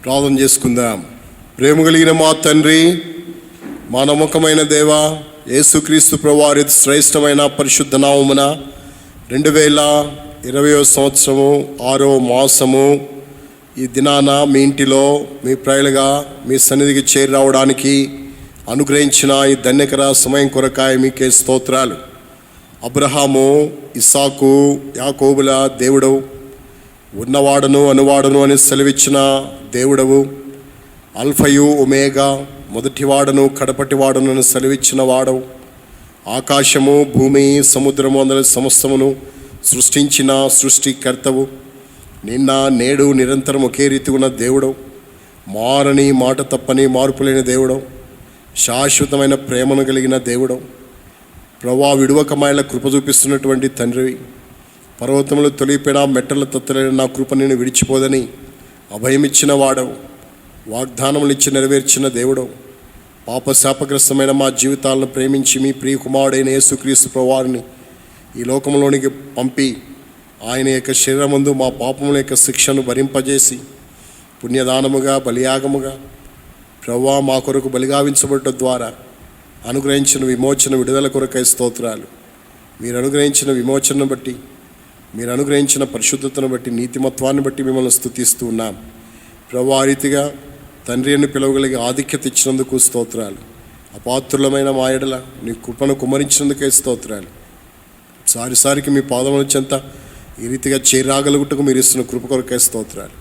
ప్రార్థన చేసుకుందాం. ప్రేమ కలిగిన మా తండ్రి, మా నమ్మకమైన దేవ, యేసుక్రీస్తు ప్రభువారి శ్రేష్టమైన పరిశుద్ధ నామమున 2020 సంవత్సరము 6వ మాసము ఈ దినాన మీ ఇంటిలో మీ ప్రజలుగా మీ సన్నిధికి చేరి రావడానికి అనుగ్రహించిన ఈ ధన్యకర సమయం కొరకాయ మీకే స్తోత్రాలు. అబ్రహాము, ఇస్సాకు, యాకోబుల దేవుడవు, ఉన్నవాడను అనువాడను అని సెలవిచ్చిన దేవుడవు, అల్ఫయు ఒమేగా, మొదటివాడను కడపటివాడను అని సెలవిచ్చిన వాడవు, ఆకాశము భూమి సముద్రము అందరి సమస్తమును సృష్టించిన సృష్టికర్తవు, నిన్న నేడు నిరంతరం ఒకే రీతి ఉన్న దేవుడవు, మారని మాట తప్పని మార్పులేని దేవుడవు, శాశ్వతమైన ప్రేమను కలిగిన దేవుడవు, ప్రభువా విడువకమాయల కృప చూపిస్తున్నటువంటి తండ్రివి, పర్వతములు తొలిపోయిన మెట్టల తత్తలైన నా కృప నేను విడిచిపోదని అభయమిచ్చిన వాడవు, వాగ్దానములు ఇచ్చి నెరవేర్చిన దేవుడవు, పాపశాపగ్రస్తమైన మా జీవితాలను ప్రేమించి మీ ప్రియ కుమారుడైన యేసుక్రీస్తు ప్రభువారిని ఈ లోకంలోనికి పంపి ఆయన యొక్క శరీరమందు మా పాపముల యొక్క శిక్షను భరింపజేసి పుణ్యదానముగా బలియాగముగా ప్రభువా మా కొరకు బలిగావించబడటం ద్వారా అనుగ్రహించిన విమోచన విడుదల కొరకై స్తోత్రాలు. మీరు అనుగ్రహించిన విమోచనను బట్టి, మీరు అనుగ్రహించిన పరిశుద్ధతను బట్టి, నీతిమత్వాన్ని బట్టి మిమ్మల్ని స్తుతిస్తూ ఉన్నాం. ప్రభువా రీతిగా తండ్రి అని పిలవగలిగే ఆధిక్యత ఇచ్చినందుకు స్తోత్రాలు. అపాత్రులమైన మా ఎడల నీ కృపను కుమ్మరించినందుకే స్తోత్రాలు. సారిసారికి మీ పాదముల చెంత ఈ రీతిగా చేరాగలుగుటకు మీరు ఇస్తున్న కృప కొరకే స్తోత్రాలు.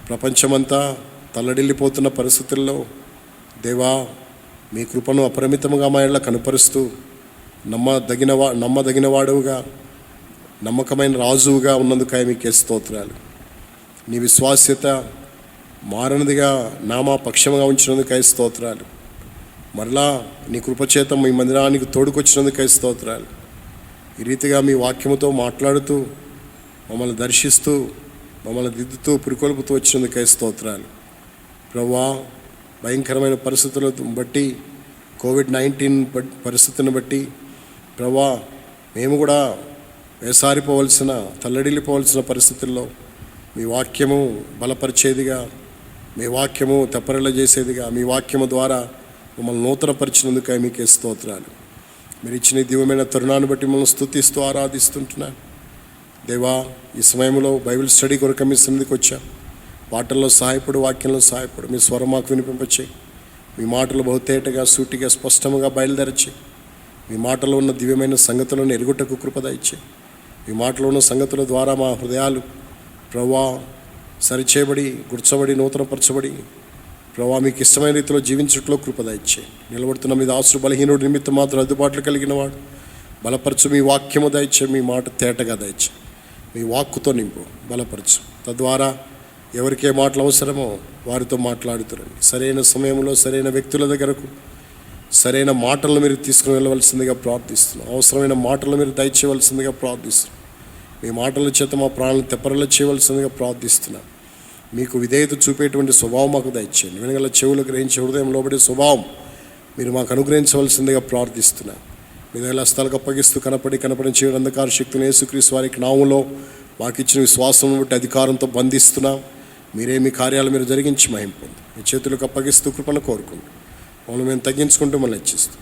ప్రపంచమంతా తల్లడిల్లిపోతున్న పరిస్థితుల్లో దేవా మీ కృపను అపరిమితముగా మా ఎడల కనుపరుస్తూ నమ్మదగిన వాడువుగా, నమ్మకమైన రాజువుగా ఉన్నందుకై మీకే స్తోత్రాలు. నీ విశ్వాస్యత మారనిదిగా నామా పక్షముగా ఉంచినందుకై స్తోత్రాలు. మరలా నీ కృపచేత మీ మందిరానికి తోడుకొచ్చినందుకై స్తోత్రాలు. ఈ రీతిగా మీ వాక్యముతో మాట్లాడుతూ మమ్మల్ని దర్శిస్తూ మమ్మల్ని దిద్దుతూ పురికొల్పుతూ వచ్చినందుకై స్తోత్రాలు. ప్రభువా భయంకరమైన పరిస్థితులను బట్టి, COVID-19 పరిస్థితిని బట్టి ప్రభువా మేము కూడా వేసారిపోవలసిన, తల్లడిల్లిపోవలసిన పరిస్థితుల్లో మీ వాక్యము బలపరిచేదిగా, మీ వాక్యము తెప్పరిల్ల చేసేదిగా, మీ వాక్యము ద్వారా మమ్మల్ని నూతనపరిచినందుకై మీకే స్తోత్రాలు. మీరు ఇచ్చిన దివ్యమైన తరుణాన్ని బట్టి మమ్మల్ని స్తుతిస్తూ ఆరాధిస్తుంటున్నాను. దేవా ఈ సమయంలో బైబిల్ స్టడీ కొరకు మీ సన్నిధికి వచ్చాం. పాటల్లో సహాయపడు, వాక్యంలో సహాయపడు. మీ స్వరం మాకు వినిపింపచేయి. మీ మాటలు బహుతేటగా, సూటిగా, స్పష్టంగా బయలుదేరచి మీ మాటలో ఉన్న దివ్యమైన సంగతులను ఎరుగుటకు కృప దయచేయి. మీ మాటలో ఉన్న సంగతుల ద్వారా మా హృదయాలు ప్రభువా సరిచేయబడి, గుర్చబడి, నూతనపరచబడి ప్రభువా మీకు ఇష్టమైన రీతిలో జీవించట్లో కృప దయచేయి. నిలబడుతున్న మీ దాసుడు బలహీనుడు నిమిత్తం మాత్రం అందుబాటులో కలిగిన వాడు బలపరచు. మీ వాక్యము దయచేయి. మీ మాట తేటగా దయచేయి. మీ వాక్కుతో నింపు, బలపరచు. తద్వారా ఎవరికే మాటలు అవసరమో వారితో మాట్లాడుతురండి. సరైన సమయంలో సరైన వ్యక్తుల దగ్గరకు సరైన మాటలను మీరు తీసుకుని వెళ్ళవలసిందిగా ప్రార్థిస్తున్నాం. అవసరమైన మాటలు మీరు దయచేయవలసిందిగా ప్రార్థిస్తున్నాం. మీ మాటల చేత మా ప్రాణాలను తెప్పరలా చేయవలసిందిగా ప్రార్థిస్తున్నాం. మీకు విధేయత చూపేటువంటి స్వభావం మాకు దయచేయండి. వెనగల చెవులు గ్రహించే హృదయం లోబడే స్వభావం మీరు మాకు అనుగ్రహించవలసిందిగా ప్రార్థిస్తున్నాం. మీ దగ్గర హస్తాలకు అప్పగిస్తూ కనపడిన చీకటి అంధకార శక్తిని యేసుక్రీస్తు వారికి నామములో మాకు ఇచ్చిన విశ్వాసం బట్టి అధికారంతో బంధిస్తున్నాం. మీరే మీ కార్యాలు మీరు జరిగించి మహింపొంది మీ చేతులకు అప్పగిస్తూ కృపను కోరుకుంటూ మమ్మల్ని మేము తగ్గించుకుంటూ మళ్ళీ ఇచ్చిస్తాం.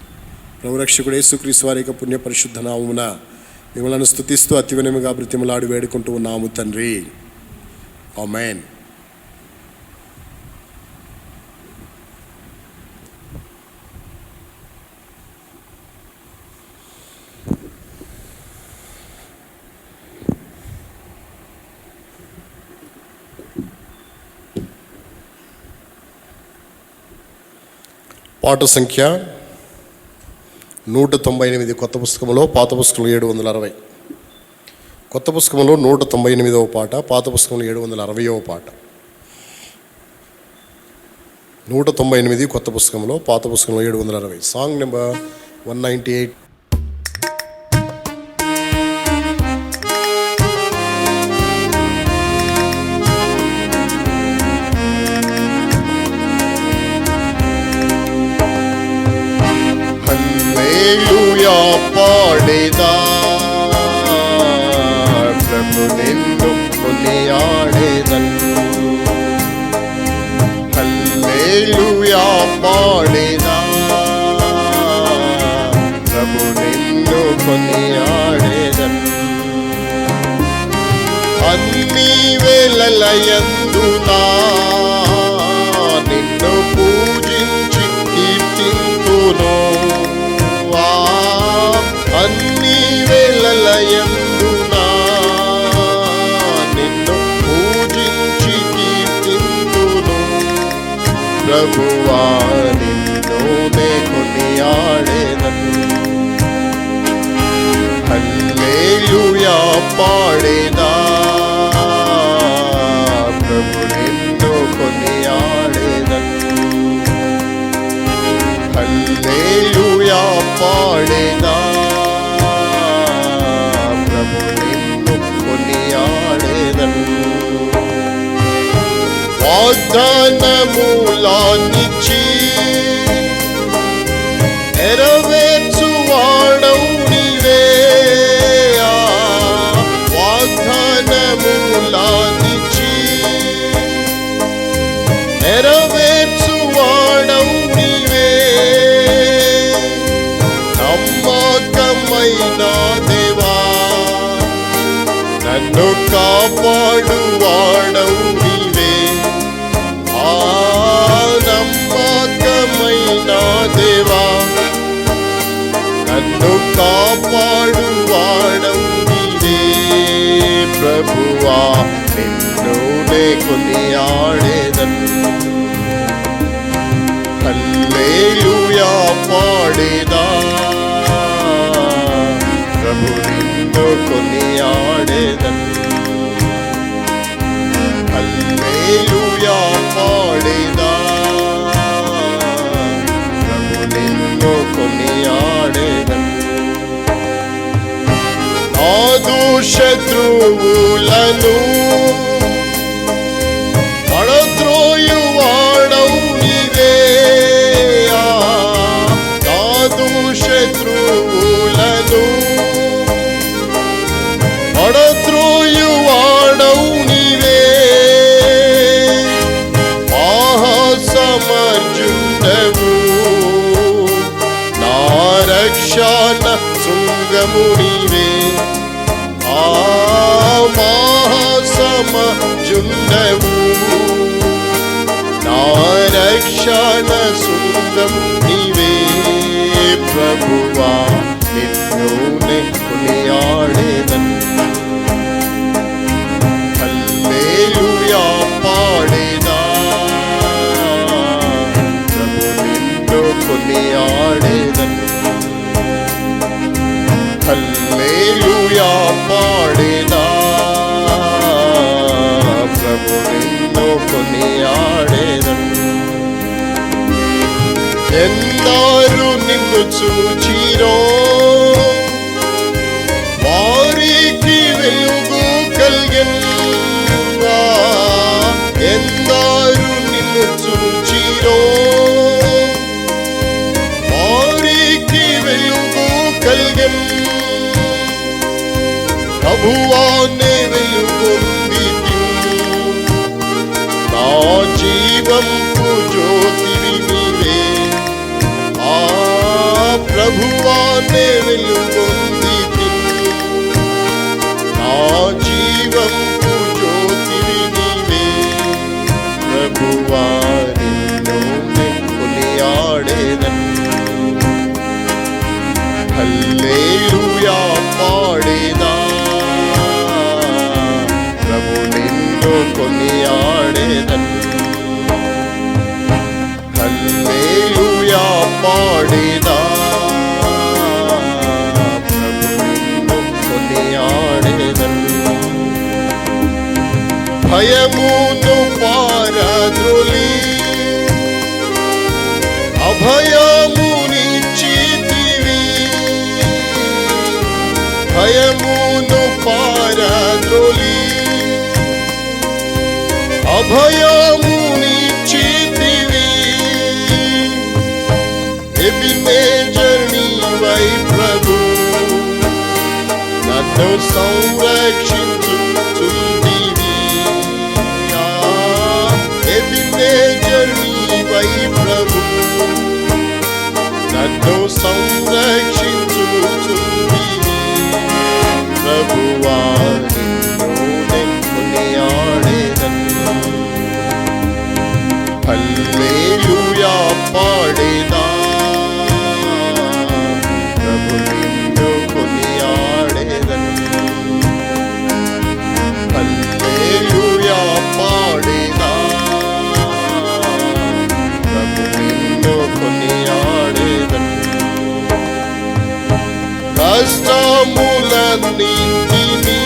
ప్రభురక్షకుడు యేసుక్రీస్తు వారి యొక్క పుణ్య పరిశుద్ధ నామమున మిమ్మల్ని స్తుతిస్తూ అతి వినయముగా బ్రతిమలాడి వేడుకుంటూ ఉన్నాము తండ్రి. ఆమేన్. పాట సంఖ్య 198 కొత్త పుస్తకంలో, పాత పుస్తకంలో 760. కొత్త పుస్తకంలో 198వ పాట, పాత పుస్తకంలో 760వ పాట. 198 కొత్త పుస్తకంలో, పాత పుస్తకంలో 760. Song number 198. హల్లెలూయా పాడేదా ప్రభు నిన్ను కొనియాడేదన్. హల్లెలూయా పాడేదా ప్రభు నిన్ను కొనియాడేదన్ అన్ని వేళలయందునా నిన్ను పూజించి కీర్తింతును అన్ని వేళలయందునా నిన్ను పూజించి కీర్తింతును ప్రభువా నిన్ను నే కొనియాడేదను హల్లెలూయా పాడేదా ప్రభు నిన్ను కొనియాడేదను హల్లెలూయా పాడేదా ప్రభు నిన్ను కొనియాడేదను వాగ్దానములానిచ్చి నెరవేర్చువాడవు నీవే వాగ్దానములానిచ్చి నెరవేర్చువాడవు నీవే నమ్మకమైన దేవా నన్ను కాపాడువాడవు నీవే నమ్మకమైన దేవా నన్ను కాపాడువాడవు నీవే ప్రభువా నిన్ను నే కొనియాడేదన్ హల్లెలూయా పాడేదా ప్రభు నిన్ను కొనియాడేదన్ హల్లెలూయా పాడేదా ప్రభు నిన్ను కొనియాడేదన్ నాదు శత్రువులను పడద్రోయువాడవు నీవే నాదు శత్రువులను పడద్రోయువాడవు నీవే మహాసమర్జుండవు నా రక్షణ శృంగము నీవే మహాసమర్జుండవు నా రక్షణ శృంగము నీవే ప్రభువా నిన్ను నే కొనియాడేదన్ హల్లెలూయా పాడేదా ప్రభు నిన్ను కొనియాడేదన్ హల్లెలూయా పాడేదా ప్రభు నిన్ను కొనియాడేదన్ ఎందరు నిన్ను చూచిరో వారికి వెలుగు కలిగెన్ ఎందరు నిన్ను చూచిరో వారికి వెలుగు కలిగెన్ ప్రభువా నే వెలుగొందితి నా జీవంపు జ్యోతివి నీవే ప్రభువా నే వెలుగొందితి నా జీవంపు జ్యోతివి నీవే ప్రభువా నిన్ను నే కొనియాడేదన్ హల్లెలూయా పాడేదా ప్రభు నిన్ను కొనియాడేదన్ హల్లెలూయా పాడేదా ప్రభు నిన్ను కొనియాడేదన్ భయమును పారద్రోలి అభయమునిచ్చితివి భయమును పారద్రోలి అభయమునిచ్చితివి ఎబినేజర్ నీవై ప్రభు నన్ను సంరక్షించుచుంటివి ఎబినేజర్ నీవై వై ప్రభు నన్ను సంరక్షించుచుంది ప్రభువా నిన్ను కొనియాడెదను హల్లెలూయా పాడేదా ప్రభు నిన్ను కొనియాడెదను హల్లెలూయా పాడేదా ప్రభు నిన్ను కొనియాడెదను కష్టములన్నింటినీ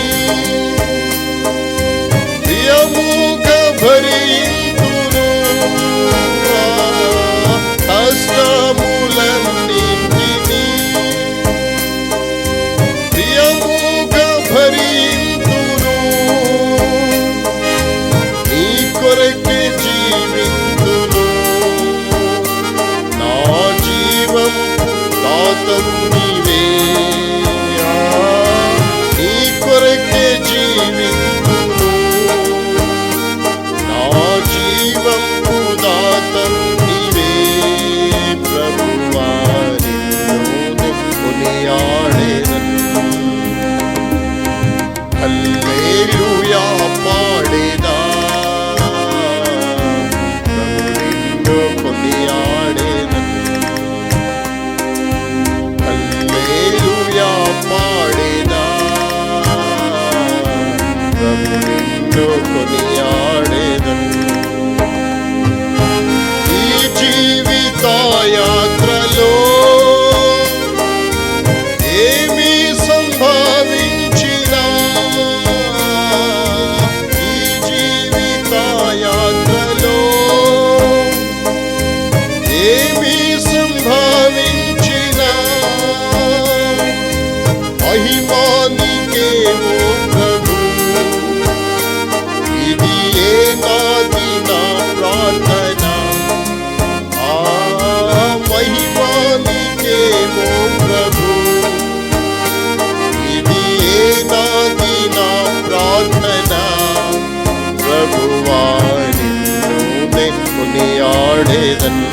ప్రియముగా భరింతును కష్టములన్నింటినీ ప్రియముగా భరింతును నీ కొరకే జీవింతును నా జీవం దాతవు నీవే నీ కొరకే జీవింతును నా జీవం దాతవు నీవే ప్రభువా నిన్ను కొనియాడెదను హల్లెలూయా పాడేదా ప్రభు నిన్ను కొనియాడెదను హల్లెలూయా పాడేదా ప్రభు నిన్ను కొనియాడెదను ఈ జీవిత యాత్రలో ఏమి సంభవించినా ఈ జీవిత యాత్రలో ఏమి సంభవించినా మహిమానికేమో ప్రభు ఇది ఏ నాది నా ప్రార్థన ఆ మహిమానికేమో ప్రభు ఇది ఏ నాది నా ప్రార్థన ప్రభువా నిన్ను కొనియాడెదను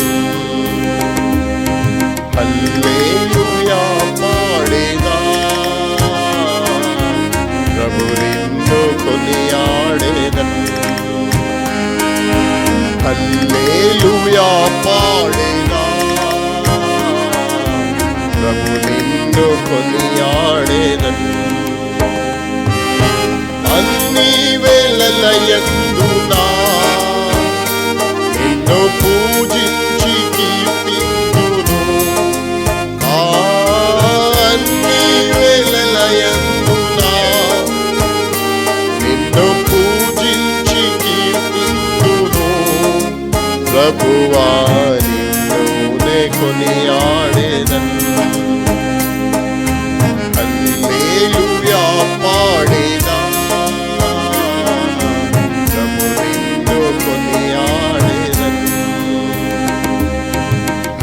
హల్లెలూయా పాడేదా ప్రభు నిన్ను కొనియాడెదను హల్లెలూయా పాడేదా ప్రభు నిన్ను కొనియాడెదను అన్ని వేళలయందునా నిన్ను పూజించి కీర్తింతును అన్ని వేళలయందునా నిన్ను పూజించి కీర్తింతును ప్రభువా నిన్ను కొనియాడెదను హల్లెలూయా పాడేదా ప్రభు నిన్ను కొనియాడెదను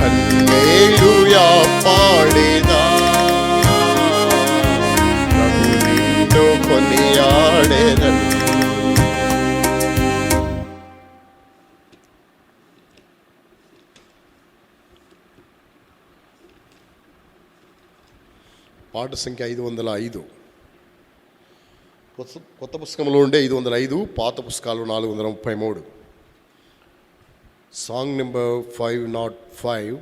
హల్లెలూయా పాడేదా ప్రభు నిన్ను కొనియాడెదను పాట సంఖ్య 505 కొత్త పుస్తకంలో ఉండే 505 పాత పుస్తకాలు 433 సాంగ్ నెంబర్ 505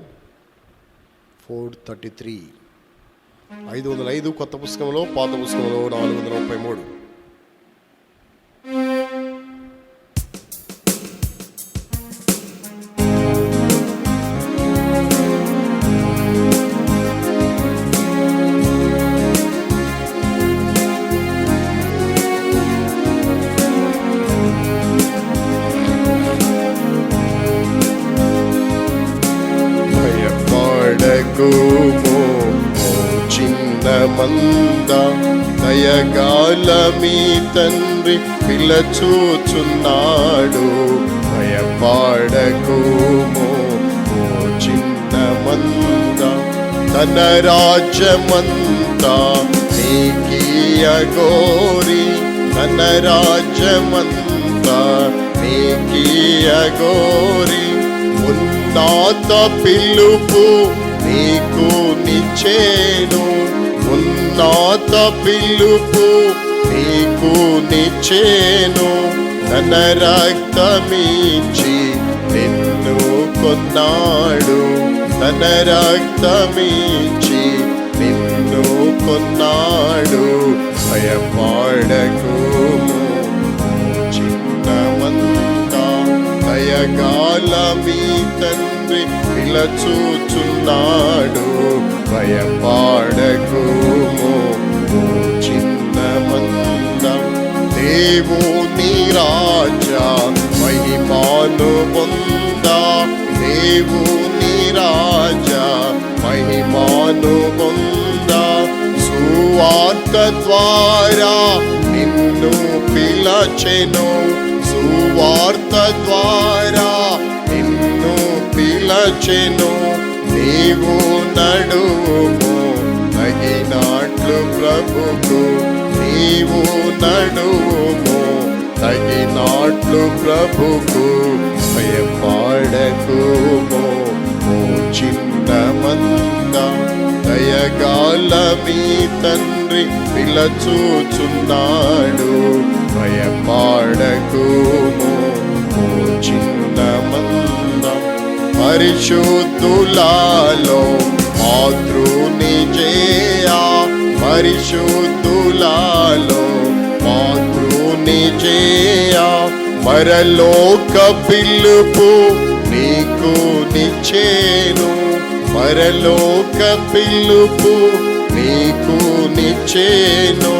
433 505 కొత్త పుస్తకంలో పాత పుస్తకంలో 433 భయపడకుమో ఓ చిన్న మంద దయగాల మీ తండ్రి పిలచూచున్నాడు భయపడకుమో ఓ చిన్న మంద తన రాజ్యమంతా నీకియగోరి తన రాజ్యమంతా నీకియగోరి ఉన్నత పిలుపు నీకు నిచ్చేను, ఉన్నత పిలుపు నీకు నిచ్చేను. తన రక్తమిచ్చి నిన్ను కొన్నాడు, తన రక్తమిచ్చి నిన్ను కొన్నాడు. భయపడకుము చిన్నమంతా, దయగాల మీ తండ్రి పిలచుచున్నాడు. భయపడకుము చిన్నమంతా, దేవుని రాజా మహిమాను పొందా, దేవుని రాజా మహిమాను పొందా. సువార్త ద్వారా నిన్ను పిలచెను, సువార్త ద్వారా నిన్ను పిలచెను. నీవు నడుము తగినట్లు ప్రభుకు, నీవు నడుము తగినట్లు ప్రభుకు. భయపడకుము ఓ చిన్నమంద, దయగాల మీ తండ్రి పిలచుచున్నాడు. భయపడకుము ఓ చిన్నమంద, పరిశుద్ధులలో మాతృని జయా, పరిశుద్ధులలో మాతృని జయా. పరలోక పిలుపు నీకు నిచ్చేను, పరలోక పిలుపు నీకు నిచ్చేను.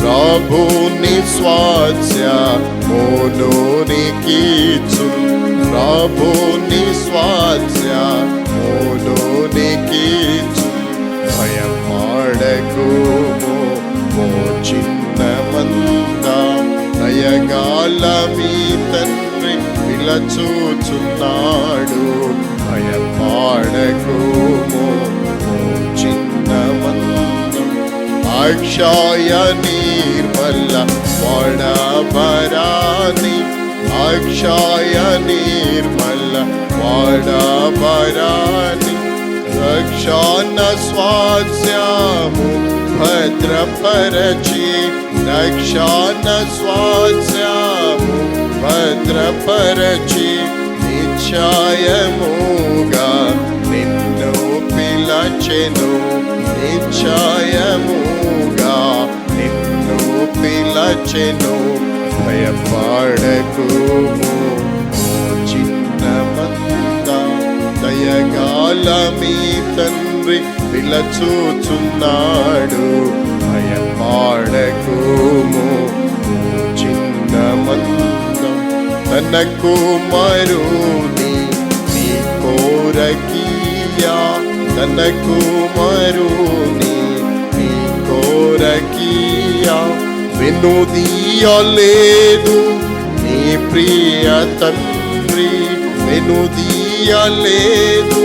ప్రభుని స్వాస్యమును నీకిచ్చు, ప్రభుని స్వాస్యమును నీకిచ్చు. భయపడకుము ఓ చిన్నమంద, దయగాల మీ తండ్రి పిలచుచున్నాడు. భయపడకుము ఓ చిన్నమంద, అక్షయ నిర్మల వడబరాని, అక్షయ నిర్మల వడబరాని. రక్షణ స్వాస్యము భద్రపరచి, రక్షణ స్వాస్యము భద్రపరచి. నిశ్చయముగా నిన్ను పిలచెను, నిశ్చయముగా నిన్ను పిలచెను. భయపడకుము ఓ చిన్నమంద, దయగాల మీ తండ్రి పిలచుచున్నాడు. భయపడకుము ఓ చిన్నమంద, తన కుమారుని నీ కోరకీయా, తన కుమారుని నీ కోరకీయా. వెనుదీయలేదు నీ ప్రియ తండ్రి, వెనుదీయలేదు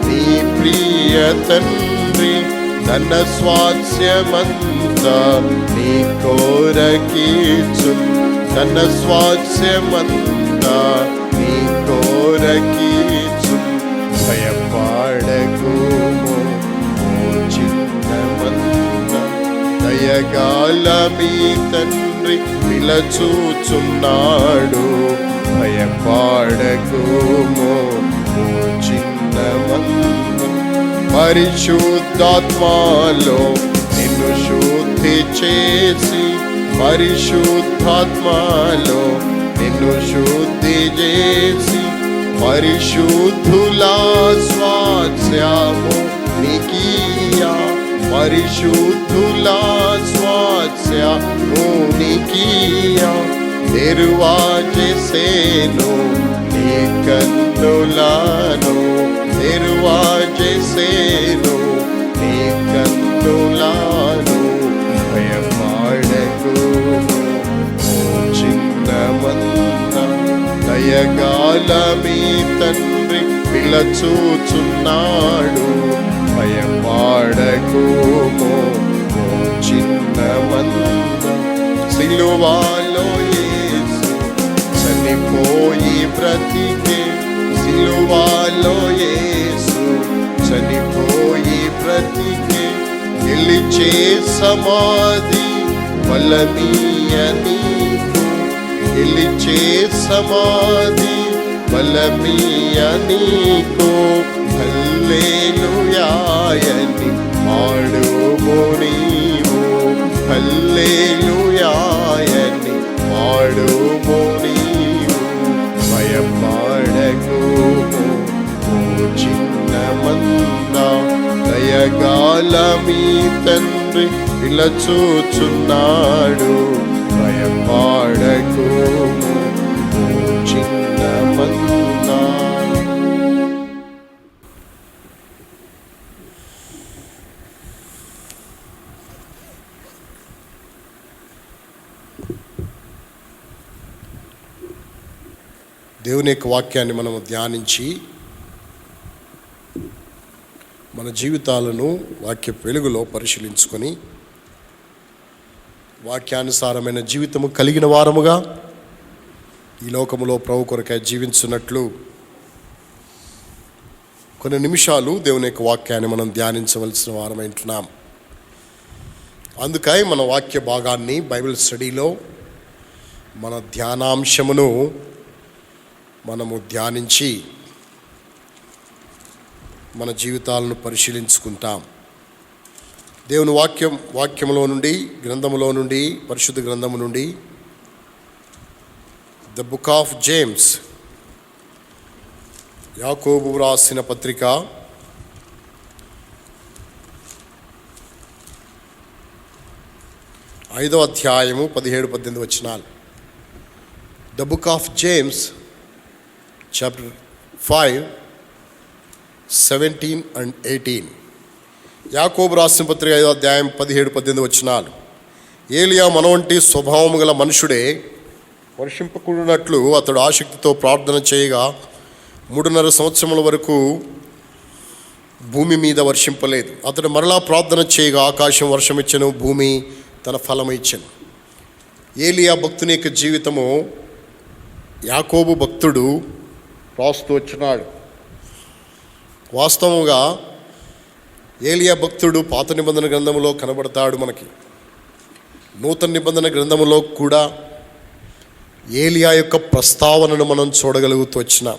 నీ ప్రియ తండ్రి. తన స్వాస్యమంతా నీ కోరకీచు, తన స్వాస్యమంతా నీ కోరకీచు. భయపడకుము ఓ చిన్నమంద, దయగాల మీ తండ్రి పిలచుచున్నాడు. భయపడకుము ఓ చిన్నమంద, పరిశుద్ధాత్మలో నిన్ను శుద్ధి చేసి, పరిశుద్ధాత్మలో నిన్ను శుద్ధి చేసి. పరిశుద్ధుల స్వాస్యము నీకియా, పరిశుద్ధుల స్వాస్యము నీకియా. తెరువా చేసేను నీ కన్నులను, తెరువా చేసేను నీ కన్నులను. భయపడకుము ఓ చిన్నమంద, దయగాల మీ తండ్రి పిలచుచున్నాడు. భయపడకుము ఓ చిన్నమంద, సిలువలో యేసు చనిపోయి బ్రతికే, సిలువలో యేసు చనిపోయి బ్రతికే, గెలిచే సమాధి బలమీయ నీకు, గెలిచే సమాధి బలమీయ నీకు. హల్లెలూయాయని పాడుము నీవు, హల్లెలూయాయని పాడుము నీవు. భయపడకుము ఓ చిన్న మంద, దయగాల మీ తండ్రి ఇలా చూచున్నాడు. భయపడకుము ఓ చిన్న మంద. దేవుని యొక్క వాక్యాన్ని మనము ధ్యానించి మన జీవితాలను వాక్య వెలుగులో పరిశీలించుకొని వాక్యానుసారమైన జీవితము కలిగిన వారముగా ఈ లోకములో ప్రభు కొరకై జీవించున్నట్లు కొన్ని నిమిషాలు దేవుని యొక్క వాక్యాన్ని మనం ధ్యానించవలసిన వారమైంటున్నాం. అందుకై మన వాక్య భాగాన్ని బైబిల్ స్టడీలో మన ధ్యానాంశమును మనము ధ్యానించి మన జీవితాలను పరిశీలించుకుంటాం. దేవుని వాక్యములో నుండి, గ్రంథములో నుండి, పరిశుద్ధ గ్రంథము నుండి ద బుక్ ఆఫ్ జేమ్స్, యాకోబు రాసిన పత్రిక 5వ అధ్యాయము 17-18 వచనాలు. The book of James chapter 5 17 and 18. యాకోబు రాసిన పత్రిక 5వ అధ్యాయం 17-18 వచనాలు. ఏలియా మన వంటి స్వభావము గల మనుషుడే, వర్షింపకున్నట్లు అతడు ఆసక్తితో ప్రార్థన చేయగా 3.5 సంవత్సరముల వరకు భూమి మీద వర్షింపలేదు. అతడు మరలా ప్రార్థన చేయగా ఆకాశం వర్షమిచ్చెను, భూమి తన ఫలము ఇచ్చెను. ఏలియా భక్తుని యొక్క జీవితము యాకోబు భక్తుడు రాస్తూ వచ్చినాడు. వాస్తవంగా ఏలియా భక్తుడు పాత నిబంధన గ్రంథములో కనబడతాడు మనకి. నూతన నిబంధన గ్రంథములో కూడా ఏలియా యొక్క ప్రస్తావనను మనం చూడగలుగుతూ వచ్చినాం.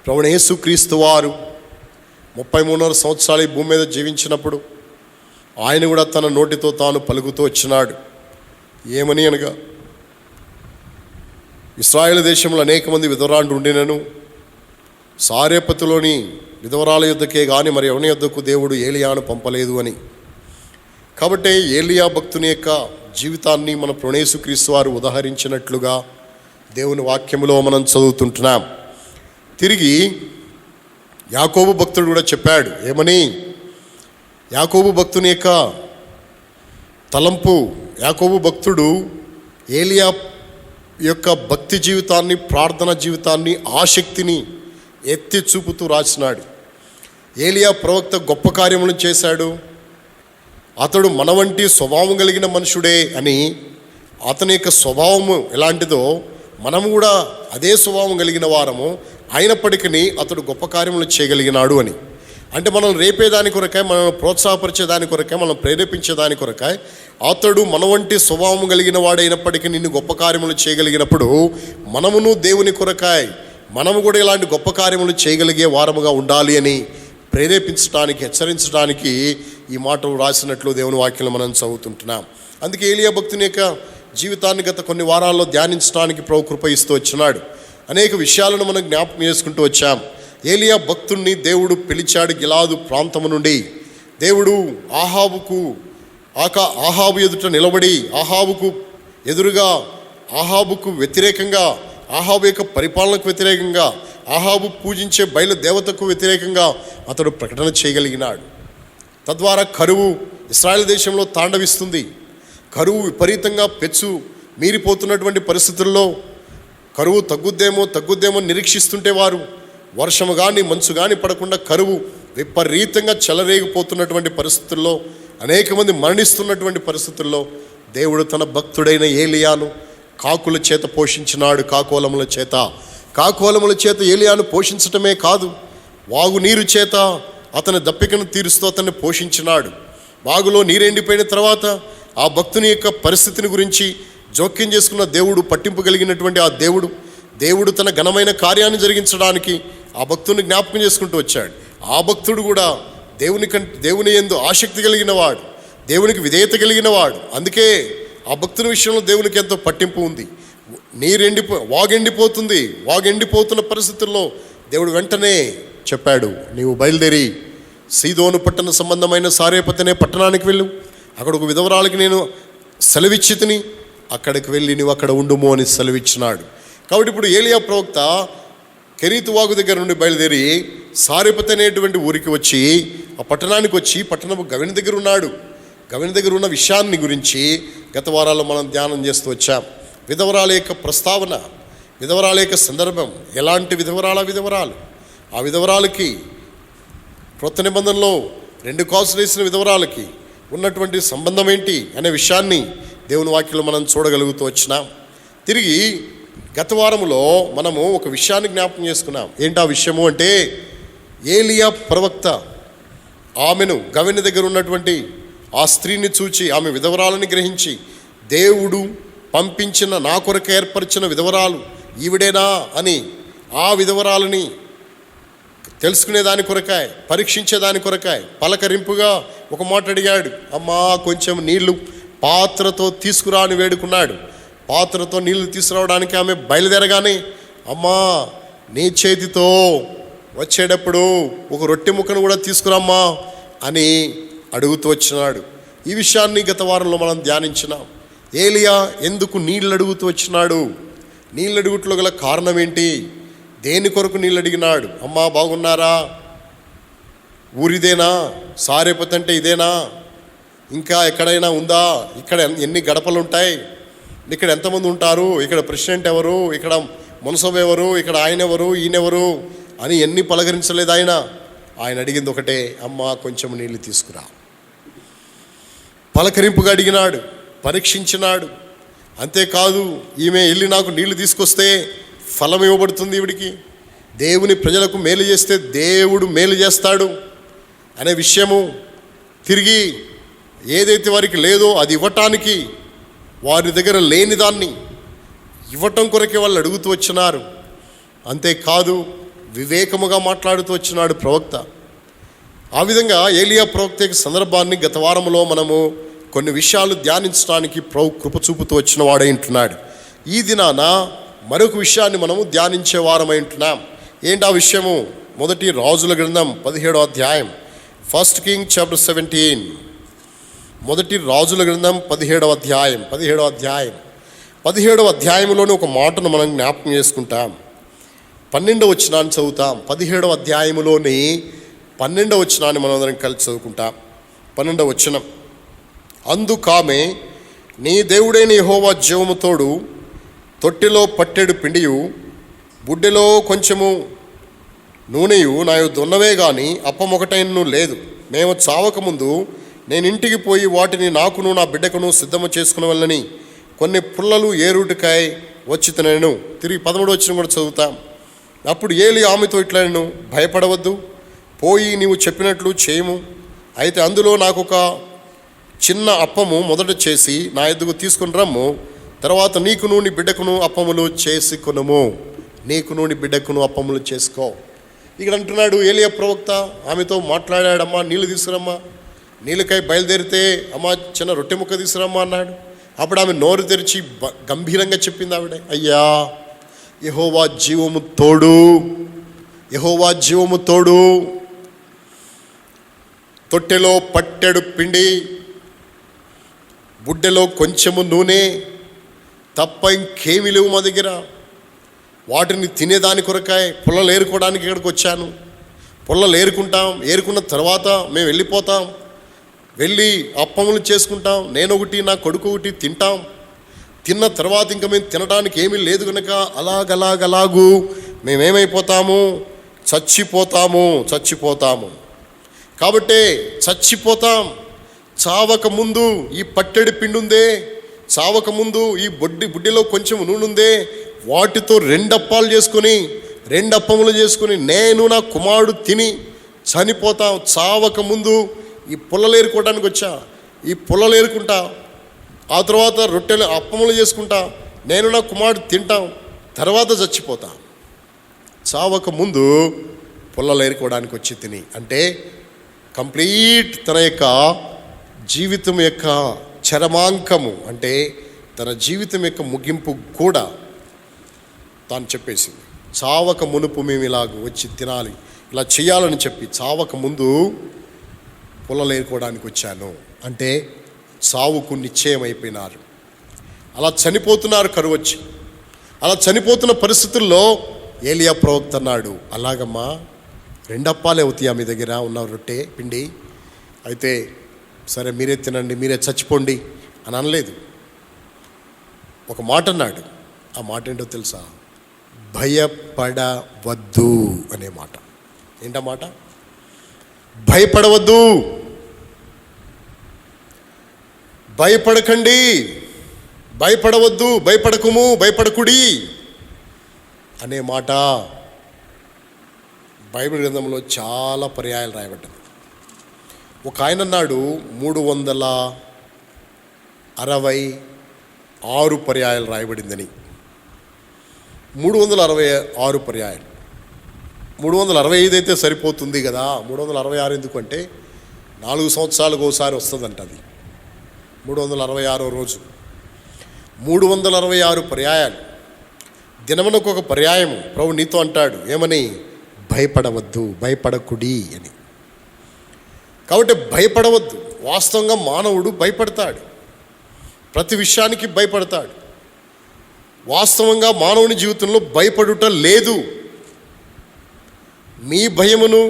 ప్రభువైన యేసుక్రీస్తు వారు 33.5 సంవత్సరాలు ఈ భూమి మీద జీవించినప్పుడు ఆయన కూడా తన నోటితో తాను పలుకుతూ వచ్చినాడు. ఏమని అనగా, ఇశ్రాయేలు దేశంలో అనేక మంది విధవరాండ్రు ఉండినను సారేపతులోని విధవరాల యుద్ధకే కానీ మరి ఎవరి యుద్ధకు దేవుడు ఏలియాను పంపలేదు అని. కాబట్టి ఏలియా భక్తుని యొక్క జీవితాన్ని మన ప్రభువైన యేసుక్రీస్తు వారు ఉదాహరించినట్లుగా దేవుని వాక్యములో మనం చదువుతుంటున్నాం. తిరిగి యాకోబు భక్తుడు కూడా చెప్పాడు. ఏమని? యాకోబు భక్తుని యొక్క తలంపు, యాకోబు భక్తుడు ఏలియా యొక్క భక్తి జీవితాన్ని, ప్రార్థన జీవితాన్ని, ఆసక్తిని ఎత్తి చూపుతూ రాసినాడు. ఏలియా ప్రవక్త గొప్ప కార్యములు చేశాడు, అతడు మన వంటి స్వభావం కలిగిన మనుషుడే అని. అతని యొక్క స్వభావము ఎలాంటిదో మనము కూడా అదే స్వభావం కలిగిన వారము, అయినప్పటికీ అతడు గొప్ప కార్యములు చేయగలిగినాడు అని. అంటే మనం రేపేదాని కొరకాయ, మనం ప్రోత్సాహపరిచేదాని కొరకాయ, మనం ప్రేరేపించేదాని కొరకాయ అతడు మన వంటి స్వభావం కలిగిన వాడైనప్పటికీ నిన్ను గొప్ప కార్యములు చేయగలిగినప్పుడు మనమును దేవుని కొరకాయ మనము కూడా ఇలాంటి గొప్ప కార్యములు చేయగలిగే వారముగా ఉండాలి అని ప్రేరేపించడానికి, హెచ్చరించడానికి ఈ మాటలు రాసినట్లు దేవుని వాక్యంలో మనం చదువుతుంటున్నాం. అందుకే ఏలియా భక్తుని యొక్క జీవితాన్ని గత కొన్ని వారాల్లో ధ్యానించడానికి ప్రభు కృప ఇస్తూ వచ్చినాడు. అనేక విషయాలను మనం జ్ఞాపకం చేసుకుంటూ వచ్చాం. ఏలియా భక్తుణ్ణి దేవుడు పిలిచాడు గిలాదు ప్రాంతము నుండి. దేవుడు ఆహాబు ఎదుట నిలబడి ఆహాబుకు వ్యతిరేకంగా, ఆహాబు యొక్క పరిపాలనకు వ్యతిరేకంగా, ఆహాబు పూజించే బయలు దేవతకు వ్యతిరేకంగా అతడు ప్రకటన చేయగలిగినాడు. తద్వారా కరువు ఇశ్రాయేలు దేశంలో తాండవిస్తుంది. కరువు విపరీతంగా మీరిపోతున్నటువంటి పరిస్థితుల్లో కరువు తగ్గుద్దేమో నిరీక్షిస్తుంటే వారు వర్షము కానీ మంచు కానీ పడకుండా కరువు విపరీతంగా చెలరేగిపోతున్నటువంటి పరిస్థితుల్లో, అనేక మంది మరణిస్తున్నటువంటి పరిస్థితుల్లో దేవుడు తన భక్తుడైన ఏలియాను కాకుల చేత పోషించినాడు, కాకోలముల చేత. కాకోలముల చేత ఏలియాను పోషించటమే కాదు, వాగు నీరు చేత అతని దప్పికను తీరుస్తూ అతన్ని పోషించినాడు. వాగులో నీరెండిపోయిన తర్వాత ఆ భక్తుని యొక్క పరిస్థితిని గురించి జోక్యం చేసుకున్న దేవుడు, పట్టింపు కలిగినటువంటి ఆ దేవుడు తన ఘనమైన కార్యాన్ని జరిగించడానికి ఆ భక్తుని జ్ఞాపకం చేసుకుంటూ వచ్చాడు. ఆ భక్తుడు కూడా దేవుని యందు ఆసక్తి కలిగిన వాడు, దేవునికి విధేయత కలిగిన వాడు. అందుకే ఆ భక్తుని విషయంలో దేవునికి ఎంతో పట్టింపు ఉంది. వాగెండిపోతున్న పరిస్థితుల్లో దేవుడు వెంటనే చెప్పాడు, నీవు బయలుదేరి సీదోను పట్టణ సంబంధమైన సారేపతనే పట్టణానికి వెళ్ళు, అక్కడ ఒక విధవరాలకి నేను సెలవిచ్చితిని, అక్కడికి వెళ్ళి నువ్వు అక్కడ ఉండుము అని సెలవిచ్చినాడు. కాబట్టి ఇప్పుడు ఏలియా ప్రవక్త కెరీతు వాగు దగ్గర నుండి బయలుదేరి సారేపత అనేటువంటి ఊరికి వచ్చి ఆ పట్టణానికి వచ్చి పట్టణపు గవిని దగ్గర ఉన్నాడు. గవిని దగ్గర ఉన్న విషయాన్ని గురించి గత వారాల్లో మనం ధ్యానం చేస్తూ వచ్చాం. విధవరాల యొక్క ప్రస్తావన, విధవరాల యొక్క సందర్భం, ఎలాంటి విధవరాలు, ఆ విధవరాలకి క్రొత్త నిబంధనలో 2 కాసులు వేసిన విధవరాలకి ఉన్నటువంటి సంబంధం ఏంటి అనే విషయాన్ని దేవుని వాక్యంలో మనం చూడగలుగుతూ వచ్చినాం. తిరిగి గత వారంలో మనము ఒక విషయాన్ని జ్ఞాపకం చేసుకున్నాం. ఏంటి ఆ విషయము అంటే, ఏలియా ప్రవక్త ఆమెను గవిని దగ్గర ఉన్నటువంటి ఆ స్త్రీని చూచి, ఆమె విధవరాలని గ్రహించి, దేవుడు పంపించిన నా కొరకు ఏర్పరిచిన విధవరాలు ఈవిడేనా అని ఆ విధవరాలని తెలుసుకునేదాని కొరకాయ, పరీక్షించేదాని కొరకాయ పలకరింపుగా ఒక మాట అడిగాడు. అమ్మా కొంచెం నీళ్లు పాత్రతో తీసుకురా అని వేడుకున్నాడు. పాత్రతో నీళ్లు తీసుకురావడానికి ఆమె బయలుదేరగానే, అమ్మా నీ చేతితో వచ్చేటప్పుడు ఒక రొట్టె ముక్కను కూడా తీసుకురామ్మా అని అడుగుతూ వచ్చినాడు. ఈ విషయాన్ని గత వారంలో మనం ధ్యానించినాం. ఏలియా ఎందుకు నీళ్ళు అడుగుతూ వచ్చినాడు? నీళ్ళు అడుగుట్లో గల కారణం ఏంటి? దేని కొరకు నీళ్ళు అడిగినాడు? అమ్మా బాగున్నారా, ఊరిదేనా, సారేపతంటే ఇదేనా, ఇంకా ఎక్కడైనా ఉందా, ఇక్కడ ఎన్ని గడపలు ఉంటాయి, ఇక్కడ ఎంతమంది ఉంటారు, ఇక్కడ ప్రెసిడెంట్ ఎవరు, ఇక్కడ మున్సబ్ ఎవరు, ఇక్కడ ఆయన ఎవరు, ఈయనెవరు అని ఎన్ని పలకరించలేదు ఆయన అడిగింది ఒకటే, అమ్మా కొంచెం నీళ్ళు తీసుకురా. పలకరింపుగా అడిగినాడు, పరీక్షించినాడు. అంతేకాదు, ఈమె వెళ్ళి నాకు నీళ్లు తీసుకొస్తే ఫలం ఇవ్వబడుతుంది, ఈవిడికి దేవుని ప్రజలకు మేలు చేస్తే దేవుడు మేలు చేస్తాడు అనే విషయము, తిరిగి ఏదైతే వారికి లేదో అది ఇవ్వటానికి, వారి దగ్గర లేని దాన్ని ఇవ్వటం కొరకే వాళ్ళు అడుగుతూ వచ్చినారు. అంతేకాదు, వివేకముగా మాట్లాడుతూ వచ్చినాడు ప్రవక్త. ఆ విధంగా ఏలియా ప్రవక్త యొక్క సందర్భాన్ని గత వారంలో మనము కొన్ని విషయాలు ధ్యానించడానికి కృప చూపుతూ వచ్చిన వాడై ఉంటున్నాడు. ఈ దినాన మరొక విషయాన్ని మనము ధ్యానించే వారమై ఉంటున్నాం. ఏంటి ఆ విషయము? మొదటి రాజుల గ్రంథం 17వ అధ్యాయం, 1 Kings chapter 17. మొదటి రాజుల గ్రంథం 17వ అధ్యాయంలోని ఒక మాటను మనం జ్ఞాపకం చేసుకుంటాం. 12వ వచనాన్ని చదువుతాం. 17వ అధ్యాయంలోని 12వ వచనాన్ని మనం అందరం కలిసి చదువుకుంటాం. 12వ వచనం, అందుకామె నీ దేవుడైన యెహోవా జీవము తోడు, తొట్టెలో పట్టెడు పిండియు బుడ్డెలో కొంచెము నూనెయు నా యొద్ద ఉన్నవే గాని అప్పమొకటైనను లేదు. మేము చావకముందు నేను ఇంటికి పోయి వాటిని నాకును నా బిడ్డకును సిద్ధము చేసుకునే వాళ్ళని కొన్ని పుల్లలు ఏరుటికాయ వచ్చి తినను. తిరిగి 13వ వచనం కూడా చదువుతాం. అప్పుడు ఏలి ఆమెతో ఇట్లను, భయపడవద్దు, పోయి నీవు చెప్పినట్లు చేయము. అయితే అందులో నాకు ఒక చిన్న అప్పము మొదట చేసి నా ఎద్దుకు తీసుకుని రమ్ము. తర్వాత నీకును నీ బిడ్డకును అప్పములు చేసి కొనుము. నీకును నీ బిడ్డకును అప్పములు చేసుకో. ఇక్కడ అంటున్నాడు ఏలియా ప్రవక్త ఆమెతో మాట్లాడాడమ్మా, నీళ్ళు తీసుకురమ్మా. నీళ్ళకై బయలుదేరితే అమ్మా చిన్న రొట్టె ముక్క తీసుకురమ్మా అన్నాడు. అప్పుడు ఆమె నోరు తెరిచి గంభీరంగా చెప్పింది ఆవిడ, అయ్యా యెహోవా జీవము తోడు, తొట్టెలో పట్టెడు పిండి, బుడ్డెలో కొంచెము నూనె తప్ప ఇంకేమీ లేవు మా దగ్గర. వాటిని తినేదాని కొరకాయ పుల్లలు ఏరుకోవడానికి ఇక్కడికి వచ్చాను. పుల్లలు ఏరుకున్న తర్వాత మేము వెళ్ళిపోతాం, వెళ్ళి అప్పములు చేసుకుంటాం. నేను ఒకటి, నా కొడుకు ఒకటి తింటాం. తిన్న తర్వాత ఇంకా మేము తినడానికి ఏమీ లేదు కనుక అలాగూ మేమేమైపోతాము, చచ్చిపోతాము. కాబట్టి చచ్చిపోతాం. చావకముందు ఈ పట్టెడి పిండి ఉందే, చావకముందు ఈ బుడ్డిలో కొంచెం నూనె ఉందే, వాటితో 2 అప్పాలు చేసుకుని 2 అప్పములు చేసుకుని నేను నా కుమారుడు తిని చనిపోతాం, చావక ముందు ఈ పుల్లలు ఏరుకోవడానికి వచ్చా, ఈ పుల్లలు ఏరుకుంటా, ఆ తర్వాత రొట్టెలు అప్పములు చేసుకుంటా, నేను నా కుమారుడు తింటాం, తర్వాత చచ్చిపోతా, చావక ముందు పుల్లలు ఏరుకోవడానికి వచ్చి తిని. అంటే కంప్లీట్ తన యొక్క జీవితం యొక్క చరమాంకము, అంటే తన జీవితం యొక్క ముగింపు కూడా తాను చెప్పేసింది. చావక మునుపు మేము ఇలాగ వచ్చి తినాలి, ఇలా చేయాలని చెప్పి చావక ముందు పుల్లలు ఏరుకోవడానికి వచ్చాను. అంటే చావుకు నిశ్చయమైపోయినారు. అలా చనిపోతున్నారు కరువు వచ్చి. అలా చనిపోతున్న పరిస్థితుల్లో ఏలియా ప్రవక్త అన్నాడు, అలాగమ్మా 2 అప్పాలే అవుతాయా మీ దగ్గర ఉన్న రొట్టె పిండి, అయితే సరే మీరే తినండి, మీరే చచ్చిపోండి అని అనలేదు. ఒక మాట అన్నాడు. ఆ మాట ఏంటో తెలుసా? భయపడవద్దు అనే మాట. ఏంటన్నమాట? భయపడవద్దు, భయపడకండి, భయపడవద్దు, భయపడకుము, భయపడకుడి అనే మాట బైబిల్ గ్రంథంలో చాలా పర్యాయాలు రాయబడ్డది. ఒక ఆయన అన్నాడు 366 పర్యాయాలు రాయబడిందని. 366 పర్యాయాలు. 365 అయితే సరిపోతుంది కదా, 366 ఎందుకంటే 4 సంవత్సరాలకు ఒకసారి వస్తుందంట అది. 366 రోజు 366 పర్యాయాలు. దినమునకు ఒక పర్యాయము ప్రభు నీతో అంటాడు, ఏమని? భయపడవద్దు, భయపడకుడి అని. కాబట్టి భయపడవద్దు. వాస్తవంగా మానవుడు భయపడతాడు, ప్రతి విషయానికి భయపడతాడు. వాస్తవంగా మానవుని జీవితంలో భయపడుట లేదు. మీ భయమును,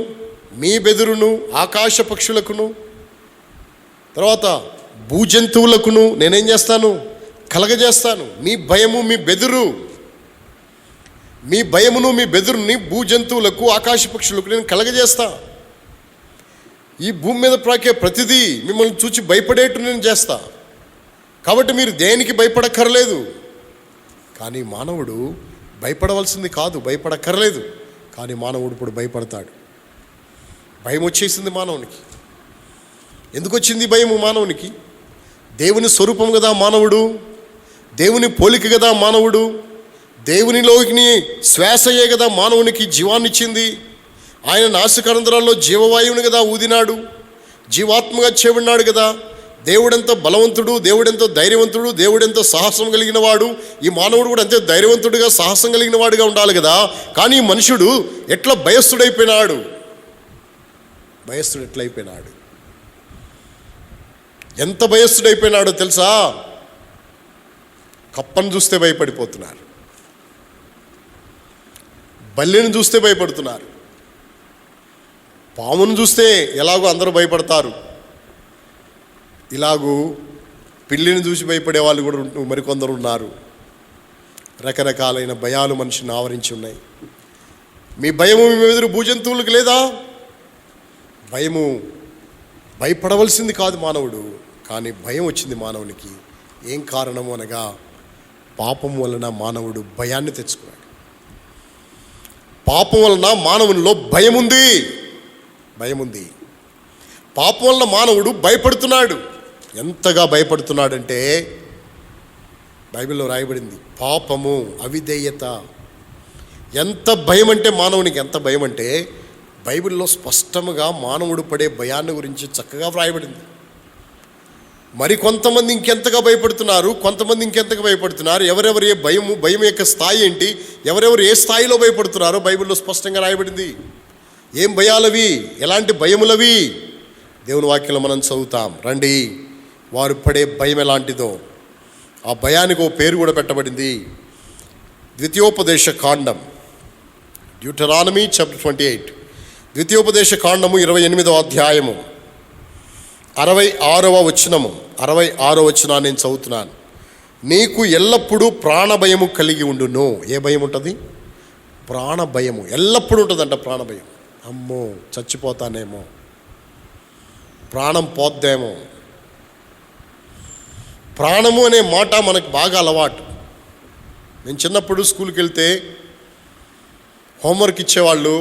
మీ బెదురును ఆకాశ పక్షులకును, తర్వాత భూజంతువులకును నేనేం చేస్తాను? కలగజేస్తాను. మీ భయము, మీ బెదురు, మీ భయమును, మీ బెదురుని భూజంతువులకు, ఆకాశ పక్షులకు నేను కలగజేస్తా. ఈ భూమి మీద ప్రాకే ప్రతిదీ మిమ్మల్ని చూచి భయపడేట్టు నేను చేస్తా. కాబట్టి మీరు దేనికి భయపడక్కర్లేదు. కానీ మానవుడు భయపడవలసింది కాదు, భయపడక్కర్లేదు. కానీ మానవుడు ఇప్పుడు భయపడతాడు. భయం వచ్చేసింది మానవునికి. ఎందుకు వచ్చింది భయము మానవునికి? దేవుని స్వరూపం కదా మానవుడు, దేవుని పోలిక కదా మానవుడు, దేవునిలోకి శ్వాసయే కదా మానవునికి జీవాన్నిచ్చింది. ఆయన నాసికారంధ్రాల్లో జీవవాయువుని కదా ఊదినాడు, జీవాత్మగా చేయబడినాడు కదా. దేవుడెంతో బలవంతుడు, దేవుడెంతో ధైర్యవంతుడు, దేవుడెంతో సాహసం కలిగిన వాడు. ఈ మానవుడు కూడా అంతే ధైర్యవంతుడిగా, సాహసం కలిగిన వాడిగా ఉండాలి కదా. కానీ ఈ మనుషుడు ఎట్లా భయస్థుడైపోయినాడు? భయస్థుడు ఎట్లయిపోయినాడు? ఎంత భయస్థుడైపోయినాడో తెలుసా? కప్పను చూస్తే భయపడిపోతున్నారు, బల్లిని చూస్తే భయపడుతున్నారు, పామును చూస్తే ఎలాగో అందరూ భయపడతారు, ఇలాగూ పిల్లిని చూసి భయపడే వాళ్ళు కూడా మరికొందరు ఉన్నారు. రకరకాలైన భయాలు మనిషిని ఆవరించి ఉన్నాయి. మీ భయము మీ ఎదురు భూజంతువులకు లేదా? భయము భయపడవలసింది కాదు మానవుడు, కానీ భయం వచ్చింది మానవునికి. ఏం కారణము అనగా పాపం వలన మానవుడు భయాన్ని తెచ్చుకున్నాడు. పాపం వలన మానవునిలో భయం ఉంది. పాపం వలన మానవుడు భయపడుతున్నాడు. ఎంతగా భయపడుతున్నాడంటే బైబిల్లో రాయబడింది, పాపము, అవిధేయత. ఎంత భయం అంటే మానవునికి ఎంత భయం అంటే బైబిల్లో స్పష్టంగా మానవుడు పడే భయాన్ని గురించి చక్కగా వ్రాయబడింది. మరి కొంతమంది ఇంకెంతగా భయపడుతున్నారు, కొంతమంది ఇంకెంతగా భయపడుతున్నారు, ఎవరెవరు ఏ భయం యొక్క స్థాయి ఏంటి, ఎవరెవరు ఏ స్థాయిలో భయపడుతున్నారో బైబిల్లో స్పష్టంగా రాయబడింది. ఏం భయాలవి, ఎలాంటి భయములవి దేవుని వాక్యంలో మనం చదువుతాం. రండి, వారు పడే భయం ఎలాంటిదో. ఆ భయానికి ఓ పేరు కూడా పెట్టబడింది. ద్వితీయోపదేశ కాండం, డ్యూటరానమీ చాప్టర్ 28, ద్వితీయోపదేశ కాండము 28వ అధ్యాయము 66వ వచనాన్ని నేను చదువుతున్నాను. నీకు ఎల్లప్పుడూ ప్రాణభయము కలిగి ఉండును. ఏ భయం ఉంటుంది? ప్రాణభయము ఎల్లప్పుడూ ఉంటుందంట. ప్రాణభయం. అమ్మో చచ్చిపోతానేమో, ప్రాణం పోద్దేమో. ప్రాణము అనే మాట మనకు బాగా అలవాటు. నేను చిన్నప్పుడు స్కూల్కి వెళ్తే హోంవర్క్ ఇచ్చేవాళ్ళు,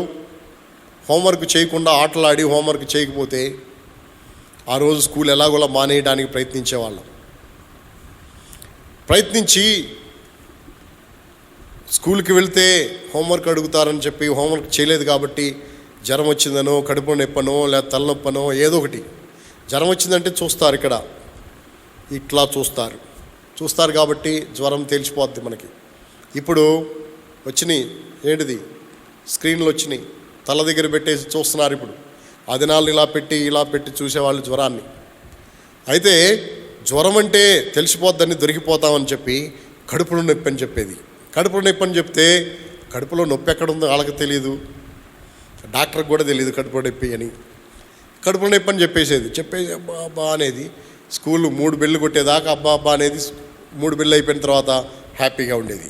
హోంవర్క్ చేయకుండా ఆటలాడి హోంవర్క్ చేయకపోతే ఆ రోజు స్కూల్ ఎలాగోలా మానేయడానికి ప్రయత్నించేవాళ్ళం. ప్రయత్నించి స్కూల్కి వెళ్తే హోంవర్క్ అడుగుతారని చెప్పి హోంవర్క్ చేయలేదు కాబట్టి జ్వరం వచ్చిందనో, కడుపు నొప్పనో, లేదా తలనొప్పనో ఏదో ఒకటి. జ్వరం వచ్చిందంటే చూస్తారు, ఇక్కడ ఇట్లా చూస్తారు కాబట్టి జ్వరం తెలిసిపోద్ది మనకి. ఇప్పుడు వచ్చినాయి ఏంటిది, స్క్రీన్లు వచ్చినాయి, తల దగ్గర పెట్టేసి చూస్తున్నారు. ఇప్పుడు ఆ దినాలు ఇలా పెట్టి చూసేవాళ్ళు జ్వరాన్ని. అయితే జ్వరం అంటే తెలిసిపోద్దని దొరికిపోతామని చెప్పి కడుపులో నొప్పి అని చెప్పేది. కడుపులో నొప్పి అని చెప్తే కడుపులో నొప్పి ఎక్కడ ఉందో వాళ్ళకి తెలియదు, డాక్టర్కి కూడా తెలియదు కడుపులో నొప్పి అని. కడుపులో నొప్పి అని చెప్పేసి అబ్బా అనేది స్కూల్ 3 బెల్లు కొట్టేదాకా అబ్బా అనేది 3 బెల్లు అయిపోయిన తర్వాత హ్యాపీగా ఉండేది.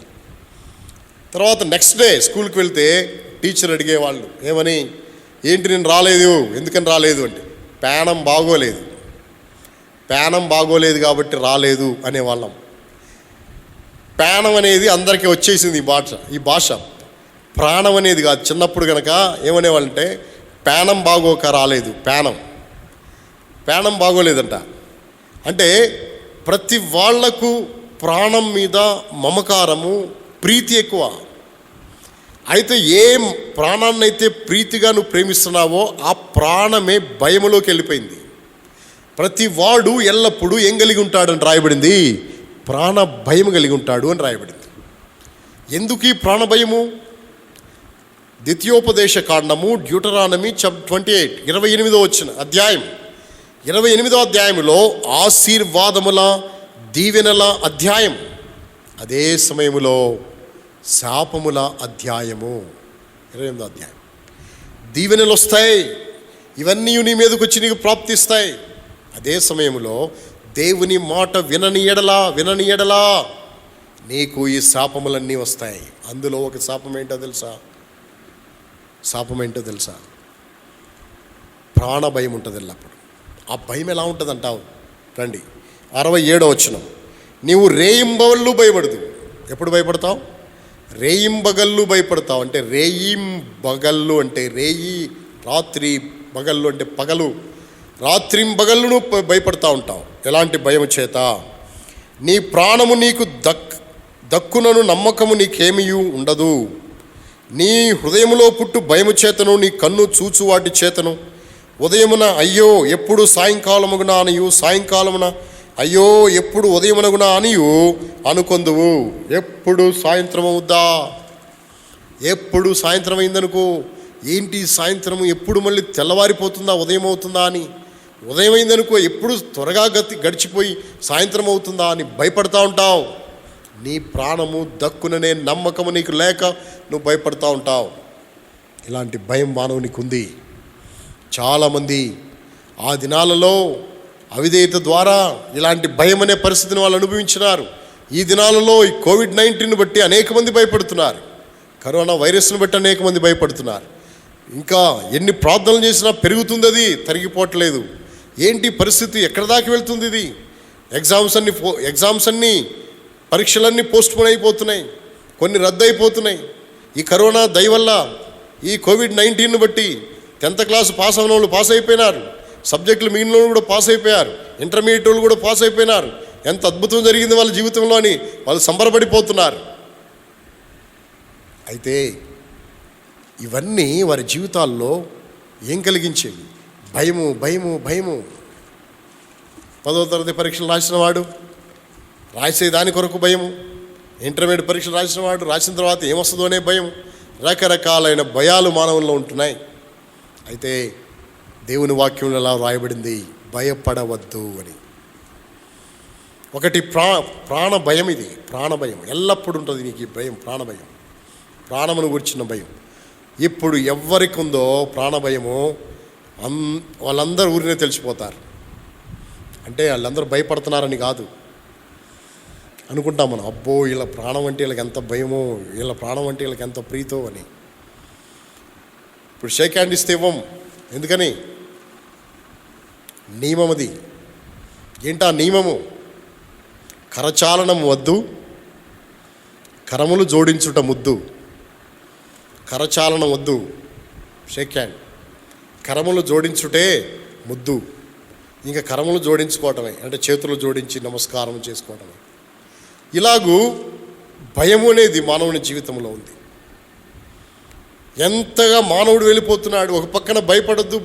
తర్వాత నెక్స్ట్ డే స్కూల్కి వెళ్తే టీచర్ అడిగేవాళ్ళు ఏమని, ఏంటి నేను రాలేదు, ఎందుకని రాలేదు అంటే పేనం బాగోలేదు కాబట్టి రాలేదు అనేవాళ్ళం. పేనం అనేది అందరికీ వచ్చేసింది ఈ భాష. ప్రాణం అనేది కాదు. చిన్నప్పుడు కనుక ఏమనేవాళ్ళంటే పేనం బాగోక రాలేదు, పేనం బాగోలేదంట. అంటే ప్రతి వాళ్లకు ప్రాణం మీద మమకారము, ప్రీతి ఎక్కువ. అయితే ఏ ప్రాణాన్ని అయితే ప్రీతిగా నువ్వు ప్రేమిస్తున్నావో ఆ ప్రాణమే భయములోకి వెళ్ళిపోయింది. ప్రతి వాడు ఎల్లప్పుడూ ఏం కలిగి ఉంటాడని రాయబడింది, ప్రాణ భయం కలిగి ఉంటాడు అని రాయబడింది. ఎందుకు ఈ ప్రాణ భయము? ద్వితీయోపదేశ కాండము డ్యూటరానమీ 28 28వ అధ్యాయంలో ఆశీర్వాదముల దీవెనల అధ్యాయం, అదే సమయంలో శాపముల అధ్యాయము 28వ అధ్యాయం. దీవెనలు వస్తాయి, ఇవన్నీ నీ మీదకి వచ్చి నీకు ప్రాప్తిస్తాయి. అదే సమయంలో దేవుని మాట వినని ఎడలా నీకు ఈ శాపములన్నీ వస్తాయి. అందులో ఒక శాపం ఏంటో తెలుసా? ప్రాణ భయం ఉంటుంది ఎల్లప్పుడు. ఆ భయం ఎలా ఉంటుంది అంటావు రండి. 67వ వచనం, నీవు రేయింబగళ్ళు భయపడదు. ఎప్పుడు భయపడతావు? రేయింబగళ్ళు భయపడతావు. అంటే రేయింబగళ్ళు అంటే రేయి, రాత్రి, బగళ్ళు అంటే పగలు, రాత్రింబగళ్ళును భయపడతా ఉంటావు. ఎలాంటి భయము చేత? నీ ప్రాణము నీకు దక్కునను నమ్మకము నీకేమీ ఉండదు. నీ హృదయములో పుట్టు భయము చేతను, నీ కన్ను చూచు వాటి చేతను ఉదయమున అయ్యో ఎప్పుడు సాయంకాలమున అనియు, సాయంకాలమున అయ్యో ఎప్పుడు ఉదయమునగున అనియు అనుకొందువు. ఎప్పుడు సాయంత్రం అవుద్దా, ఎప్పుడు సాయంత్రం అయిందనుకో, ఏంటి సాయంత్రము, ఎప్పుడు మళ్ళీ తెల్లవారిపోతుందా, ఉదయం అవుతుందా అని. ఉదయం అయిందనుకో, ఎప్పుడు త్వరగా గడిచిపోయి సాయంత్రం అవుతుందా అని భయపడతా ఉంటావు. నీ ప్రాణము దక్కుననే నమ్మకము నీకు లేక నువ్వు భయపడతా ఉంటావు. ఇలాంటి భయం మానవునికి ఉంది. చాలామంది ఆ దినాలలో అవిధేయత ద్వారా ఇలాంటి భయం అనే పరిస్థితిని వాళ్ళు అనుభవించినారు. ఈ దినాలలో ఈ కోవిడ్-19 బట్టి అనేక మంది భయపడుతున్నారు. కరోనా వైరస్ను బట్టి అనేక మంది భయపడుతున్నారు. ఇంకా ఎన్ని ప్రార్థనలు చేసినా పెరుగుతుంది, అది తరిగిపోవట్లేదు. ఏంటి పరిస్థితి, ఎక్కడి దాకా వెళ్తుంది ఇది? ఎగ్జామ్స్ అన్నీ పరీక్షలన్నీ పోస్ట్పోన్ అయిపోతున్నాయి, కొన్ని రద్దు అయిపోతున్నాయి. ఈ కరోనా దయ వల్ల, ఈ కోవిడ్-19 బట్టి 10th క్లాస్ పాస్ అయిన వాళ్ళు పాస్ అయిపోయినారు, సబ్జెక్టులు మిగిలిన వాళ్ళు కూడా పాస్ అయిపోయారు, ఇంటర్మీడియట్ వాళ్ళు కూడా పాస్ అయిపోయినారు. ఎంత అద్భుతం జరిగింది వాళ్ళ జీవితంలో అని వాళ్ళు సంబరపడిపోతున్నారు. అయితే ఇవన్నీ వారి జీవితాల్లో ఏం కలిగించేవి? భయము. 10వ తరగతి పరీక్షలు రాసిన వాడు రాసే దాని కొరకు భయము, ఇంటర్మీడియట్ పరీక్షలు రాసిన వాడు రాసిన తర్వాత ఏమొస్తుందో అనే భయం. రకరకాలైన భయాలు మానవుల్లో ఉంటున్నాయి. అయితే దేవుని వాక్యంలో ఎలా రాయబడింది, భయపడవద్దు అని. ఒకటి ప్రాణ భయం. ఇది ప్రాణ భయం ఎల్లప్పుడూ ఉంటుంది నీకు. ఈ భయం ప్రాణభయం, ప్రాణమును గురించిన భయం. ఇప్పుడు ఎవరికి ఉందో ప్రాణభయము వాళ్ళందరూ ఊరినే తెలిసిపోతారు. అంటే వాళ్ళందరూ భయపడుతున్నారని కాదు అనుకుంటాం మనం. అబ్బో వీళ్ళ ప్రాణం అంటే వీళ్ళకి ఎంత భయమో, వీళ్ళ ప్రాణం అంటే వీళ్ళకి ఎంత ప్రీతో అని. ఇప్పుడు షేక్ హ్యాండ్ ఇస్తే ఇవ్వం. ఎందుకని? నియమం అది. ఏంటా నియమము? కరచాలనం వద్దు, కరములు జోడించుట ముద్దు, కరచాలనం వద్దు, షేక్ హ్యాండ్. కరములు జోడించుటే ముద్దు, ఇంకా కరములు జోడించుకోవటమే, అంటే చేతులు జోడించి నమస్కారం చేసుకోవటమే. ఇలాగూ భయము అనేది మానవుని జీవితంలో ఉంది. ఎంతగా మానవుడు వెళ్ళిపోతున్నాడు. ఒక పక్కన భయపడొద్దు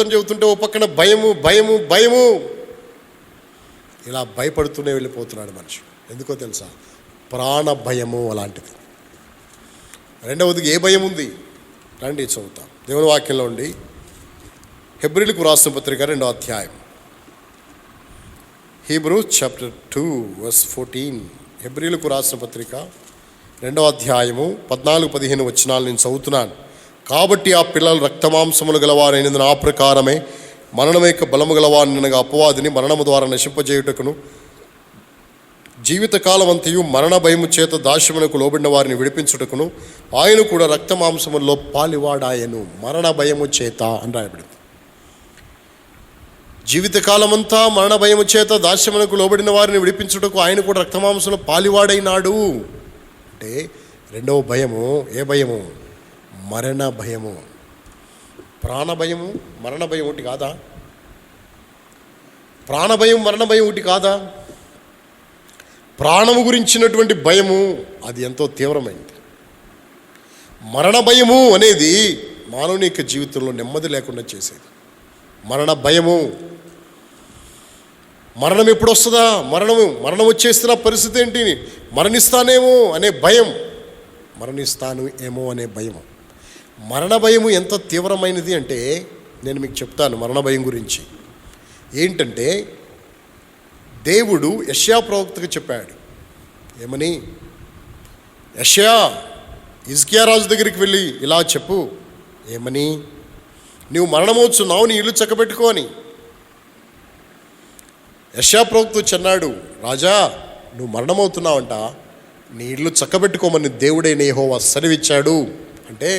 అని చెబుతుంటే ఒక పక్కన భయము ఇలా భయపడుతూనే వెళ్ళిపోతున్నాడు మనిషి. ఎందుకో తెలుసా? ప్రాణ భయము అలాంటిది. రెండవది ఏ భయం ఉంది? రండి చదువుతాం దేవుని వాక్యంలో ఉండి. హెబ్రీలకు రాసిన పత్రిక 2వ అధ్యాయం, హీబ్రూస్ చాప్టర్ 2:14. హెబ్రీలకు రాసిన పత్రిక 2వ అధ్యాయము 14-15 వచనాలు నేను చదువుతున్నాను. కాబట్టి ఆ పిల్లలు రక్తమాంసములు గలవారైనందున ఆ ప్రకారమే మరణం యొక్క బలము గలవారినగా అపవాదిని మరణము ద్వారా నశింపజేయుటకును జీవితకాలం అంతయు మరణ భయము చేత దాస్యమునకు లోబడిన వారిని విడిపించుటకును ఆయన కూడా రక్తమాంసముల్లో పాలివాడాయను. మరణ భయము చేత అని రాయబడింది. జీవితకాలమంతా మరణ భయము చేత దాస్యమునకు లోబడిన వారిని విడిపించుటకు ఆయన కూడా రక్తమాంసంలో పాలివాడైనాడు. అంటే రెండవ భయము ఏ భయము? మరణ భయము. ప్రాణ భయము, మరణ భయం ఒకటి కాదా? ప్రాణభయం, మరణ భయం ఒకటి కాదా? ప్రాణము గురించినటువంటి భయము అది ఎంతో తీవ్రమైనది. మరణ భయము అనేది మానవుని యొక్క జీవితంలో నెమ్మది లేకుండా చేసేది. మరణ భయము, మరణం ఎప్పుడు వస్తుందా, మరణం వచ్చేస్తున్న పరిస్థితి ఏంటి, మరణిస్తానేమో అనే భయం, మరణిస్తాను ఏమో అనే భయం. మరణ భయము ఎంత తీవ్రమైనది అంటే నేను మీకు చెప్తాను మరణ భయం గురించి. ఏంటంటే దేవుడు యెషయా ప్రవక్తకు చెప్పాడు. ఏమని? యెషయా హిజ్కియా రాజు దగ్గరికి వెళ్ళి ఇలా చెప్పు. ఏమని? నువ్వు మరణమవుతున్నావు, నీ ఇల్లు చక్కబెట్టుకో అని. యెషయా ప్రవక్త చెన్నాడు, రాజా నువ్వు మరణమవుతున్నావంట, నీ ఇల్లు చక్కబెట్టుకోమని దేవుడైన యెహోవా సెలవిచ్చాడు. అంటే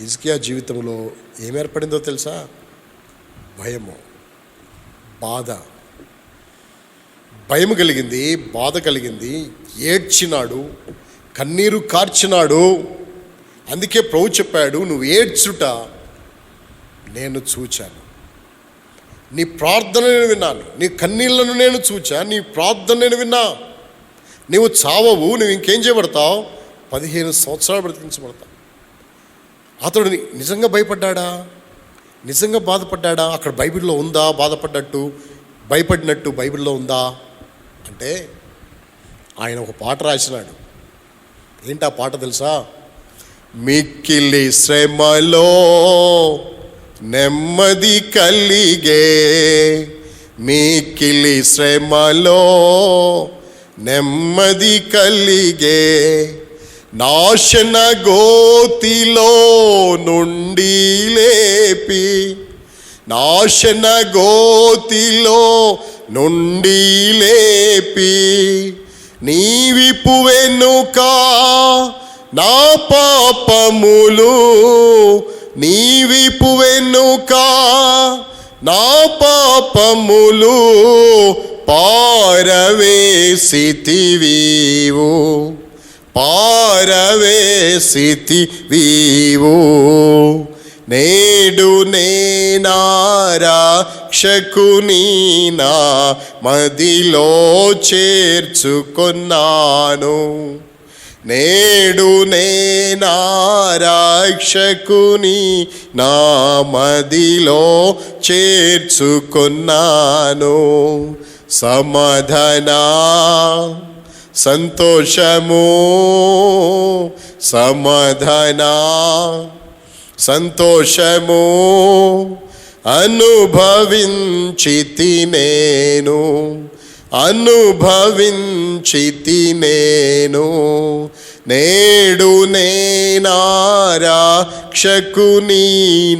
హిజ్కియా జీవితంలో ఏం ఏర్పడిందో తెలుసా? భయము, బాధ. భయం కలిగింది, బాధ కలిగింది, ఏడ్చినాడు, కన్నీరు కార్చినాడు. అందుకే ప్రభు చెప్పాడు, నువ్వు ఏడ్చుట నేను చూచాను, నీ ప్రార్థన నేను విన్నాను, నీ కన్నీళ్లను నేను చూచా, నీ ప్రార్థన నేను విన్నా. నీవు చావవు, నువ్వు ఇంకేం చేయబడతావు? 15 సంవత్సరాలు బ్రతికించబడతావు. అతడు నిజంగా భయపడ్డా? నిజంగా బాధపడ్డా? అక్కడ బైబిల్లో ఉందా భయపడినట్టు బైబిల్లో ఉందా అంటే ఆయన ఒక పాట రాసినాడు. ఏంటి ఆ పాట తెలుసా? మిక్కిలి శ్రమలో నెమ్మది కలిగే, మిక్కిలి శ్రమలో నెమ్మది కలిగే, నాశన గోతిలో నుండి లేపి, నాశన గోతిలో నుండి లేపి, నీవిపు వెనుక నా పాపములు, నీవిపు వెనుక నా పాపములు పారవేసితివీవు, పారవేసితివీవు. నేడు నేనారక్షకుని నా మదిలో చేర్చుకొన్నాను, నేడు నేనారక్షకుని నా మదిలో చేర్చుకొన్నాను. సమాధాన సంతోషము, సమాధాన సంతోషము అనుభవించితి నేను, అనుభవించితి నేను. నేడు నేనారక్షకుని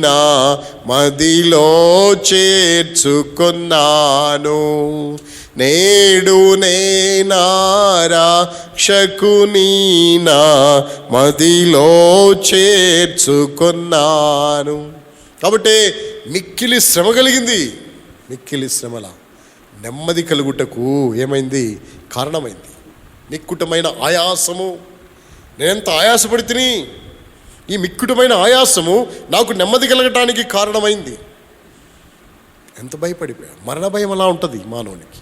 నా మదిలో చేర్చుకొన్నాను, నేడు నేనారక్షకుని నా మదిలో చేర్చుకొన్నాను. కాబట్టి మిక్కిలి శ్రమ కలిగింది. మిక్కిలి శ్రమల నెమ్మది కలుగుటకు ఏమైంది? కారణమైంది. మిక్కుటమైన ఆయాసము. నేనెంత ఆయాసపడి తిని ఈ మిక్కుటమైన ఆయాసము నాకు నెమ్మది కలగటానికి కారణమైంది. ఎంత భయపడిపోయా. మరణ భయం అలా ఉంటుంది మానవునికి.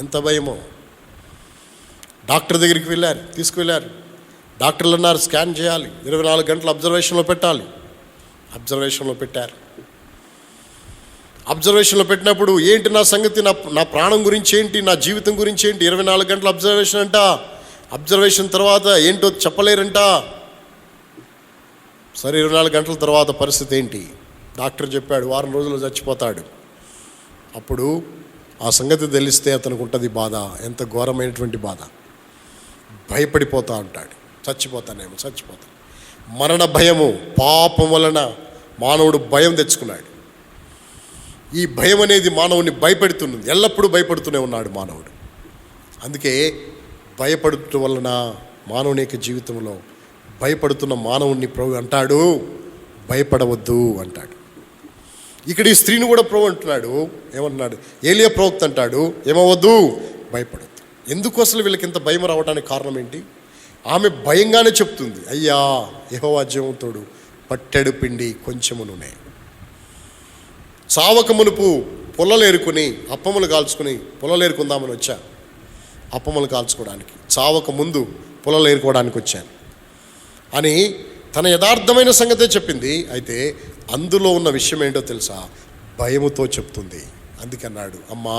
ఎంత భయమో. డాక్టర్ దగ్గరికి తీసుకువెళ్ళారు. డాక్టర్లు అన్నారు స్కాన్ చేయాలి, 24 గంటలు అబ్జర్వేషన్లో పెట్టాలి. అబ్జర్వేషన్లో పెట్టారు. అబ్జర్వేషన్లో పెట్టినప్పుడు ఏంటి నా సంగతి, నా ప్రాణం గురించి ఏంటి, నా జీవితం గురించి ఏంటి, 24 గంటల అబ్జర్వేషన్ అంట. అబ్జర్వేషన్ తర్వాత ఏంటో చెప్పలేరంట. సరే 24 గంటల తర్వాత పరిస్థితి ఏంటి? డాక్టర్ చెప్పాడు 1 రోజుల్లో చచ్చిపోతాడు. అప్పుడు ఆ సంగతి తెలిస్తే అతనికి ఉంటుంది బాధ, ఎంత ఘోరమైనటువంటి బాధ. భయపడిపోతా ఉంటాడు, చచ్చిపోతాను. మరణ భయము, పాపం వలన మానవుడు భయం తెచ్చుకున్నాడు. ఈ భయం అనేది మానవుని భయపెడుతున్నది, ఎల్లప్పుడూ భయపడుతూనే ఉన్నాడు మానవుడు. అందుకే భయపడటం వలన మానవుని యొక్క జీవితంలో భయపడుతున్న మానవుని ప్రభు అంటాడు భయపడవద్దు అంటాడు. ఇక్కడ ఈ స్త్రీని కూడా ప్రభు అంటున్నాడు, ఏమంటున్నాడు? ఏలియా ప్రవక్త అంటాడు ఏమవద్దు, భయపడద్దు. ఎందుకు అసలు వీళ్ళకి ఇంత భయం రావడానికి కారణం ఏంటి? ఆమె భయంగానే చెప్తుంది, అయ్యా యెహోవా జీవంతోడు పట్టెడు పిండి కొంచెము నూనె. చావక మునుపు పొల్లలు ఏరుకుని అప్పములు కాల్చుకుని, పొల్లలు ఏరుకుందామని వచ్చా, అప్పములు కాల్చుకోవడానికి. చావక ముందు పొల్లలు ఏరుకోవడానికి వచ్చాను అని తన యథార్థమైన సంగతే చెప్పింది. అయితే అందులో ఉన్న విషయం ఏంటో తెలుసా? భయముతో చెప్తుంది. అందుకన్నాడు, అమ్మా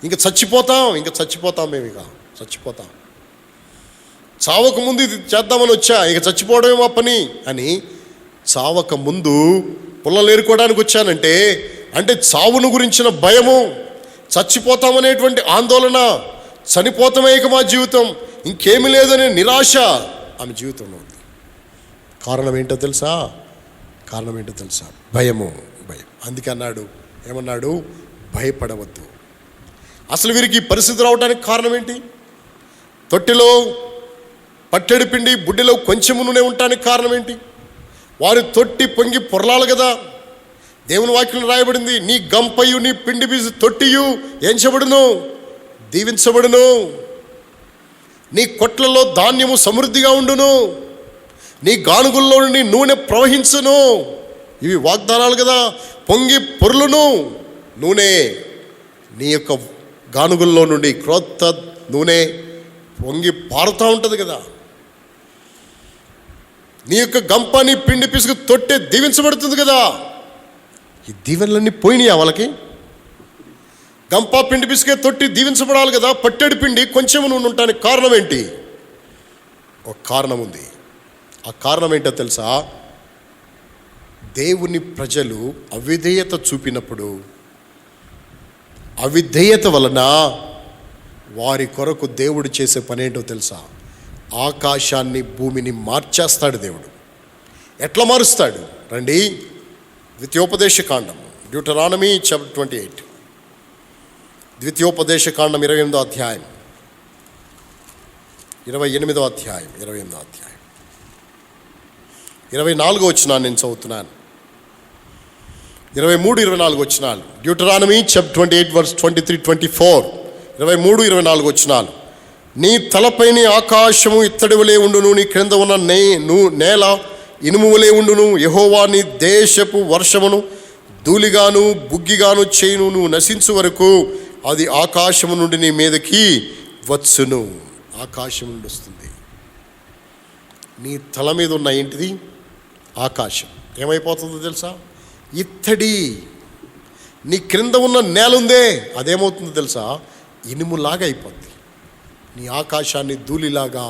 ఇంకా చచ్చిపోతాం మేము, ఇక చచ్చిపోతాం. చావక ముందు ఇది చేద్దామని వచ్చా, ఇక చచ్చిపోవడమేమో పని అని చావక ముందు పుల్లలు ఏరుకోవడానికి వచ్చానంటే, అంటే చావును గురించిన భయము, చచ్చిపోతామనేటువంటి ఆందోళన, చనిపోతామే ఇక మా జీవితం, ఇంకేమీ లేదనే నిరాశ ఆమె జీవితంలో ఉంది. కారణం ఏంటో తెలుసా? భయం. అందుకే అన్నాడు, ఏమన్నాడు? భయపడవద్దు. అసలు వీరికి పరిస్థితి రావడానికి కారణం ఏంటి? తొట్టిలో పట్టెడు పిండి, బుడ్డిలో కొంచెము నూనె ఉండటానికి కారణం ఏంటి? వారి తొట్టి పొంగి పొరలాలి కదా. దేవుని వాక్యం రాయబడింది, నీ గంపయు నీ పిండి బీజు తొట్టియు ఏం చేయబడును? దీవించబడును. నీ కొట్లలో ధాన్యము సమృద్ధిగా ఉండును, నీ గానుగుల్లో నుండి నూనె ప్రవహించును. ఇవి వాగ్దానాలు కదా. పొంగి పొర్లును నూనె, నీ యొక్క గానుగుల్లో నుండి క్రొత్త నూనె పొంగి పారుతూ ఉంటుంది కదా. నీ యొక్క గంప, నీ పిండి పిసుకు తొట్టె దీవించబడుతుంది కదా. ఈ దీవెనలన్నీ పోయినాయా వాళ్ళకి? గంప, పిండి పిసుకే తొట్టి దీవించబడాలి కదా. పట్టెడు పిండి కొంచెం నూనె ఉండటానికి కారణం ఏంటి? ఒక కారణం ఉంది. ఆ కారణం ఏంటో తెలుసా? దేవుని ప్రజలు అవిధేయత చూపినప్పుడు, అవిధేయత వలన వారి కొరకు దేవుడు చేసే పని ఏంటో తెలుసా? ఆకాశాన్ని భూమిని మార్చేస్తాడు దేవుడు. ఎట్లా మారుస్తాడు? రండి, ద్వితీయోపదేశకాండం, డ్యూటరానమీ చాప్టర్ 28, ద్వితీయోపదేశకాండం 28వ అధ్యాయం, 28వ అధ్యాయం, 24వ వచనాన్ని నేను చదువుతున్నాను. 23, 24 వచనాలు. డ్యూటరానమీ చాప్టర్ 28 వర్స్ 23, 24, 23, 24 వచనాలు. నీ తలపైని ఆకాశము ఇత్తడి వలె ఉండును, నీ క్రింద ఉన్న నేల ఇనుము వలె ఉండును. యెహోవా నీ దేశపు వర్షమును ధూళిగాను బుగ్గిగాను చేయును. నువ్వు నశించు వరకు అది ఆకాశము నుండి నీ మీదకి వచ్చును. ఆకాశం నుండి వస్తుంది. నీ తల మీద ఉన్న ఏంటిది? ఆకాశం. ఏమైపోతుందో తెలుసా? ఇత్తడి. నీ క్రింద ఉన్న నేల ఉందే, అదేమవుతుందో తెలుసా? ఇనుములాగా అయిపోద్ది. నీ ఆకాశాన్ని ధూళిలాగా,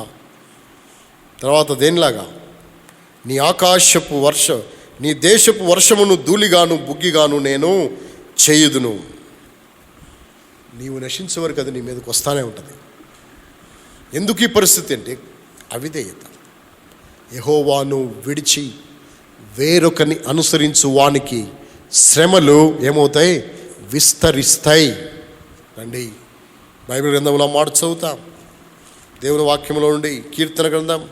తర్వాత దేనిలాగా? నీ ఆకాశపు నీ దేశపు వర్షమును ధూళిగాను బుగ్గిగాను నేను చేయుదును. నీవు నశించే వరకు అది నీ మీదకి వస్తానే ఉంటుంది. ఎందుకు ఈ పరిస్థితి అంటే అవిధేయత. యెహోవాను విడిచి వేరొకని అనుసరించు వానికి శ్రమలు ఏమవుతాయి? విస్తరిస్తాయి. రండి, బైబిల్ గ్రంథంలో మాట చదువుతాం. దేవుని వాక్యంలో నుండి కీర్తనల గ్రంథం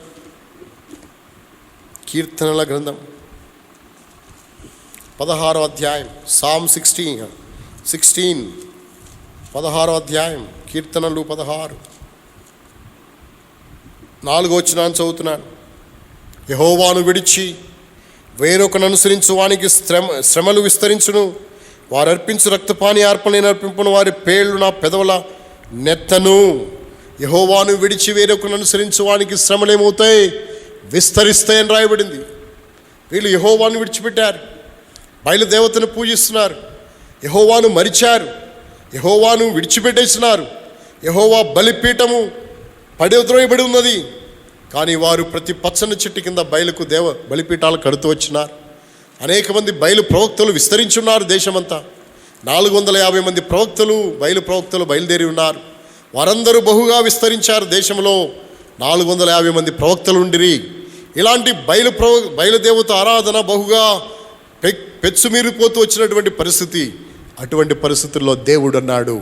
16వ అధ్యాయం, సామ్ 16, 16, 16వ అధ్యాయం, కీర్తనలు 16. 4వ వచనాన్ని చదువుతున్నాను. యెహోవాను విడిచి వేరొకను అనుసరించు వానికి శ్రమలు విస్తరించును. వారు అర్పించు రక్తపాని అర్పణ అర్పింపును. వారి పేర్లు నా పెదవుల నెత్తను. యెహోవాను విడిచి వేరొకను అనుసరించు వానికి శ్రమలు ఏమవుతాయి? విస్తరిస్తాయని రాయబడింది. వీళ్ళు యెహోవాను విడిచిపెట్టారు, బయలుదేవతను పూజిస్తున్నారు, యెహోవాను మరిచారు, యెహోవాను విడిచిపెట్టేసినారు. యెహోవా బలిపీఠము పడద్రోయబడి ఉన్నది. కానీ వారు ప్రతి పచ్చని చెట్టు కింద బయలుకు బలిపీఠాలు కడుతూ వచ్చినారు. అనేక మంది బయలు ప్రవక్తలు విస్తరించున్నారు దేశమంతా. 450 మంది ప్రవక్తలు బయలుదేరి ఉన్నారు. వారందరూ బహుగా విస్తరించారు. దేశంలో 450 మంది ప్రవక్తలు ఉండిరి. ఇలాంటి బయలుదేవత ఆరాధన బహుగా పెచ్చుమీరిపోతూ వచ్చినటువంటి పరిస్థితి. అటువంటి పరిస్థితుల్లో దేవుడు అన్నాడు,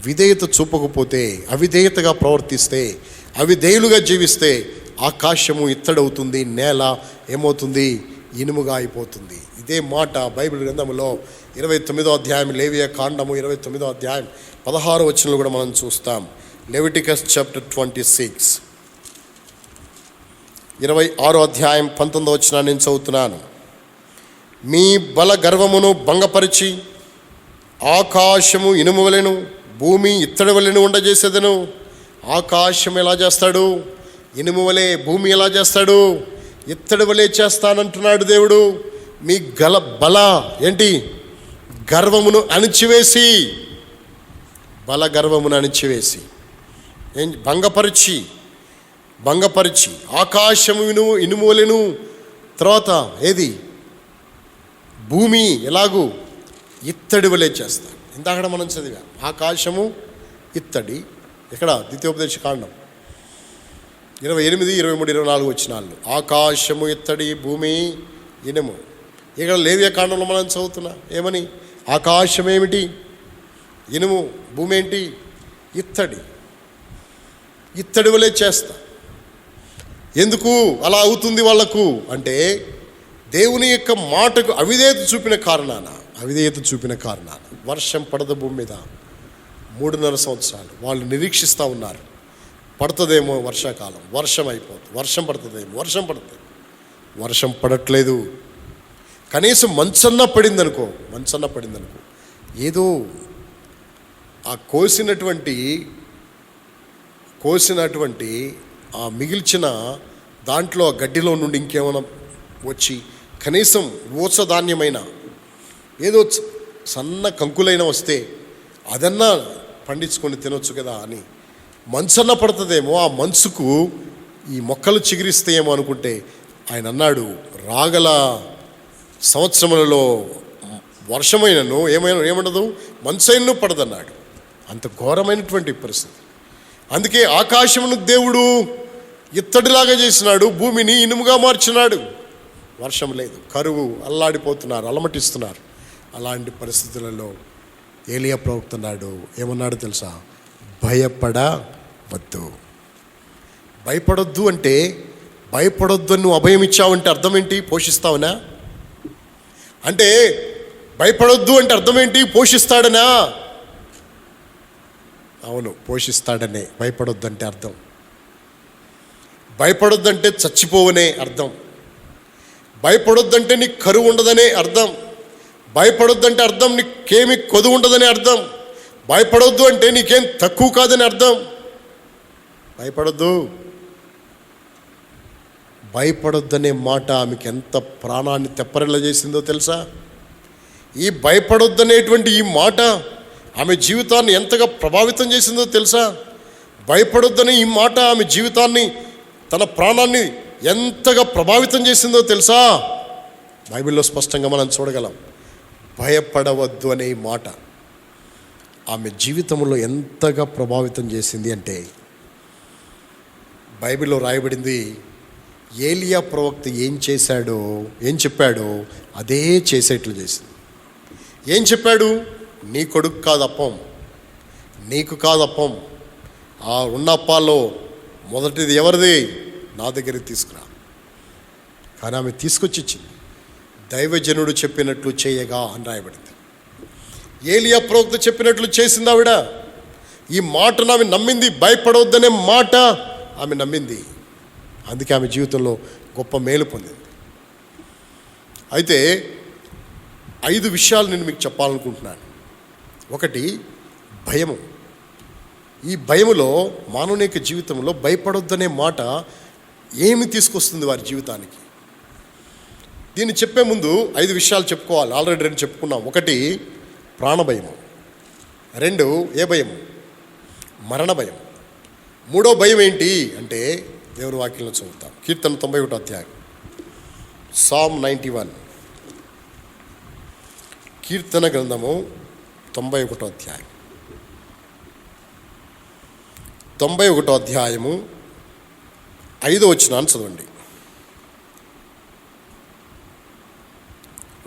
విధేయత చూపకపోతే, అవిధేయతగా ప్రవర్తిస్తే, అవిధేయులుగా జీవిస్తే ఆకాశము ఇత్తడవుతుంది, నేల ఏమవుతుంది? ఇనుముగా అయిపోతుంది. ఇదే మాట బైబిల్ గ్రంథంలో 29వ అధ్యాయం, లేవియా కాండము 29వ అధ్యాయం 16వ వచనంలో కూడా మనం చూస్తాం. లెవిటికస్ చాప్టర్ 26, 26వ అధ్యాయం 19వ వచనాన్ని నేను చదువుతున్నాను. మీ బల గర్వమును భంగపరిచి ఆకాశము ఇనుము వలెను భూమి ఇత్తడి వలెను ఉండజేసేదను. ఆకాశం ఎలా చేస్తాడు? ఇనుము వలె. భూమి ఎలా చేస్తాడు? ఇత్తడి వలె చేస్తానంటున్నాడు దేవుడు. మీ బల ఏంటి? గర్వమును అణిచివేసి, బల గర్వమును అణిచివేసి, భంగపరిచి ఆకాశము ఇనుము వలెను. తర్వాత ఏది? భూమి ఎలాగూ ఇత్తడి వలె చేస్తాడు. ఇందాక మనం చదివాం, ఆకాశము ఇత్తడి. ఇక్కడ ద్వితీయోపదేశ కాండం 28, 23, 24 వచనాలు. ఆకాశము ఇత్తడి, భూమి ఇనుము. ఇక్కడ లేవియా కాండంలో మనం చదువుతున్నాం ఏమని? ఆకాశం ఏమిటి? ఇనుము. భూమి ఏంటి? ఇత్తడి. ఇత్తడి వలె చేస్తా. ఎందుకు అలా అవుతుంది వాళ్లకు అంటే, దేవుని యొక్క మాటకు అవిధేయత చూపిన కారణాన వర్షం పడదు భూమి మీద. 3.5 సంవత్సరాలు వాళ్ళు నిరీక్షిస్తూ ఉన్నారు. పడుతుందేమో వర్షాకాలం, వర్షం అయిపోతుంది, వర్షం పడుతుంది. వర్షం పడట్లేదు. కనీసం మంచన్న పడిందనుకో, ఏదో ఆ కోసినటువంటి ఆ మిగిల్చిన దాంట్లో ఆ గడ్డిలో నుండి ఇంకేమైనా వచ్చి కనీసం ఊచధాన్యమైన ఏదో సన్న కంకులైన వస్తే అదన్నా పండించుకొని తినొచ్చు కదా అని మంచన్న పడుతుందేమో. ఆ మంచుకు ఈ మొక్కలు చిగురిస్తాయేమో అనుకుంటే ఆయన అన్నాడు, రాగల సంవత్సరములలో వర్షమైనను ఏమండదు, మంచైనను పడదన్నాడు. అంత ఘోరమైనటువంటి పరిస్థితి. అందుకే ఆకాశమును దేవుడు ఇత్తడిలాగా చేసినాడు, భూమిని ఇనుముగా మార్చినాడు. వర్షం లేదు, కరువు, అల్లాడిపోతున్నారు, అలమటిస్తున్నారు. అలాంటి పరిస్థితులలో ఏలియా ప్రవక్తున్నాడు. ఏమన్నాడు తెలుసా? భయపడొద్దు అంటే, భయపడొద్దు అని నువ్వు అభయం ఇచ్చావంటే అర్థం ఏంటి? పోషిస్తావునా? అంటే భయపడొద్దు అంటే అర్థం ఏంటి? పోషిస్తాడనా? అవును, పోషిస్తాడనే భయపడొద్దు అంటే అర్థం. భయపడొద్దంటే చచ్చిపోవనే అర్థం. భయపడొద్దంటే నీకు కరువు ఉండదనే అర్థం. భయపడొద్దంటే అర్థం నీకేమి కొదువు ఉండదనే అర్థం. భయపడొద్దు అంటే నీకేం తక్కువ కాదని అర్థం. భయపడొద్దనే మాట ఆమెకి ఎంత ప్రాణాన్ని తెప్పరిల్ల చేసిందో తెలుసా? ఈ భయపడొద్దనేటువంటి ఈ మాట ఆమె జీవితాన్ని ఎంతగా ప్రభావితం చేసిందో తెలుసా? భయపడొద్దనే ఈ మాట ఆమె జీవితాన్ని, తన ప్రాణాన్ని ఎంతగా ప్రభావితం చేసిందో తెలుసా? బైబిల్లో స్పష్టంగా మనం చూడగలం. భయపడవద్దు అనే ఈ మాట ఆమె జీవితంలో ఎంతగా ప్రభావితం చేసింది అంటే, బైబిల్లో రాయబడింది, ఏలియా ప్రవక్త ఏం చెప్పాడో అదే చేసేట్లు చేసింది. ఏం చెప్పాడు? నీ కొడుకు కాదు అప్పం, నీకు కాదు అప్పం, ఆ ఉన్న అప్పాల్లో మొదటిది ఎవరిది? నా దగ్గరికి తీసుకురా. కానీ ఆమె తీసుకొచ్చి ఇచ్చింది. దైవజనుడు చెప్పినట్లు చేయగా అని రాయబడింది. ఏలియా ప్రవక్త చెప్పినట్లు చేసింది ఆవిడ. ఈ మాటను ఆమె నమ్మింది. భయపడవద్దనే మాట ఆమె నమ్మింది. అందుకే ఆమె జీవితంలో గొప్ప మేలు పొందింది. అయితే 5 విషయాలు నేను మీకు చెప్పాలనుకుంటున్నాను. ఒకటి, భయము. ఈ భయములో మానవుని యొక్క జీవితంలో భయపడొద్దనే మాట ఏమి తీసుకొస్తుంది వారి జీవితానికి? దీన్ని చెప్పే ముందు 5 విషయాలు చెప్పుకోవాలి. ఆల్రెడీ 2 చెప్పుకున్నాం. ఒకటి, ప్రాణభయము. 2, ఏ భయము? మరణ భయం. 3వ భయం ఏంటి అంటే దేవుని వాక్యంలో చదువుతాం. కీర్తన 91 అధ్యాయం, సామ్ 91. కీర్తన గ్రంథము 91 అధ్యాయం, 91 అధ్యాయము 5వ వచనాన్ని చదవండి.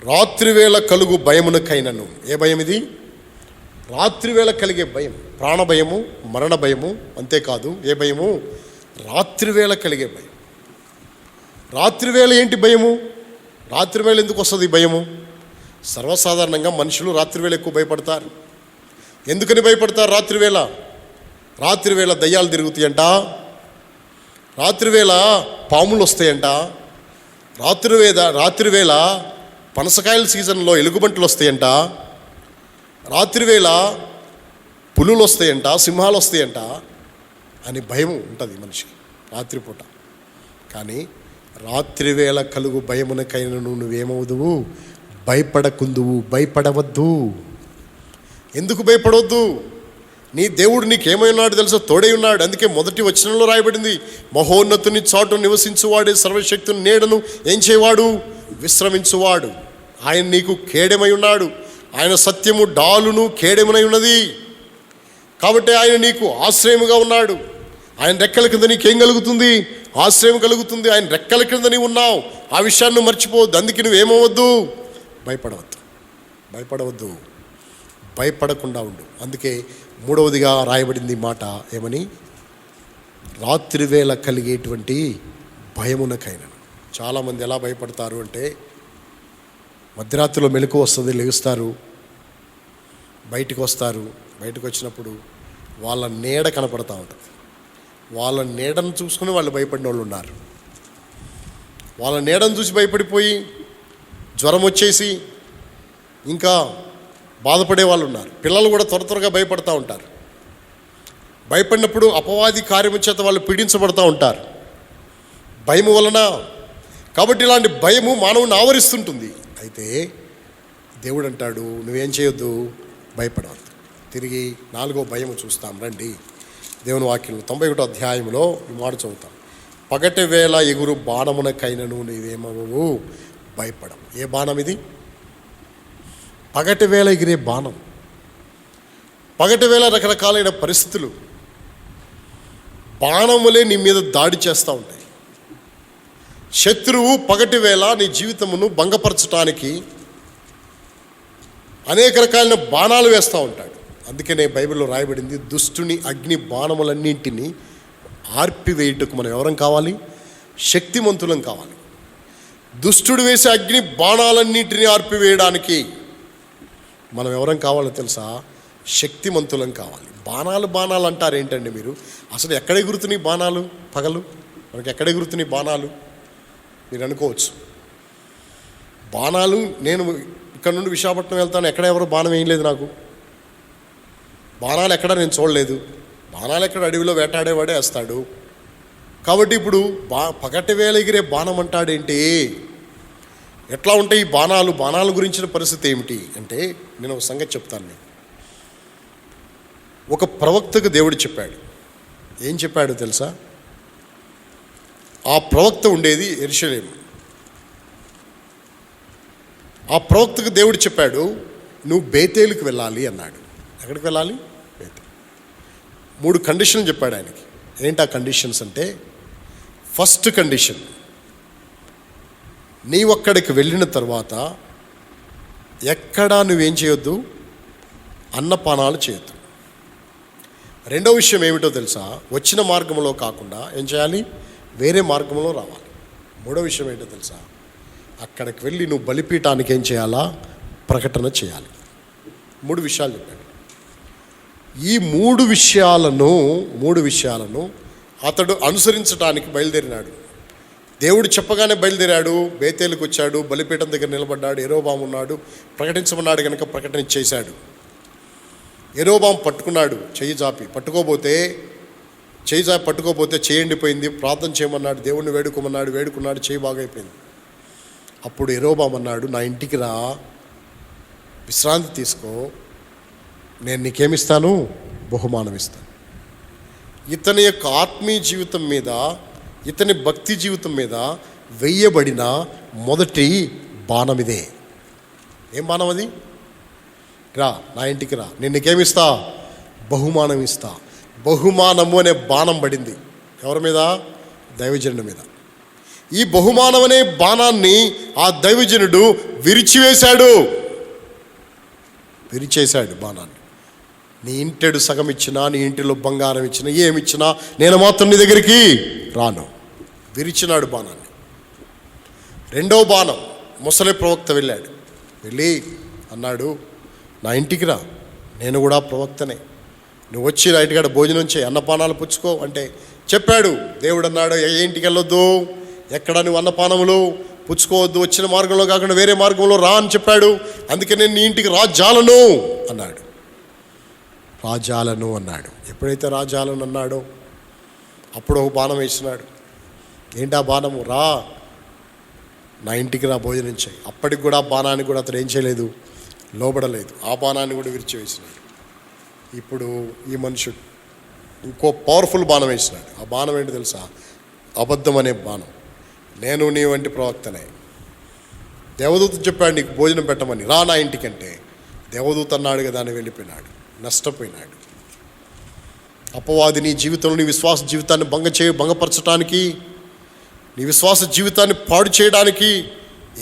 రాత్రివేళ కలుగు భయమునకైనను. ఏ భయం ఇది? రాత్రివేళ కలిగే భయం. ప్రాణ భయము, మరణ భయము. అంతేకాదు, ఏ భయము? రాత్రివేళ కలిగే భయం. రాత్రివేళ ఏంటి భయము? రాత్రివేళ ఎందుకు వస్తుంది భయము? సర్వసాధారణంగా మనుషులు రాత్రివేళ ఎక్కువ భయపడతారు. ఎందుకని భయపడతారు రాత్రివేళ? రాత్రివేళ దయ్యాలు తిరుగుతాయంట, రాత్రివేళ పాములు వస్తాయంట, రాత్రివేళ పనసకాయల సీజన్లో ఎలుగుబంట్లు వస్తాయంట, రాత్రివేళ పులులు వస్తాయంట, సింహాలు వస్తాయంట అని భయం ఉంటుంది మనిషికి రాత్రిపూట. కానీ రాత్రివేళ కలుగు భయమునకైనను నువ్వేమవుదువు? భయపడకుందువు, భయపడవద్దు. ఎందుకు భయపడవద్దు? నీ దేవుడు నీకేమై ఉన్నాడు తెలుసా? తోడై ఉన్నాడు. అందుకే మొదటి వచనంలో రాయబడింది, మహోన్నతుని చాటు నివసించువాడే సర్వశక్తుని నీడను ఏం చేయవాడు? విశ్రమించువాడు. ఆయన నీకు కేడెమై ఉన్నాడు. ఆయన సత్యము డాలును కేడెమై ఉన్నది. కాబట్టి ఆయన నీకు ఆశ్రయముగా ఉన్నాడు. ఆయన రెక్కల కింద నీకేం కలుగుతుంది? ఆశ్రయం కలుగుతుంది. ఆయన రెక్కల కింద నీవు ఉన్నావు. ఆ విషయాన్ని మర్చిపోవద్దు. అందుకే నువ్వేమవద్దు? భయపడవద్దు, భయపడకుండా ఉండు. అందుకే 3వదిగా రాయబడింది మాట ఏమని? రాత్రివేళ కలిగేటువంటి భయమునకైనా. చాలామంది ఎలా భయపడతారు అంటే, మధ్యరాత్రిలో మెలకు వస్తుంది, లెగుస్తారు, బయటికి వస్తారు. బయటకు వచ్చినప్పుడు వాళ్ళ నీడ కనపడతా ఉంటుంది. వాళ్ళ నీడను చూసుకుని వాళ్ళు భయపడిన వాళ్ళు ఉన్నారు. వాళ్ళ నీడను చూసి భయపడిపోయి జ్వరం వచ్చేసి ఇంకా బాధపడే వాళ్ళు ఉన్నారు. పిల్లలు కూడా త్వరగా భయపడతా ఉంటారు. భయపడినప్పుడు అపవాది కార్యము చేత వాళ్ళు పీడించబడతా ఉంటారు భయము వలన. కాబట్టి ఇలాంటి భయము మానవుని ఆవరిస్తుంటుంది. అయితే దేవుడు అంటాడు, నువ్వేం చేయొద్దు? భయపడవద్దు. తిరిగి 4వ భయము చూస్తాం రండి. దేవుని వాక్యంలో 91 అధ్యాయంలో ఈ మాట చదువుతాం. పగటి వేళ ఎగురు బాణమునకైనను నీవేమవు? భయపడవు. ఏ బాణం ఇది? పగటి వేళ ఎగిరే బాణం. పగటి వేళ రకరకాలైన పరిస్థితులు బాణములే నీ మీద దాడి చేస్తూ ఉంటాయి. శత్రువు పగటి వేళ నీ జీవితమును భంగపరచడానికి అనేక రకాలైన బాణాలు వేస్తూ ఉంటాడు. అందుకనే బైబిల్లో రాయబడింది, దుష్టుని అగ్ని బాణములన్నింటినీ ఆర్పివేయుటకు మనం ఎవరం కావాలి? శక్తిమంతులం కావాలి. దుష్టుడు వేసే అగ్ని బాణాలన్నింటినీ ఆర్పివేయడానికి మనం ఎవరం కావాలో తెలుసా? శక్తిమంతులం కావాలి. బాణాలు అంటారు ఏంటండి మీరు? అసలు ఎక్కడ ఎగురుతున్నాయి బాణాలు? పగలు మనకి ఎక్కడ ఎగురుతున్నాయి బాణాలు మీరు అనుకోవచ్చు. బాణాలు, నేను ఇక్కడ నుండి విశాఖపట్నం వెళ్తాను, ఎక్కడ ఎవరు బాణం వేయలేదు నాకు. బాణాలు ఎక్కడ నేను చూడలేదు. బాణాలు ఎక్కడ? అడవిలో వేటాడేవాడే వేస్తాడు. కాబట్టి ఇప్పుడు పగటి వేళ ఎగిరే బాణం అంటాడేంటి? ఎట్లా ఉంటాయి ఈ బాణాల గురించిన పరిస్థితి ఏమిటి అంటే, నేను ఒక సంగతి చెప్తాను మీకు. ఒక ప్రవక్తకు దేవుడు చెప్పాడు. ఏం చెప్పాడు తెలుసా? ఆ ప్రవక్త ఉండేది యెరూషలేము. ఆ ప్రవక్తకు దేవుడు చెప్పాడు, నువ్వు బేతేలుకు వెళ్ళాలి అన్నాడు. ఎక్కడికి వెళ్ళాలి? బేతేలు. 3 కండిషన్లు చెప్పాడు ఆయనకి. ఏంటి ఆ కండిషన్స్ అంటే, ఫస్ట్ కండిషన్, నీవక్కడికి వెళ్ళిన తర్వాత ఎక్కడా నువ్వేం చేయొద్దు? అన్నపానాలు చేయొద్దు. రెండో విషయం ఏమిటో తెలుసా? వచ్చిన మార్గంలో కాకుండా ఏం చేయాలి? వేరే మార్గంలో రావాలి. మూడో విషయం ఏంటో తెలుసా? అక్కడికి వెళ్ళి నువ్వు బలిపీఠానికి ఏం చేయాలా? ప్రకటన చేయాలి. 3 విషయాలు చెప్పాడు. ఈ 3 విషయాలను అతడు అనుసరించడానికి బయలుదేరినాడు. దేవుడు చెప్పగానే బయలుదేరాడు, బేతేలుకు వచ్చాడు, బలిపీఠం దగ్గర నిలబడ్డాడు. యెరోబాము ఉన్నాడు, ప్రకటించమన్నాడు కనుక ప్రకటన చేశాడు. యెరోబాము పట్టుకున్నాడు, చెయ్యి జాపి పట్టుకోబోతే చెయ్యి ఎండిపోయింది. ప్రార్థన చేయమన్నాడు, దేవుణ్ణి వేడుకున్నాడు, చెయ్యి బాగైపోయింది. అప్పుడు యెరోబాము అన్నాడు, నా ఇంటికి రా, విశ్రాంతి తీసుకో, నేను నీకేమిస్తాను? బహుమానం ఇస్తాను. ఇతని యొక్క ఆత్మీయ జీవితం మీద, ఇతని భక్తి జీవితం మీద వెయ్యబడిన మొదటి బాణం ఇదే. ఏం బాణం అది? రా, నా ఇంటికి రా, నేను నీకేమిస్తా? బహుమానం ఇస్తా. బహుమానము అనే బాణం పడింది ఎవరి మీద? దైవజనుడి మీద. ఈ బహుమానం అనే బాణాన్ని ఆ దైవజనుడు విరిచేశాడు బాణాన్ని. నీ ఇంటెడు సగం ఇచ్చినా, నీ ఇంటిలో బంగారం ఇచ్చినా, ఏమిచ్చినా నేను మాత్రం నీ దగ్గరికి రాను. విరిచినాడు బాణాన్ని. రెండవ బాణం, ముసలి ప్రవక్త వెళ్ళి అన్నాడు, నా ఇంటికి రా, నేను కూడా ప్రవక్తనే, నువ్వు వచ్చి రైట్గా భోజనం చేయి, అన్నపానాలు పుచ్చుకో అంటే చెప్పాడు. దేవుడు అన్నాడు, ఏ ఇంటికి వెళ్ళొద్దు, ఎక్కడ నువ్వు అన్నపానములు పుచ్చుకోవద్దు, వచ్చిన మార్గంలో కాకుండా వేరే మార్గంలో రా అని చెప్పాడు. అందుకే నేను నీ ఇంటికి రాజాలను అన్నాడు. ఎప్పుడైతే రాజాలను అన్నాడో అప్పుడు ఒక బాణం వేసినాడు. ఏంటి ఆ బాణము? రా, నా ఇంటికి రా, భోజనం చేయి. అప్పటికి కూడా బాణానికి కూడా అతడు ఏం చేయలేదు, లోబడలేదు. ఆ బాణాన్ని కూడా విరిచివేసినాడు. ఇప్పుడు ఈ మనుషుడు ఇంకో పవర్ఫుల్ బాణం వేసినాడు. ఆ బాణం ఏంటి తెలుసా? అబద్ధం అనే బాణం. నేను నీ వంటి ప్రవక్తనే, దేవదూత చెప్పాడు నీకు భోజనం పెట్టమని, రా నా ఇంటికంటే దేవదూత అన్నాడు కదా అని వెళ్ళిపోయినాడు. నష్టపోయినాడు. అపవాది నీ జీవితంలో నీ విశ్వాస జీవితాన్ని భంగపరచడానికి, నీ విశ్వాస జీవితాన్ని పాడు చేయడానికి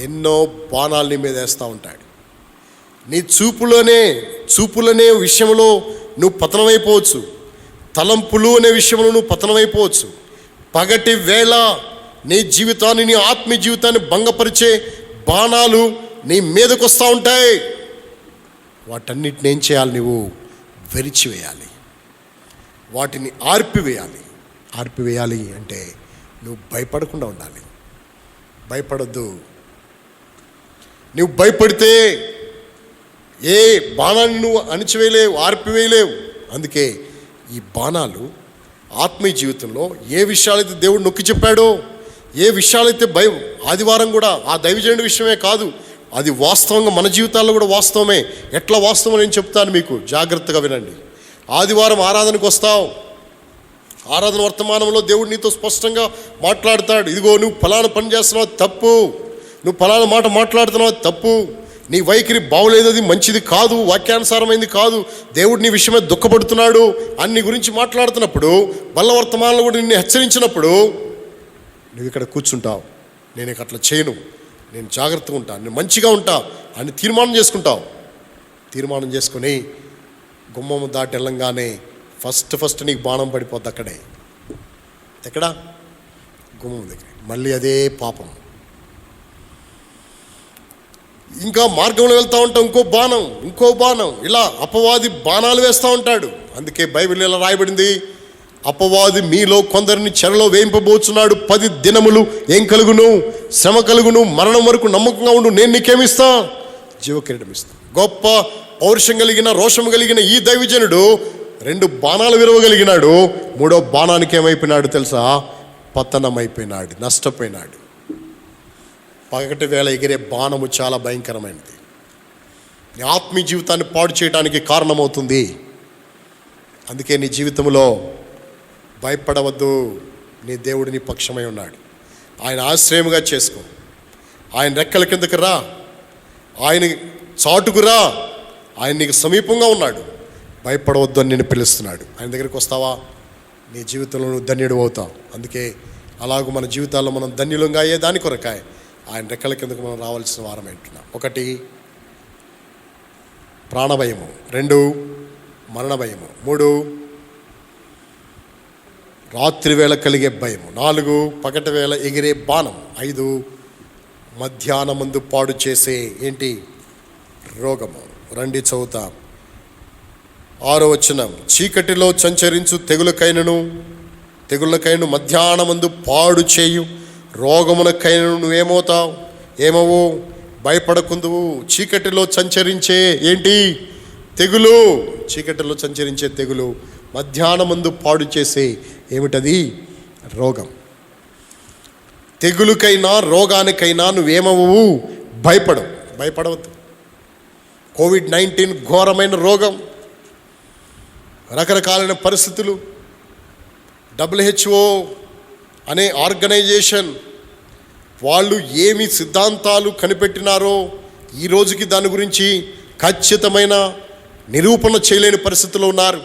ఎన్నో బాణాలు నీ మీద వేస్తూ ఉంటాడు. నీ చూపులనే విషయంలో నువ్వు పతనమైపోవచ్చు. తలంపులు అనే విషయంలో నువ్వు పతనమైపోవచ్చు. పగటి వేళ నీ జీవితాన్ని, నీ ఆత్మీయ జీవితాన్ని భంగపరిచే బాణాలు నీ మీదకు వస్తూ ఉంటాయి. వాటన్నిటిని ఏం చేయాలి? నువ్వు విరిచివేయాలి, వాటిని ఆర్పివేయాలి అంటే నువ్వు భయపడకుండా ఉండాలి. భయపడొద్దు. నువ్వు భయపడితే ఏ బాణాన్ని నువ్వు అణిచివేయలేవు, ఆర్పివేయలేవు. అందుకే ఈ బాణాలు ఆత్మీయ జీవితంలో ఏ విషయాలైతే దేవుడు నొక్కి చెప్పాడో, ఏ విషయాలైతే భయం, ఆదివారం కూడా ఆ దైవజనుడి విషయమే కాదు, అది వాస్తవంగా మన జీవితాల్లో కూడా వాస్తవమే. ఎట్లా వాస్తవం నేను చెప్తాను మీకు, జాగ్రత్తగా వినండి. ఆదివారం ఆరాధనకు వస్తావు, ఆరాధన వర్తమానంలో దేవుడు నీతో స్పష్టంగా మాట్లాడతాడు. ఇదిగో నువ్వు ఫలానా పని చేస్తున్నావు తప్పు, నువ్వు ఫలానా మాట మాట్లాడుతున్నావు తప్పు, నీ వైఖరి బాగులేదు, అది మంచిది కాదు, వాక్యానుసారమైంది కాదు, దేవుడు నీ విషయమే దుఃఖపడుతున్నాడు అన్ని గురించి మాట్లాడుతున్నప్పుడు, బల్ల వర్తమానంలో కూడా నిన్ను హెచ్చరించినప్పుడు నువ్వు ఇక్కడ కూర్చుంటావు. నేను ఇక అట్లా చేయను, నేను జాగ్రత్తగా ఉంటాను, నేను మంచిగా ఉంటా అని తీర్మానం చేసుకుని గుమ్మము దాటి వెళ్ళంగానే ఫస్ట్ నీకు బాణం పడిపోద్ది. అక్కడే ఎక్కడ? గుమ్మం దగ్గర. మళ్ళీ అదే పాపం. ఇంకా మార్గంలో వెళ్తూ ఉంటాం, ఇంకో బాణం, ఇలా అపవాది బాణాలు వేస్తూ ఉంటాడు. అందుకే బైబిల్ ఇలా రాయబడింది, అపవాది మీలో కొందరిని చెరలో వేయింపబోచున్నాడు, 10 దినములు ఏం కలుగును? శ్రమ కలుగును, మరణం వరకు నమ్మకంగా ఉండు, నేను నీకేమిస్తా? జీవకిరీటం ఇస్తా. గొప్ప పౌరుషం కలిగిన, రోషం కలిగిన ఈ దైవజనుడు 2 బాణాలు విరవగలిగినాడు. 3వ బాణానికి ఏమైపోయినాడు తెలుసా? పతనమైపోయినాడు, నష్టపోయినాడు. పగటి వేళ ఎగిరే బాణము చాలా భయంకరమైనది. నీ ఆత్మీయ జీవితాన్ని పాడు చేయడానికి కారణమవుతుంది. అందుకే నీ జీవితంలో భయపడవద్దు. నీ దేవుడు నీ పక్షమై ఉన్నాడు. ఆయన ఆశ్రయముగా చేసుకో. ఆయన రెక్కల కిందకి రా, ఆయన చాటుకు రా. ఆయన నీకు సమీపంగా ఉన్నాడు. భయపడవద్దు అని నేను పిలుస్తున్నాడు. ఆయన దగ్గరికి వస్తావా, నీ జీవితంలో నువ్వు ధన్యుడు అవుతావు. అందుకే అలాగూ మన జీవితాల్లో మనం ధన్యులంగా అయ్యే దాని కొరకాయ ఆయన రెక్కల కిందకు మనం రావాల్సిన వారం అంటున్నాం. 1 ప్రాణభయము, 2 మరణ భయము, 3 రాత్రి వేళ కలిగే భయము, 4 పగటి వేళ ఎగిరే బాణం, 5 మధ్యాహ్నమందు పాడు చేసే రోగము. రండి చదువుతాం. 6వ వచనం, చీకటిలో సంచరించు తెగులకైనను మధ్యాహ్నమందు పాడు చేయు రోగమునకైన నువ్వేమవుతావు, ఏమవు, భయపడకుందువు. చీకటిలో సంచరించే ఏంటి తెగులు, చీకటిలో సంచరించే తెగులు, మధ్యాహ్నమందు పాడు చేసే ఏమిటది రోగం. తెగులుకైనా రోగానికైనా నువ్వేమవు, భయపడవద్దు. కోవిడ్-19 ఘోరమైన రోగం, రకరకాలైన పరిస్థితులు. WHO అనే ఆర్గనైజేషన్ వాళ్ళు ఏమి సిద్ధాంతాలు కనిపెట్టినారో ఈ రోజుకి దాని గురించి ఖచ్చితమైన నిరూపణ చేయలేని పరిస్థితుల్లో ఉన్నారు.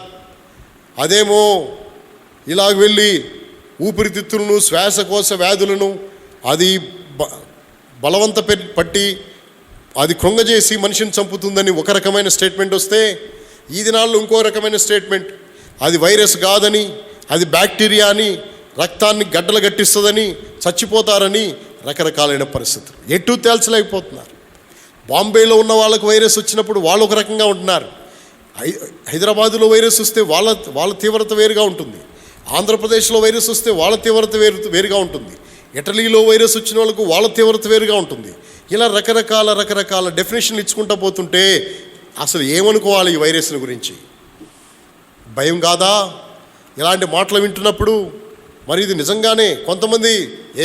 అదేమో ఇలాగ వెళ్ళి ఊపిరితిత్తులను, శ్వాసకోశ వ్యాధులను అది బలవంత పట్టి అది కృంగజేసి మనిషిని చంపుతుందని ఒక రకమైన స్టేట్మెంట్ వస్తే, ఈ దినాల్లో ఇంకో రకమైన స్టేట్మెంట్, అది వైరస్ కాదని, అది బ్యాక్టీరియా అని, రక్తాన్ని గడ్డలు గట్టిస్తుందని, చచ్చిపోతారని, రకరకాలైన పరిస్థితులు. ఎటు తేల్చలేకపోతున్నారు. బాంబేలో ఉన్న వాళ్ళకు వైరస్ వచ్చినప్పుడు వాళ్ళు ఒక రకంగా ఉంటున్నారు. హైదరాబాదులో వైరస్ వస్తే వాళ్ళ తీవ్రత వేరుగా ఉంటుంది. ఆంధ్రప్రదేశ్లో వైరస్ వస్తే వాళ్ళ తీవ్రత వేరుగా ఉంటుంది. ఇటలీలో వైరస్ వచ్చిన వాళ్ళకు వాళ్ళ తీవ్రత వేరుగా ఉంటుంది. ఇలా రకరకాల డెఫినేషన్లు ఇచ్చుకుంటూ పోతుంటే అసలు ఏమనుకోవాలి ఈ వైరస్ల గురించి? భయం కాదా ఇలాంటి మాటలు వింటున్నప్పుడు? మరి ఇది నిజంగానే కొంతమంది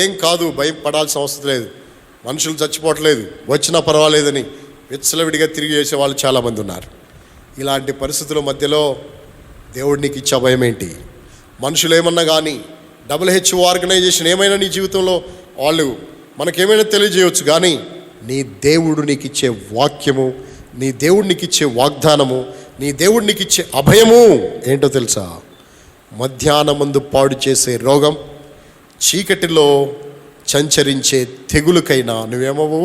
ఏం కాదు, భయం పడాల్సిన అవసరం లేదు, మనుషులు చచ్చిపోవట్లేదు, వచ్చినా పర్వాలేదని విచ్చలవిడిగా తిరిగి చేసే వాళ్ళు చాలామంది ఉన్నారు. ఇలాంటి పరిస్థితుల మధ్యలో దేవుడు నీకు ఇచ్చే భయం ఏంటి? మనుషులు ఏమన్నా కానీ, WHO ఆర్గనైజేషన్ ఏమైనా నీ జీవితంలో వాళ్ళు మనకేమైనా తెలియజేయవచ్చు, కానీ నీ దేవుడు నీకు ఇచ్చే వాక్యము, నీ దేవుడు నీకు ఇచ్చే వాగ్దానము, నీ దేవుడు నీకు ఇచ్చే అభయము ఏంటో తెలుసా? మధ్యాహ్నమందు పాడు చేసే రోగం, చీకటిలో సంచరించే తెగులుకైనా నువ్వేమవు,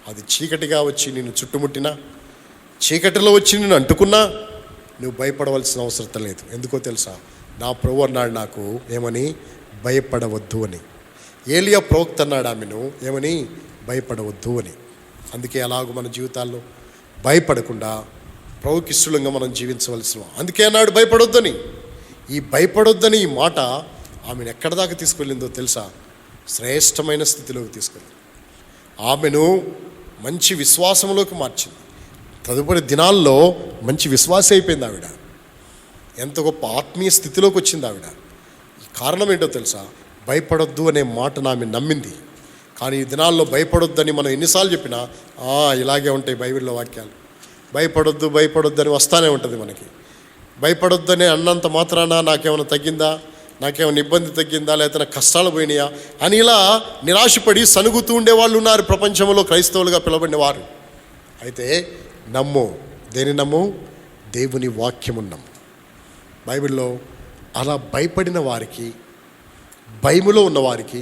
అది చీకటిగా వచ్చి నిన్ను చుట్టుముట్టినా, చీకటిలో వచ్చి నిన్ను అంటుకున్నా నువ్వు భయపడవలసిన అవసరం లేదు. ఎందుకో తెలుసా? నా ప్రభు అన్నాడు నాకు ఏమని, భయపడవద్దు అని. ఏలియా ప్రవక్త అన్నాడు ఆమెను ఏమని, భయపడవద్దు అని. అందుకే అలాగూ మన జీవితాల్లో భయపడకుండా ప్రవకిస్తులంగా మనం జీవించవలసిన. అందుకే అన్నాడు భయపడొద్దని. ఈ భయపడొద్దని ఈ మాట ఆమెను ఎక్కడి దాకా తీసుకెళ్ళిందో తెలుసా? శ్రేష్టమైన స్థితిలోకి తీసుకెళ్ళింది. ఆమెను మంచి విశ్వాసంలోకి మార్చింది. తదుపరి దినాల్లో మంచి విశ్వాస అయిపోయింది ఆవిడ. ఎంత గొప్ప ఆత్మీయ స్థితిలోకి వచ్చింది ఆవిడ. ఈ కారణం ఏంటో తెలుసా? భయపడొద్దు అనే మాటను ఆమె నమ్మింది. కానీ ఈ దినాల్లో భయపడొద్దని మనం ఎన్నిసార్లు చెప్పినా ఇలాగే ఉంటాయి బైబిల్లో వాక్యాలు. భయపడొద్దు అని వస్తానే ఉంటుంది మనకి. భయపడొద్దని అన్నంత మాత్రాన నాకేమైనా తగ్గిందా, నాకేమైనా ఇబ్బంది తగ్గిందా, లేకపోతే నాకు కష్టాలు పోయినాయా అని ఇలా నిరాశపడి సనుగుతూ ఉండేవాళ్ళు ఉన్నారు ప్రపంచంలో క్రైస్తవులుగా పిలవబడిన వారు. అయితే నమ్ము, దేని నమ్ము? దేవుని వాక్యము నమ్ము. బైబిల్లో అలా భయపడిన వారికి, భయములో ఉన్నవారికి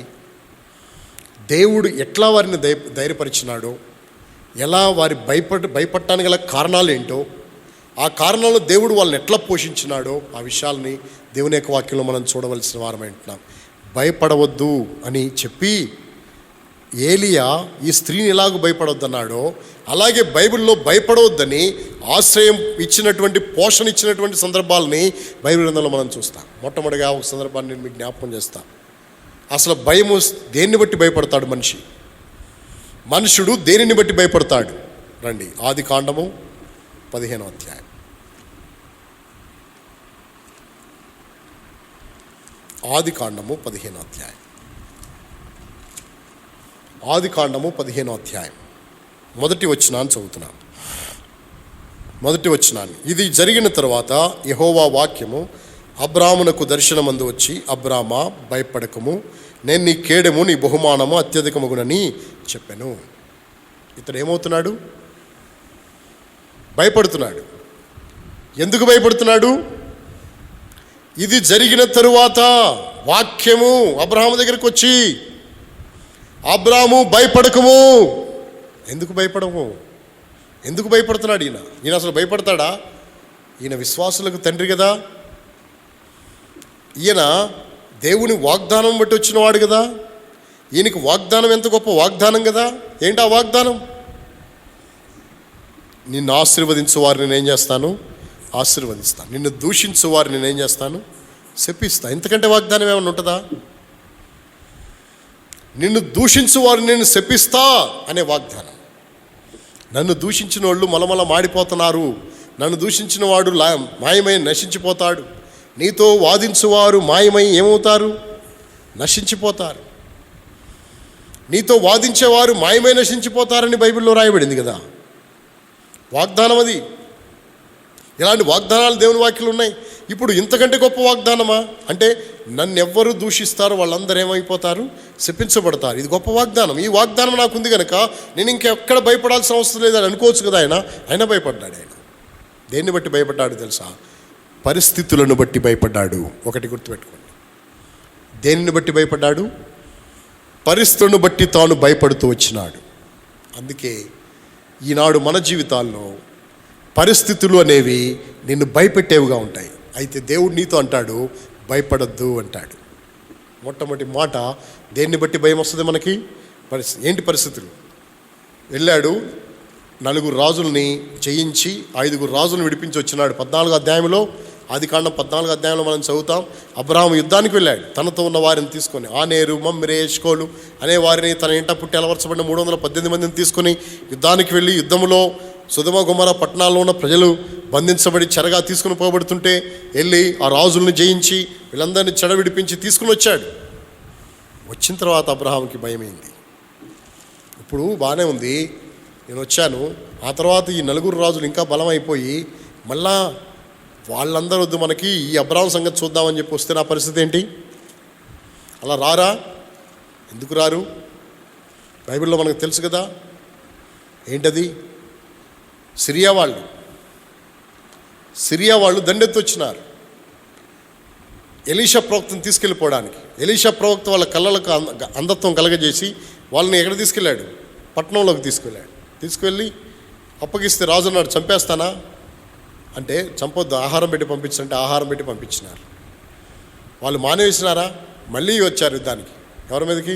దేవుడు ఎట్లా వారిని ధైర్యపరిచినాడో, ఎలా వారి భయపడటానికి గల కారణాలు ఏంటో, ఆ కారణాలు దేవుడు వాళ్ళని ఎట్లా పోషించినాడో ఆ విషయాల్ని దేవుని యొక్క వాక్యంలో మనం చూడవలసిన వారమై ఉంటున్నాం. భయపడవద్దు అని చెప్పి ఏలియా ఈ స్త్రీని ఎలాగూ భయపడవద్దన్నాడో, అలాగే బైబిల్లో భయపడవద్దని ఆశ్రయం ఇచ్చినటువంటి, పోషణ ఇచ్చినటువంటి సందర్భాలని బైబిల్ గ్రంథంలో మనం చూస్తాం. మొట్టమొదటిగా ఒక సందర్భాన్ని నేను మీకు జ్ఞాపకం చేస్తాను. అసలు భయము దేన్ని బట్టి భయపడతాడు మనుషుడు దేనిని బట్టి భయపడతాడు? రండి, ఆదికాండము 15వ అధ్యాయం. ఆదికాండము 15వ అధ్యాయం. ఆదికాండము 15వ అధ్యాయం మొదటి వచనాన్ని చదువుతున్నాను. మొదటి వచనాన్ని. ఇది జరిగిన తర్వాత యెహోవా వాక్యము అబ్రామునకు దర్శనమందు వచ్చి, అబ్రామా భయపడకము, నేను నీ కేడము, నీ బహుమానము అత్యధికమగునని చెప్పాను. ఇతడు ఏమవుతున్నాడు? భయపడుతున్నాడు. ఎందుకు భయపడుతున్నాడు? ఇది జరిగిన తరువాత వాక్యము అబ్రాహాము దగ్గరికి వచ్చి, అబ్రాము భయపడకము. ఎందుకు భయపడము? ఎందుకు భయపడుతున్నాడు ఈయన అసలు భయపడతాడా? ఈయన విశ్వాసులకు తండ్రి కదా, ఈయన దేవుని వాగ్దానం బట్టి వచ్చినవాడు కదా, ఈయనకి వాగ్దానం ఎంత గొప్ప వాగ్దానం కదా. ఏంటి ఆ వాగ్దానం? నిన్ను ఆశీర్వదించు వారిని నేనేం చేస్తాను? ఆశీర్వదిస్తాను. నిన్ను దూషించు వారిని నేనేం చేస్తాను? శపిస్తా. ఇంతకంటే వాగ్దానం ఏమైనా ఉంటుందా? నిన్ను దూషించు వారు నేను శపిస్తా అనే వాగ్దానం. నన్ను దూషించిన వాళ్ళు మలమల మాడిపోతున్నారు. నన్ను దూషించిన వాడు మాయమై నశించిపోతాడు. నీతో వాదించువారు మాయమై ఏమవుతారు? నశించిపోతారు. నీతో వాదించేవారు మాయమై నశించిపోతారని బైబిల్లో రాయబడింది కదా, వాగ్దానం అది. ఇలాంటి వాగ్దానాలు దేవుని వాక్యాలు ఉన్నాయి. ఇప్పుడు ఇంతకంటే గొప్ప వాగ్దానమా అంటే, నన్నెవ్వరు దూషిస్తారో వాళ్ళందరూ ఏమైపోతారు? శపించబడతారు. ఇది గొప్ప వాగ్దానం. ఈ వాగ్దానం నాకు ఉంది కనుక నేను ఇంకెక్కడ భయపడాల్సిన అవసరం లేదని అనుకోవచ్చు కదా. ఆయన భయపడ్డాడు. ఆయన దేన్ని బట్టి భయపడ్డాడు తెలుసా? పరిస్థితులను బట్టి భయపడ్డాడు. ఒకటి గుర్తుపెట్టుకోండి, దేనిని బట్టి భయపడ్డాడు? పరిస్థితులను బట్టి తాను భయపడుతూ వచ్చినాడు. అందుకే ఈనాడు మన జీవితాల్లో పరిస్థితులు అనేవి నిన్ను భయపెట్టేవిగా ఉంటాయి. అయితే దేవుడు నీతో అంటాడు, భయపడద్దు అంటాడు. మొట్టమొదటి మాట, దేన్ని బట్టి భయం వస్తుంది మనకి? ఏంటి పరిస్థితులు? వెళ్ళాడు, 4 రాజుల్ని జయించి 5 రాజులను విడిపించి వచ్చినాడు. 14వ అధ్యాయంలో, ఆదికాండం 14వ అధ్యాయంలో మనం చదువుతాం. అబ్రహాము యుద్ధానికి వెళ్ళాడు తనతో ఉన్న వారిని తీసుకొని. ఆనేరు, మమ్మిరే, ఎష్కోలు అనే వారిని, తన ఇంట పుట్టి అలవర్చబడిన 318 మందిని తీసుకొని యుద్ధానికి వెళ్ళి, యుద్ధంలో సొదొమ గొమొర పట్టణాల్లో ఉన్న ప్రజలు బంధించబడి చెరగా తీసుకుని పోబడుతుంటే వెళ్ళి ఆ రాజుల్ని జయించి వీళ్ళందరినీ చెడ విడిపించి తీసుకుని వచ్చాడు. వచ్చిన తర్వాత అబ్రహాంకి భయమైంది. ఇప్పుడు బాగానే ఉంది, నేను వచ్చాను, ఆ తర్వాత ఈ 4 రాజులు ఇంకా బలమైపోయి మళ్ళా వాళ్ళందరూ వద్దు, మనకి ఈ అబ్రహాం సంగతి చూద్దామని చెప్పి వస్తే నా పరిస్థితి ఏంటి? అలా రారా? ఎందుకు రారు? బైబిల్లో మనకు తెలుసు కదా ఏంటది. సిరియా వాళ్ళు దండెత్తి వచ్చినారు ఎలీషా ప్రవక్తను తీసుకెళ్ళిపోవడానికి. ఎలీషా ప్రవక్త వాళ్ళ కళ్ళలకు అంధత్వం కలగజేసి వాళ్ళని ఎక్కడ తీసుకెళ్ళాడు? పట్టణంలోకి తీసుకెళ్ళాడు. తీసుకువెళ్ళి అప్పగిస్తే రాజు అన్నాడు, చంపేస్తానా అంటే, చంపొద్దు, ఆహారం పెట్టి పంపించంటే ఆహారం పెట్టి పంపించినారు. వాళ్ళు మానేసినారా? మళ్ళీ వచ్చారు యుద్ధానికి. ఎవరి మీదకి?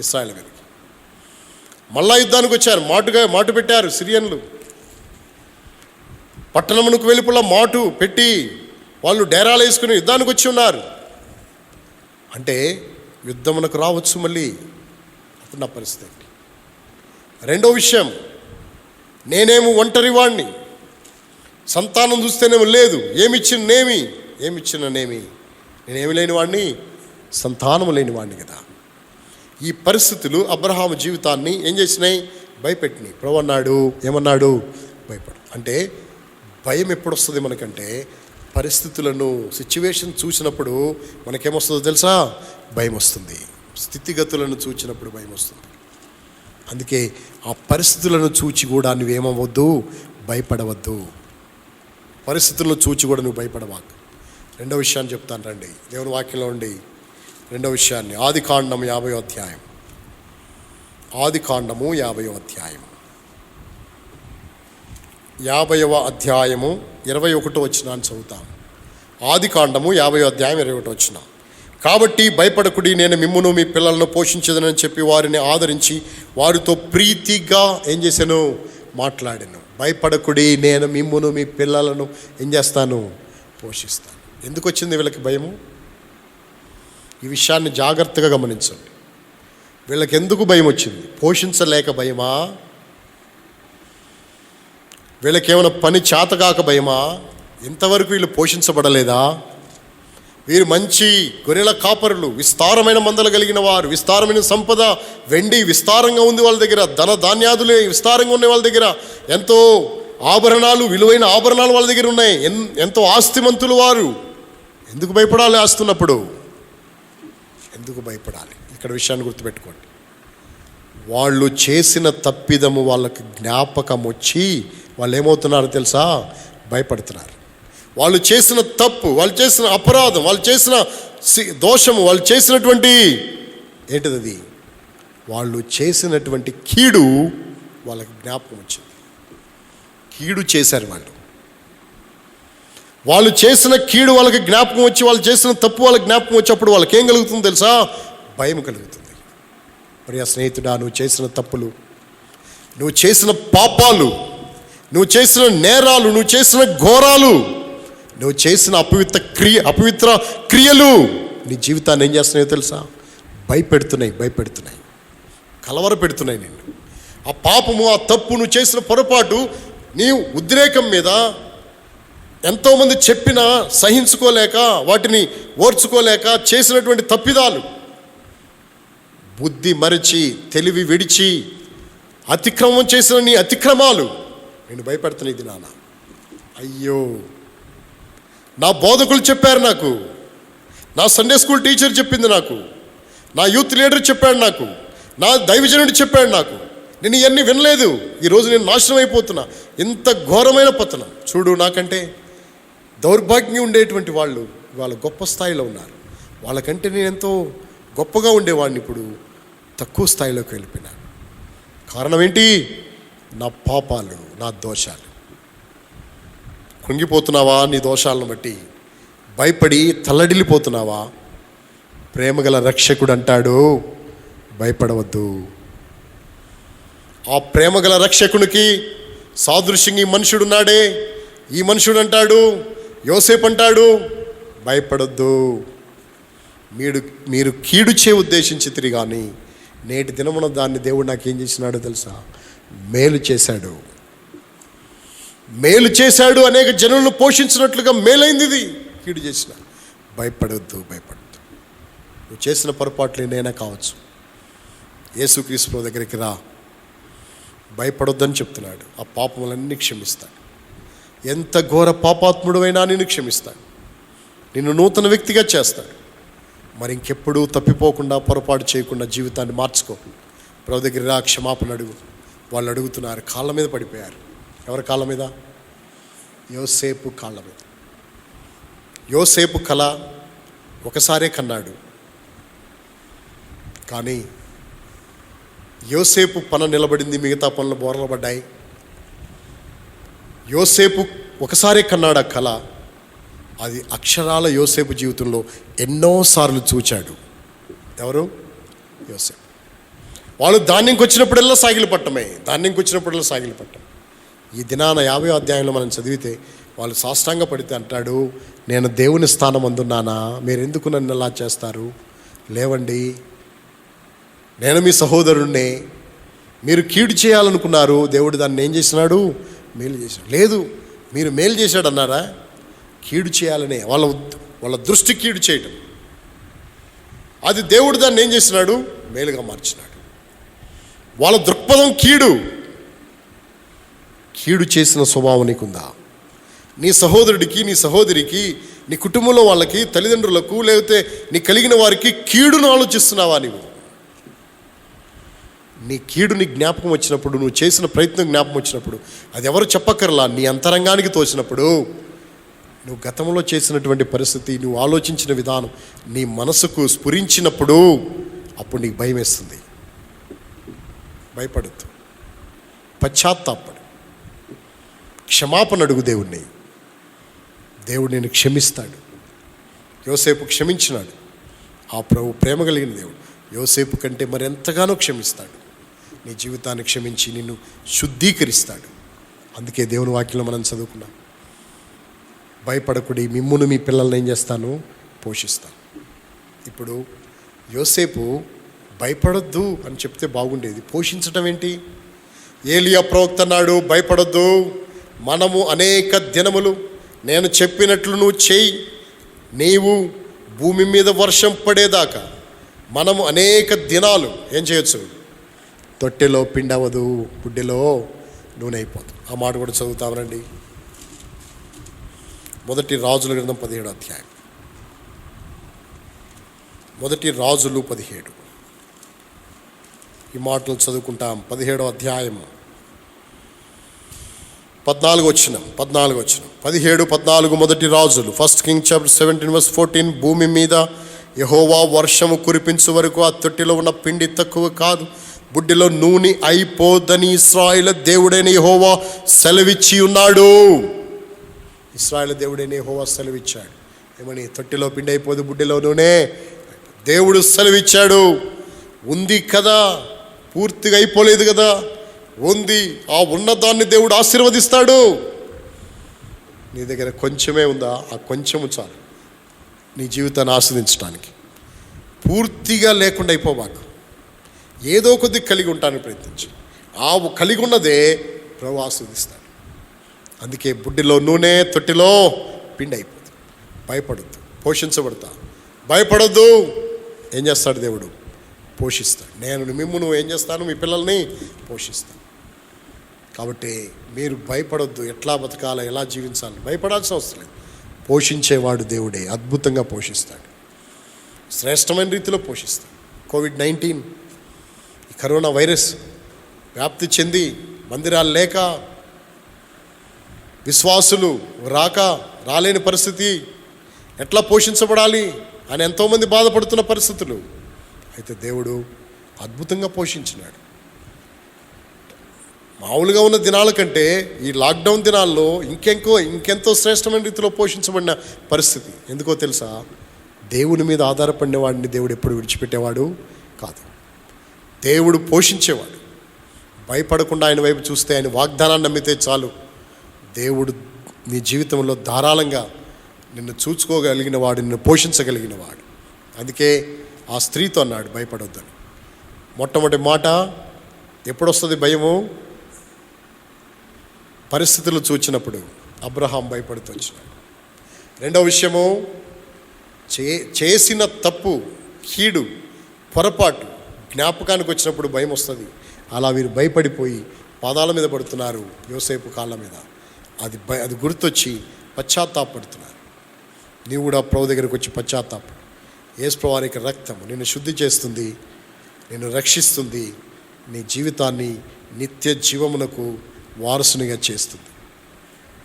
ఇశ్రాయేలు మీదకి. మళ్ళా యుద్ధానికి వచ్చారు. మాటు పెట్టారు సిరియన్లు. పట్టణమునకు వెలుపల మాటు పెట్టి వాళ్ళు డేరాలు వేసుకుని యుద్ధానికి వచ్చి ఉన్నారు. అంటే యుద్ధమునకు రావచ్చు మళ్ళీ. అప్పుడు నా పరిస్థితి ఏంటి? రెండో విషయం, నేనేమో ఒంటరి వాడిని, సంతానం చూస్తేనేమో లేదు, ఏమిచ్చిన నేమి, నేనేమి లేనివాడిని, సంతానం లేనివాడిని కదా. ఈ పరిస్థితులు అబ్రహాము జీవితాన్ని ఏం చేసినాయి? భయపెట్టినాయి. ప్రభు అన్నాడు, ఏమన్నాడు? భయపడు. అంటే భయం ఎప్పుడు వస్తుంది మనకంటే, పరిస్థితులను, సిచ్యువేషన్ చూసినప్పుడు మనకేమొస్తుందో తెలుసా? భయం వస్తుంది. స్థితిగతులను చూచినప్పుడు భయం వస్తుంది. అందుకే ఆ పరిస్థితులను చూచి కూడా నువ్వేమవద్దు? భయపడవద్దు. పరిస్థితులను చూచి కూడా నువ్వు భయపడవాకు. రెండో విషయాన్ని చెప్తాను రండి, దేవుని వాక్యంలో ఉండి రెండో విషయాన్ని. ఆదికాండం 50వ అధ్యాయం. ఆదికాండము 50వ అధ్యాయం. 50వ అధ్యాయము 21వ వచనాన్ని చదువుతాం. ఆదికాండము 50వ అధ్యాయం 21వ వచనం. కాబట్టి భయపడకుడి, నేను మిమ్మును మీ పిల్లలను పోషించదనని చెప్పి వారిని ఆదరించి వారితో ప్రీతిగా ఏం చేశాను? మాట్లాడాను. భయపడకుడి, నేను మిమ్మును మీ పిల్లలను ఏం చేస్తాను? పోషిస్తాను. ఎందుకు వచ్చింది వీళ్ళకి భయము? ఈ విషయాన్ని జాగ్రత్తగా గమనించండి. వీళ్ళకి ఎందుకు భయం వచ్చింది? పోషించలేక భయమా? వీళ్ళకేమైనా పని చేతగాక భయమా? ఇంతవరకు వీళ్ళు పోషించబడలేదా? వీరు మంచి గొర్రెల కాపరులు, విస్తారమైన మందలు కలిగిన వారు, విస్తారమైన సంపద, వెండి విస్తారంగా ఉంది వాళ్ళ దగ్గర, ధన ధాన్యాదులే విస్తారంగా ఉన్నాయి వాళ్ళ దగ్గర, ఎంతో ఆభరణాలు, విలువైన ఆభరణాలు వాళ్ళ దగ్గర ఉన్నాయి, ఎంతో ఆస్తిమంతులు వారు. ఎందుకు భయపడాలి? ఆస్తున్నప్పుడు ఎందుకు భయపడాలి? ఇక్కడ విషయాన్ని గుర్తుపెట్టుకోండి. వాళ్ళు చేసిన తప్పిదము వాళ్ళకి జ్ఞాపకం వచ్చి వాళ్ళు ఏమవుతున్నారో తెలుసా? భయపడుతున్నారు. వాళ్ళు చేసిన తప్పు, వాళ్ళు చేసిన అపరాధం, వాళ్ళు చేసిన దోషము, వాళ్ళు చేసినటువంటి ఏంటిది? వాళ్ళు చేసినటువంటి కీడు వాళ్ళకి జ్ఞాపకం వచ్చింది. కీడు చేశారు వాళ్ళు చేసిన కీడు వాళ్ళకి జ్ఞాపకం వచ్చి, వాళ్ళు చేసిన తప్పు వాళ్ళకి జ్ఞాపకం వచ్చినప్పుడు వాళ్ళకి ఏం కలుగుతుంది తెలుసా? భయం కలుగుతుంది. మరి ఆ స్నేహితుడా, నువ్వు చేసిన తప్పులు, నువ్వు చేసిన పాపాలు, నువ్వు చేసిన నేరాలు, నువ్వు చేసిన ఘోరాలు, నువ్వు చేసిన అపవిత్ర క్రియలు నీ జీవితాన్ని ఏం చేస్తున్నాయో తెలుసా? భయపెడుతున్నాయి. కలవర పెడుతున్నాయి నిన్ను. ఆ పాపము, ఆ తప్పు, నువ్వు చేసిన పొరపాటు, నీ ఉద్రేకం మీద ఎంతోమంది చెప్పినా సహించుకోలేక, వాటిని ఓర్చుకోలేక చేసినటువంటి తప్పిదాలు, బుద్ధి మరచి, తెలివి విడిచి అతిక్రమం చేసిన నీ అతిక్రమాలు నేను భయపెడుతున్న ఇది నాన్న. అయ్యో, నా బోధకులు చెప్పారు నాకు, నా సండే స్కూల్ టీచర్ చెప్పింది నాకు, నా యూత్ లీడర్ చెప్పాడు నాకు, నా దైవజనుడు చెప్పాడు నాకు, నేను ఇవన్నీ వినలేదు, ఈరోజు నేను నాశనం అయిపోతున్నా. ఇంత ఘోరమైన పతనం. చూడు, నాకంటే దౌర్భాగ్యం ఉండేటువంటి వాళ్ళు వాళ్ళ గొప్ప స్థాయిలో ఉన్నారు. వాళ్ళకంటే నేను ఎంతో గొప్పగా ఉండేవాడిని, ఇప్పుడు తక్కువ స్థాయిలోకి వెళ్ళిపోయినాను. కారణం ఏంటి? నా పాపాలు, నా దోషాలు. కృంగిపోతున్నావా? నీ దోషాలను బట్టి భయపడి తల్లడిల్లిపోతున్నావా? ప్రేమగల రక్షకుడు అంటాడు, భయపడవద్దు. ఆ ప్రేమగల రక్షకునికి సాదృశ్యంగా ఈ మనుషుడున్నాడే, ఈ మనుషుడు అంటాడు, యోసేపు అంటాడు, భయపడొద్దు. మీరు కీడు చే ఉద్దేశించితిరి కానీ నేటి దినమున దాన్ని దేవుడు నాకు ఏం చేసినాడో తెలుసా? మేలు చేశాడు. మేలు చేశాడు. అనేక జనులను పోషించినట్లుగా మేలైంది ఇది. కీడు చేసిన భయపడొద్దు, భయపడద్దు. నువ్వు చేసిన పొరపాట్లు ఏదైనా కావచ్చు, యేసుక్రీస్తు దగ్గరికి రా, భయపడొద్దని చెప్తున్నాడు. ఆ పాపములన్నీ క్షమిస్తాడు. ఎంత ఘోర పాపాత్ముడువైనా నిన్ను క్షమిస్తాడు, నిన్ను నూతన వ్యక్తిగా చేస్తాడు. మరి ఇంకెప్పుడు తప్పిపోకుండా, పొరపాటు చేయకుండా జీవితాన్ని మార్చుకో. ప్రభు దగ్గర రా, క్షమాపణ అడుగు. వాళ్ళు అడుగుతున్నారు, కాళ్ళ మీద పడిపోయారు. ఎవరి కాళ్ళ మీద? యోసేపు కాళ్ళ మీద. యోసేపు కళ ఒకసారే కన్నాడు, కానీ యోసేపు పన నిలబడింది, మిగతా పనులు బోర్ల పడ్డాయి. యోసేపు ఒకసారి కన్నాడు ఆ కళ. అది అక్షరాల యోసేపు జీవితంలో ఎన్నోసార్లు చూచాడు. ఎవరు? యోసేపు. వాళ్ళు ధాన్యంకి వచ్చినప్పుడల్లా సాగిలి పట్టమే, ధాన్యంకి వచ్చినప్పుడల్లా సాగిలి పట్టం. ఈ దినాన 50వ అధ్యాయంలో మనం చదివితే వాళ్ళు సాష్టాంగ పడితే అంటాడు, నేను దేవుని స్థానం అందున్నానా, మీరు ఎందుకు నన్ను అలా చేస్తారు? లేవండి, నేను మీ సహోదరుణ్ణే. మీరు కీడు చేయాలనుకున్నారు, దేవుడు దాన్ని ఏం చేసినాడు? మేలు చేశాడు. లేదు, మీరు మేలు చేశాడు అన్నారా? కీడు చేయాలనే వాళ్ళ దృష్టి కీడు చేయటం. అది దేవుడు దాన్ని ఏం చేసినాడు? మేలుగా మార్చినాడు. వాళ్ళ దృక్పథం కీడు. కీడు చేసిన స్వభావం నీకుందా? నీ సహోదరుడికి, నీ సహోదరికి, నీ కుటుంబంలో వాళ్ళకి, తల్లిదండ్రులకు, లేకపోతే నీ కలిగిన వారికి కీడును ఆలోచిస్తున్నావా? నీ కీడు నీ జ్ఞాపకం వచ్చినప్పుడు, నువ్వు చేసిన ప్రయత్నం జ్ఞాపకం వచ్చినప్పుడు, అది ఎవరు చెప్పక్కర్లా, నీ అంతరంగానికి తోచినప్పుడు, నువ్వు గతంలో చేసినటువంటి పరిస్థితి, నువ్వు ఆలోచించిన విధానం నీ మనసుకు స్ఫురించినప్పుడు, అప్పుడు నీకు భయం వేస్తుంది. భయపడద్దు, పశ్చాత్తాపడు, క్షమాపణ అడుగు దేవుణ్ణి. దేవుడు నేను క్షమిస్తాడు. యోసేపు క్షమించినాడు. ఆ ప్రభు ప్రేమ కలిగిన దేవుడు యోసేపు కంటే మరెంతగానో క్షమిస్తాడు. నీ జీవితాన్ని క్షమించి నిన్ను శుద్ధీకరిస్తాడు. అందుకే దేవుని వాక్యంలో మనం చదువుకున్నాం, భయపడకుడి, మిమ్మును మీ పిల్లల్ని ఏం చేస్తాను? పోషిస్తాను. ఇప్పుడు యోసేపు భయపడొద్దు అని చెప్తే బాగుండేది. పోషించటం ఏంటి? ఏలియా ప్రవక్త అన్నాడు, భయపడొద్దు, మనము అనేక దినములు నేను చెప్పినట్లు నువ్వు చేయి, నీవు భూమి మీద వర్షం పడేదాకా మనము అనేక దినాలు ఏం చేయొచ్చు? తొట్టెలో పిండవదు, బుడ్డెలో నూనె అయిపోతుంది. ఆ మాట కూడా చదువుతామనండి. 1 రాజుల గ్రంథం 17వ అధ్యాయం. 1 రాజులు 17. ఈ మాటలు చదువుకుంటాం. 17వ అధ్యాయం 14వ వచనం. 17, 14. 1 రాజులు, 1 Kings chapter 17:14. భూమి మీద యెహోవా వర్షము కురిపించు వరకు ఆ తొట్టిలో ఉన్న పిండి తక్కువ కాదు, బుడ్డిలో నూనె అయిపోదని ఇశ్రాయేలు దేవుడైన యెహోవా సెలవిచ్చి ఉన్నాడు. ఇశ్రాయేలు దేవుడైన యెహోవా సెలవిచ్చాడు. ఏమని? తొట్టిలో పిండి అయిపోదు, బుడ్డిలో నూనె. దేవుడు సెలవిచ్చాడు. ఉంది కదా, పూర్తిగా అయిపోలేదు కదా, ఉంది. ఆ ఉన్నదాన్ని దేవుడు ఆశీర్వదిస్తాడు. నీ దగ్గర కొంచెమే ఉందా? ఆ కొంచెము చాలు నీ జీవితాన్ని ఆస్వాదించడానికి. పూర్తిగా లేకుండా అయిపోబాకు. ఏదో కొద్ది కలిగి ఉంటానికి ప్రయత్నించు. ఆ కలిగి ఉన్నదే ప్రభు ఆస్వాదిస్తాడు. అందుకే బుడ్డిలో నూనె తొట్టిలో పిండి అయిపోతుంది. భయపడద్దు, పోషించబడతా. భయపడద్దు. ఏం చేస్తాడు దేవుడు? పోషిస్తాడు. నేను మిమ్మును ఏం చేస్తాను? మీ పిల్లల్ని పోషిస్తాను. కాబట్టి మీరు భయపడొద్దు. ఎట్లా బతకాలి, ఎలా జీవించాలి భయపడాల్సిన అవసరం లేదు. పోషించేవాడు దేవుడే. అద్భుతంగా పోషిస్తాడు, శ్రేష్టమైన రీతిలో పోషిస్తాడు. కోవిడ్-19 ఈ కరోనా వైరస్ వ్యాప్తి చెంది మందిరాలు లేక, విశ్వాసులు రాలేని పరిస్థితి, ఎట్లా పోషించబడాలి అని ఎంతోమంది బాధపడుతున్న పరిస్థితులు. అయితే దేవుడు అద్భుతంగా పోషించినాడు. మామూలుగా ఉన్న దినాల కంటే ఈ లాక్డౌన్ దినాల్లో ఇంకెంతో శ్రేష్టమైన రీతిలో పోషించబడిన పరిస్థితి. ఎందుకో తెలుసా? దేవుని మీద ఆధారపడిన వాడిని దేవుడు ఎప్పుడు విడిచిపెట్టేవాడు కాదు. దేవుడు పోషించేవాడు. భయపడకుండా ఆయన వైపు చూస్తే, ఆయన వాగ్దానాన్ని నమ్మితే చాలు. దేవుడు నీ జీవితంలో ధారాళంగా నిన్ను చూసుకోగలిగిన వాడు, నిన్ను పోషించగలిగిన వాడు. అందుకే ఆ స్త్రీతో అన్నాడు భయపడొద్దని. మొట్టమొదటి మాట ఎప్పుడొస్తుంది భయము? పరిస్థితులు చూచినప్పుడు అబ్రహాం భయపడుతూ వచ్చినాడు. రెండవ విషయము, చేసిన తప్పు, కీడు, పొరపాటు జ్ఞాపకానికి వచ్చినప్పుడు భయం వస్తుంది. అలా వీరు భయపడిపోయి పాదాల మీద పడుతున్నారు, యోసేపు కాళ్ళ మీద. అది గుర్తొచ్చి పశ్చాత్తాపడుతున్నారు. నీవు కూడా ప్రభు దగ్గరికి వచ్చి పశ్చాత్తాపడు. యేసు ప్రభువు వారి రక్తము నిన్ను శుద్ధి చేస్తుంది, నిన్ను రక్షిస్తుంది, నీ జీవితాన్ని నిత్య జీవమునకు వారసునిగా చేస్తుంది.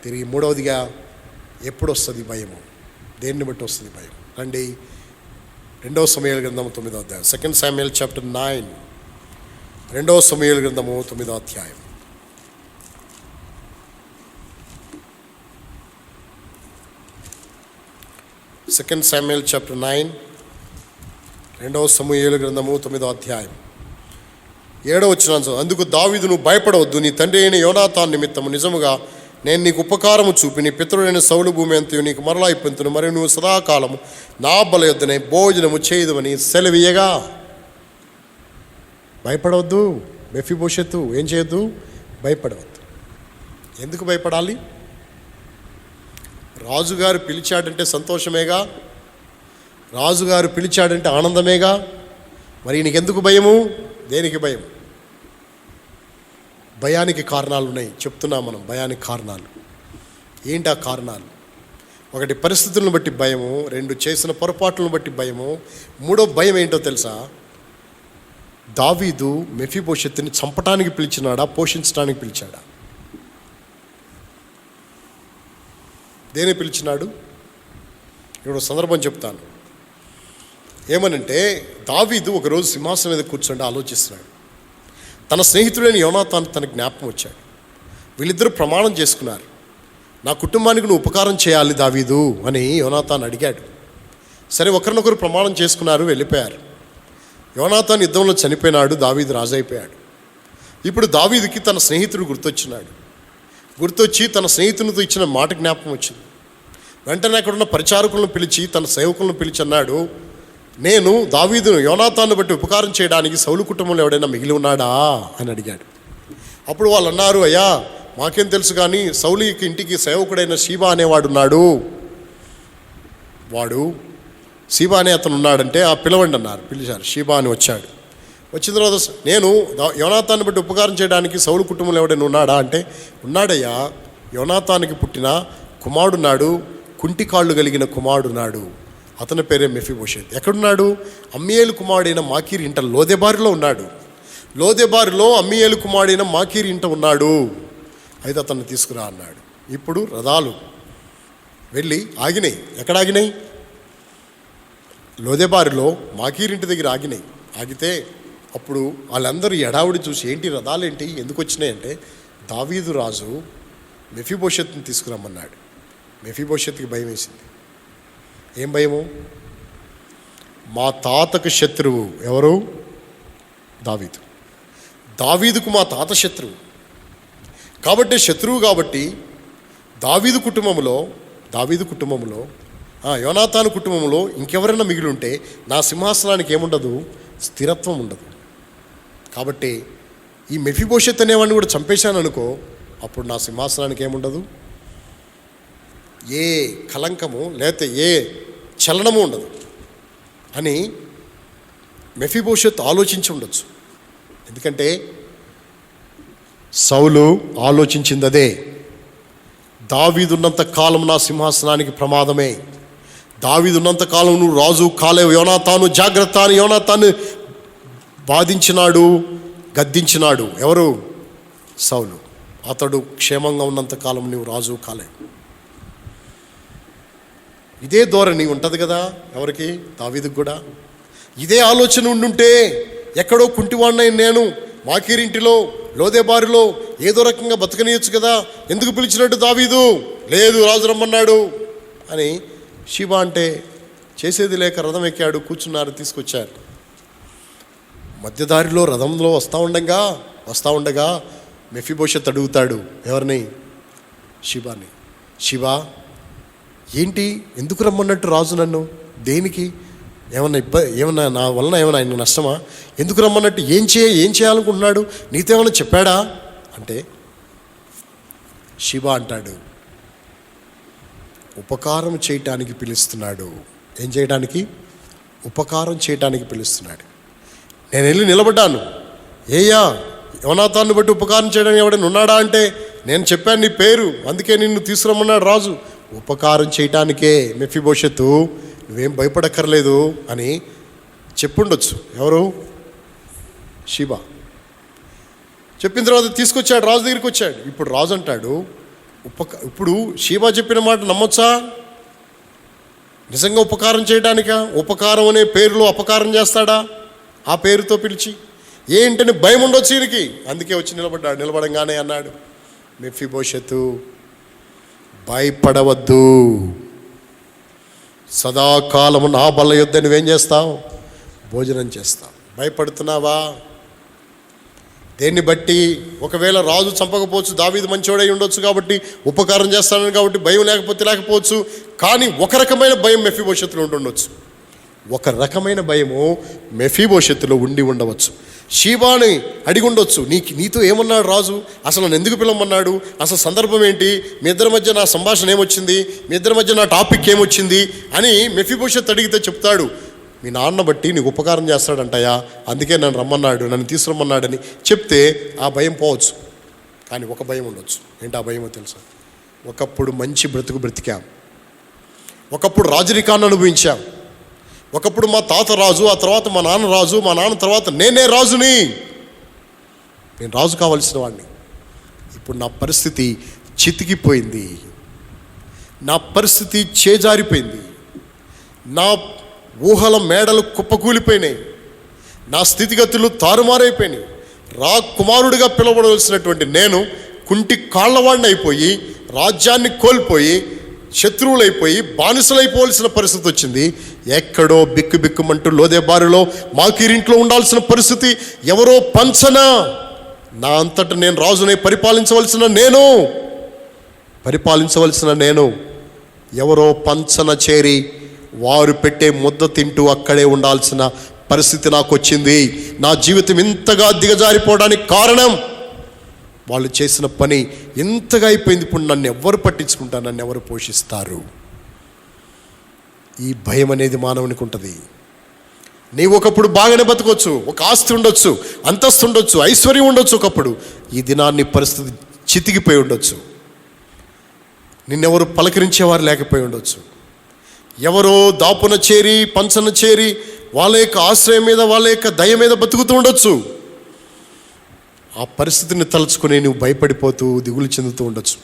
తిరిగి మూడవదిగా ఎప్పుడు వస్తుంది భయము? దేన్ని బట్టి వస్తుంది భయం? రండి, 2వ సమూయేలు గ్రంథము 9వ అధ్యాయం. 2 Samuel chapter 9. 2వ సమూయేలు గ్రంథము 9వ అధ్యాయం. సెకండ్ శామ్యుయేల్ చాప్టర్ 9, 2వ సమూయేలు గ్రంథము 9వ అధ్యాయం 7వ వచనం. అందుకు దావీదు, నువ్వు భయపడవద్దు, నీ తండ్రి అయిన యోనాతాను నిమిత్తము నిజముగా నేను నీకు ఉపకారము చూపి నీ పితరుడైన సౌలు భూమి అంతయు నీకు మరలా ఇప్పింతును. మరియు నువ్వు సదాకాలము నా బల యొద్దనే భోజనము చేయదువని సెలవీయగా. భయపడవద్దు. మెఫీబోషెతు ఏం చేయొద్దు? భయపడవద్దు. ఎందుకు భయపడాలి? రాజుగారు పిలిచాడంటే సంతోషమేగా, రాజుగారు పిలిచాడంటే ఆనందమేగా. మరి నీకెందుకు భయము? దేనికి భయం? భయానికి కారణాలు ఉన్నాయి, చెప్తున్నాం మనం. భయానికి కారణాలు ఏంటి? ఆ కారణాలు, ఒకటి పరిస్థితులను బట్టి భయము, 2 చేసిన పొరపాట్లను బట్టి భయము, 3వ భయం ఏంటో తెలుసా? దావీదు మెఫీబోషెతుని చంపటానికి పిలిచినాడా, పోషించడానికి పిలిచాడా? దేని పిలిచినాడు? ఇప్పుడు సందర్భం చెప్తాను. ఏమనంటే, దావీదు ఒకరోజు సింహాసనం మీద కూర్చొని ఆలోచిస్తున్నాడు. తన స్నేహితుడైన యోనాతాను తన జ్ఞాపకం వచ్చాడు. వీళ్ళిద్దరూ ప్రమాణం చేసుకున్నారు, నా కుటుంబానికి నువ్వు ఉపకారం చేయాలి దావీదు అని యోనాతాను అడిగాడు. సరే, ఒకరినొకరు ప్రమాణం చేసుకున్నారు, వెళ్ళిపోయారు. యోనాతాను యుద్ధంలో చనిపోయినాడు, దావీదు రాజు అయిపోయాడు. ఇప్పుడు దావీదుకి తన స్నేహితుడు గుర్తొచ్చి తన స్నేహితునితో ఇచ్చిన మాట జ్ఞాపకం వచ్చింది. వెంటనే అక్కడున్న పరిచారకులను పిలిచి, తన సేవకులను పిలిచి అన్నాడు, నేను దావీదును యోనాతాను బట్టి ఉపకారం చేయడానికి సౌలు కుటుంబంలో ఎవడైనా మిగిలి ఉన్నాడా అని అడిగాడు. అప్పుడు వాళ్ళు అన్నారు, అయ్యా మాకేం తెలుసు, కానీ సౌలు ఇంటికి సేవకుడైన షీబా అనేవాడు ఉన్నాడు. వాడు షీబా అనే అతను ఉన్నాడంటే ఆ పిలవండి అన్నారు. పిలిచారు. షీబా అని వచ్చాడు. వచ్చిన తర్వాత, నేను యోనాతాన్ని బట్టి ఉపకారం చేయడానికి సౌలు కుటుంబంలో ఎవడైనా ఉన్నాడా అంటే, ఉన్నాడయ్యా, యోనాతానికి పుట్టిన కుమారుడున్నాడు, కుంటి కాళ్ళు కలిగిన కుమారుడున్నాడు, అతని పేరే మెఫీబోషెత్. ఎక్కడున్నాడు? అమ్మీయేలు కుమారుడైన మాకీరు ఇంట లోదెబారులో ఉన్నాడు. లోదెబారులో అమ్మీయేలు కుమారుడైన మాకీరు ఇంట ఉన్నాడు. అయితే అతన్ని తీసుకురా అన్నాడు. ఇప్పుడు రథాలు వెళ్ళి ఆగినాయి. ఎక్కడ ఆగినాయి? లోదెబారులో మాకీరింటి దగ్గర ఆగినాయి. ఆగితే అప్పుడు వాళ్ళందరూ ఎడావుడి చూసి, ఏంటి రథాలేంటి, ఎందుకు వచ్చినాయి అంటే, దావీదు రాజు మెఫీబోషెత్ని తీసుకురమ్మన్నాడు. మెఫీబోషెత్కి భయం వేసింది. ఏం భయము? మా తాతకు శత్రువు ఎవరు? దావీదుకు మా తాత శత్రువు కాబట్టి, శత్రువు కాబట్టి దావీదు కుటుంబంలో యోనాతాను కుటుంబంలో ఇంకెవరైనా మిగిలి ఉంటే నా సింహాసనానికి ఏముండదు? స్థిరత్వం ఉండదు. కాబట్టి ఈ మెఫీబోషెత్ అనేవాడిని కూడా చంపేశాను అనుకో, అప్పుడు నా సింహాసనానికి ఏముండదు, ఏ కలంకము లేకపోతే ఏ చలనము ఉండదు అని మెఫీబోషెత్ ఆలోచించి ఉండొచ్చు. ఎందుకంటే సౌలు ఆలోచించింది అదే. దావీదున్నంత కాలం నా సింహాసనానికి ప్రమాదమే, దావీదున్నంత కాలం నువ్వు రాజు కాలేవు, యోనాతాను జాగ్రత్త అని యోనాతాను బాధించినాడు, గద్దించినాడు. ఎవరు? సౌలు. అతడు క్షేమంగా ఉన్నంత కాలం నువ్వు రాజు కాలేవు. ఇదే ధోరణి ఉంటుంది కదా ఎవరికి? దావీదుకు కూడా ఇదే ఆలోచన ఉండుంటే ఎక్కడో కుంటివాడినై నేను మాకీరింటిలో లోదేబారిలో ఏదో రకంగా బతకనియచ్చు కదా, ఎందుకు పిలిచినట్టు దావీదు? లేదు, రాజు రమ్మన్నాడు అని షీబా అంటే చేసేది లేక రథం ఎక్కాడు, కూర్చున్నారు, తీసుకొచ్చారు. మధ్యదారిలో రథంలో వస్తూ ఉండగా మెఫీబోషెత్ అడుగుతాడు ఎవరిని? షీబాని. షీబా, ఏంటి, ఎందుకు రమ్మన్నట్టు రాజు నన్ను? దేనికి? ఏమన్నా నా వలన ఏమైనా ఆయన నష్టమా? ఎందుకు రమ్మన్నట్టు? ఏం చేయాలనుకుంటున్నాడు? నీతో ఏమైనా చెప్పాడా అంటే షీబా అంటాడు, ఉపకారం చేయటానికి పిలుస్తున్నాడు. ఏం చేయడానికి? ఉపకారం చేయటానికి పిలుస్తున్నాడు. నేను వెళ్ళి నిలబడ్డాను, యోనాతాన్ని బట్టి ఉపకారం చేయడానికి ఎవడైనా ఉన్నాడా అంటే నేను చెప్పాను నీ పేరు, అందుకే నిన్ను తీసుకురమ్మన్నాడు రాజు. ఉపకారం చేయటానికే మెఫీబోషెతు, నువ్వేం భయపడక్కర్లేదు అని చెప్పుండొచ్చు. ఎవరు? షీబా. చెప్పిన తర్వాత తీసుకొచ్చాడు, రాజు దగ్గరికి వచ్చాడు. ఇప్పుడు రాజు అంటాడు, ఇప్పుడు షీబా చెప్పిన మాట నమ్మొచ్చా? నిజంగా ఉపకారం చేయడానికా? ఉపకారం అనే పేరులో అపకారం చేస్తాడా? ఆ పేరుతో పిలిచి ఏంటని భయం ఉండొచ్చు ఈయనకి, అందుకే వచ్చి నిలబడ్డాడు. నిలబడంగానే అన్నాడు, మెఫీబోషెతు, భయపడవద్దు, సదాకాలము నా బల్ల యొద్ద నువ్వేం చేస్తావు? భోజనం చేస్తావు. భయపడుతున్నావా? దేన్ని బట్టి? ఒకవేళ రాజు చంపకపోవచ్చు, దావీదు మంచివాడై ఉండొచ్చు కాబట్టి ఉపకారం చేస్తానని కాబట్టి భయం లేకపోవచ్చు. కానీ ఒక రకమైన భయం మెఫీబోషెతులో ఉండొచ్చు. ఒక రకమైన భయము మెఫీబోషెతులో ఉండవచ్చు. షీబాని అడిగి ఉండొచ్చు, నీతో ఏమన్నాడు రాజు? అసలు నన్ను ఎందుకు పిలవమన్నాడు? అసలు సందర్భం ఏంటి? మీ ఇద్దరి మధ్య నా సంభాషణ ఏమొచ్చింది? మీ ఇద్దరి మధ్య నా టాపిక్ ఏమొచ్చింది అని మెఫీబోషెత్ అడిగితే చెప్తాడు, మీ నాన్న బట్టి నీకు ఉపకారం చేస్తాడంటయా, అందుకే నన్ను రమ్మన్నాడు, నన్ను తీసుకురమ్మన్నాడని చెప్తే ఆ భయం పోవచ్చు. కానీ ఒక భయం ఉండొచ్చు. ఏంటి ఆ భయమో తెలుసా? ఒకప్పుడు మంచి బ్రతికాం, ఒకప్పుడు రాజరికాన్ని అనుభవించాం, ఒకప్పుడు మా తాత రాజు, ఆ తర్వాత మా నాన్న రాజు, మా నాన్న తర్వాత నేనే రాజుని, నేను రాజు కావాల్సిన వాడిని. ఇప్పుడు నా పరిస్థితి చితికిపోయింది, నా పరిస్థితి చేజారిపోయింది, నా ఊహల మేడలు కుప్పకూలిపోయినాయి, నా స్థితిగతులు తారుమారైపోయినాయి. కుమారుడిగా పిలువబడవలసినటువంటి నేను కుంటి కాళ్ళవాడిని అయిపోయి, రాజ్యాన్ని కోల్పోయి, శత్రువులైపోయి, బానిసలైపోవలసిన పరిస్థితి వచ్చింది. ఎక్కడో బిక్కుమంటూ లోదేబారిలో మాకీరింట్లో ఉండాల్సిన పరిస్థితి ఎవరో పంచన, నా అంతటా నేను రాజునే పరిపాలించవలసిన నేను ఎవరో పంచన చేరి వారు పెట్టే ముద్ద తింటూ అక్కడే ఉండాల్సిన పరిస్థితి నాకు వచ్చింది. నా జీవితం ఇంతగా దిగజారిపోవడానికి కారణం వాళ్ళు చేసిన పని ఎంతగా అయిపోయింది. ఇప్పుడు నన్ను ఎవరు పట్టించుకుంటారు? నన్ను ఎవరు పోషిస్తారు? ఈ భయం అనేది మానవునికి ఉంటుంది. నీవు ఒకప్పుడు బాగానే బతకొచ్చు, ఒక ఆస్తి ఉండొచ్చు, అంతస్తు ఉండొచ్చు, ఐశ్వర్యం ఉండొచ్చు. ఒకప్పుడు ఈ దినాన్ని పరిస్థితి చితికిపోయి ఉండొచ్చు. నిన్నెవరు పలకరించేవారు లేకపోయి ఉండొచ్చు. ఎవరో దాపున చేరి, పంచన చేరి, వాళ్ళ యొక్క ఆశ్రయం మీద, వాళ్ళ యొక్క దయ మీద బతుకుతూ ఉండొచ్చు. ఆ పరిస్థితిని తలుచుకుని నువ్వు భయపడిపోతూ దిగులు చెందుతూ ఉండొచ్చు.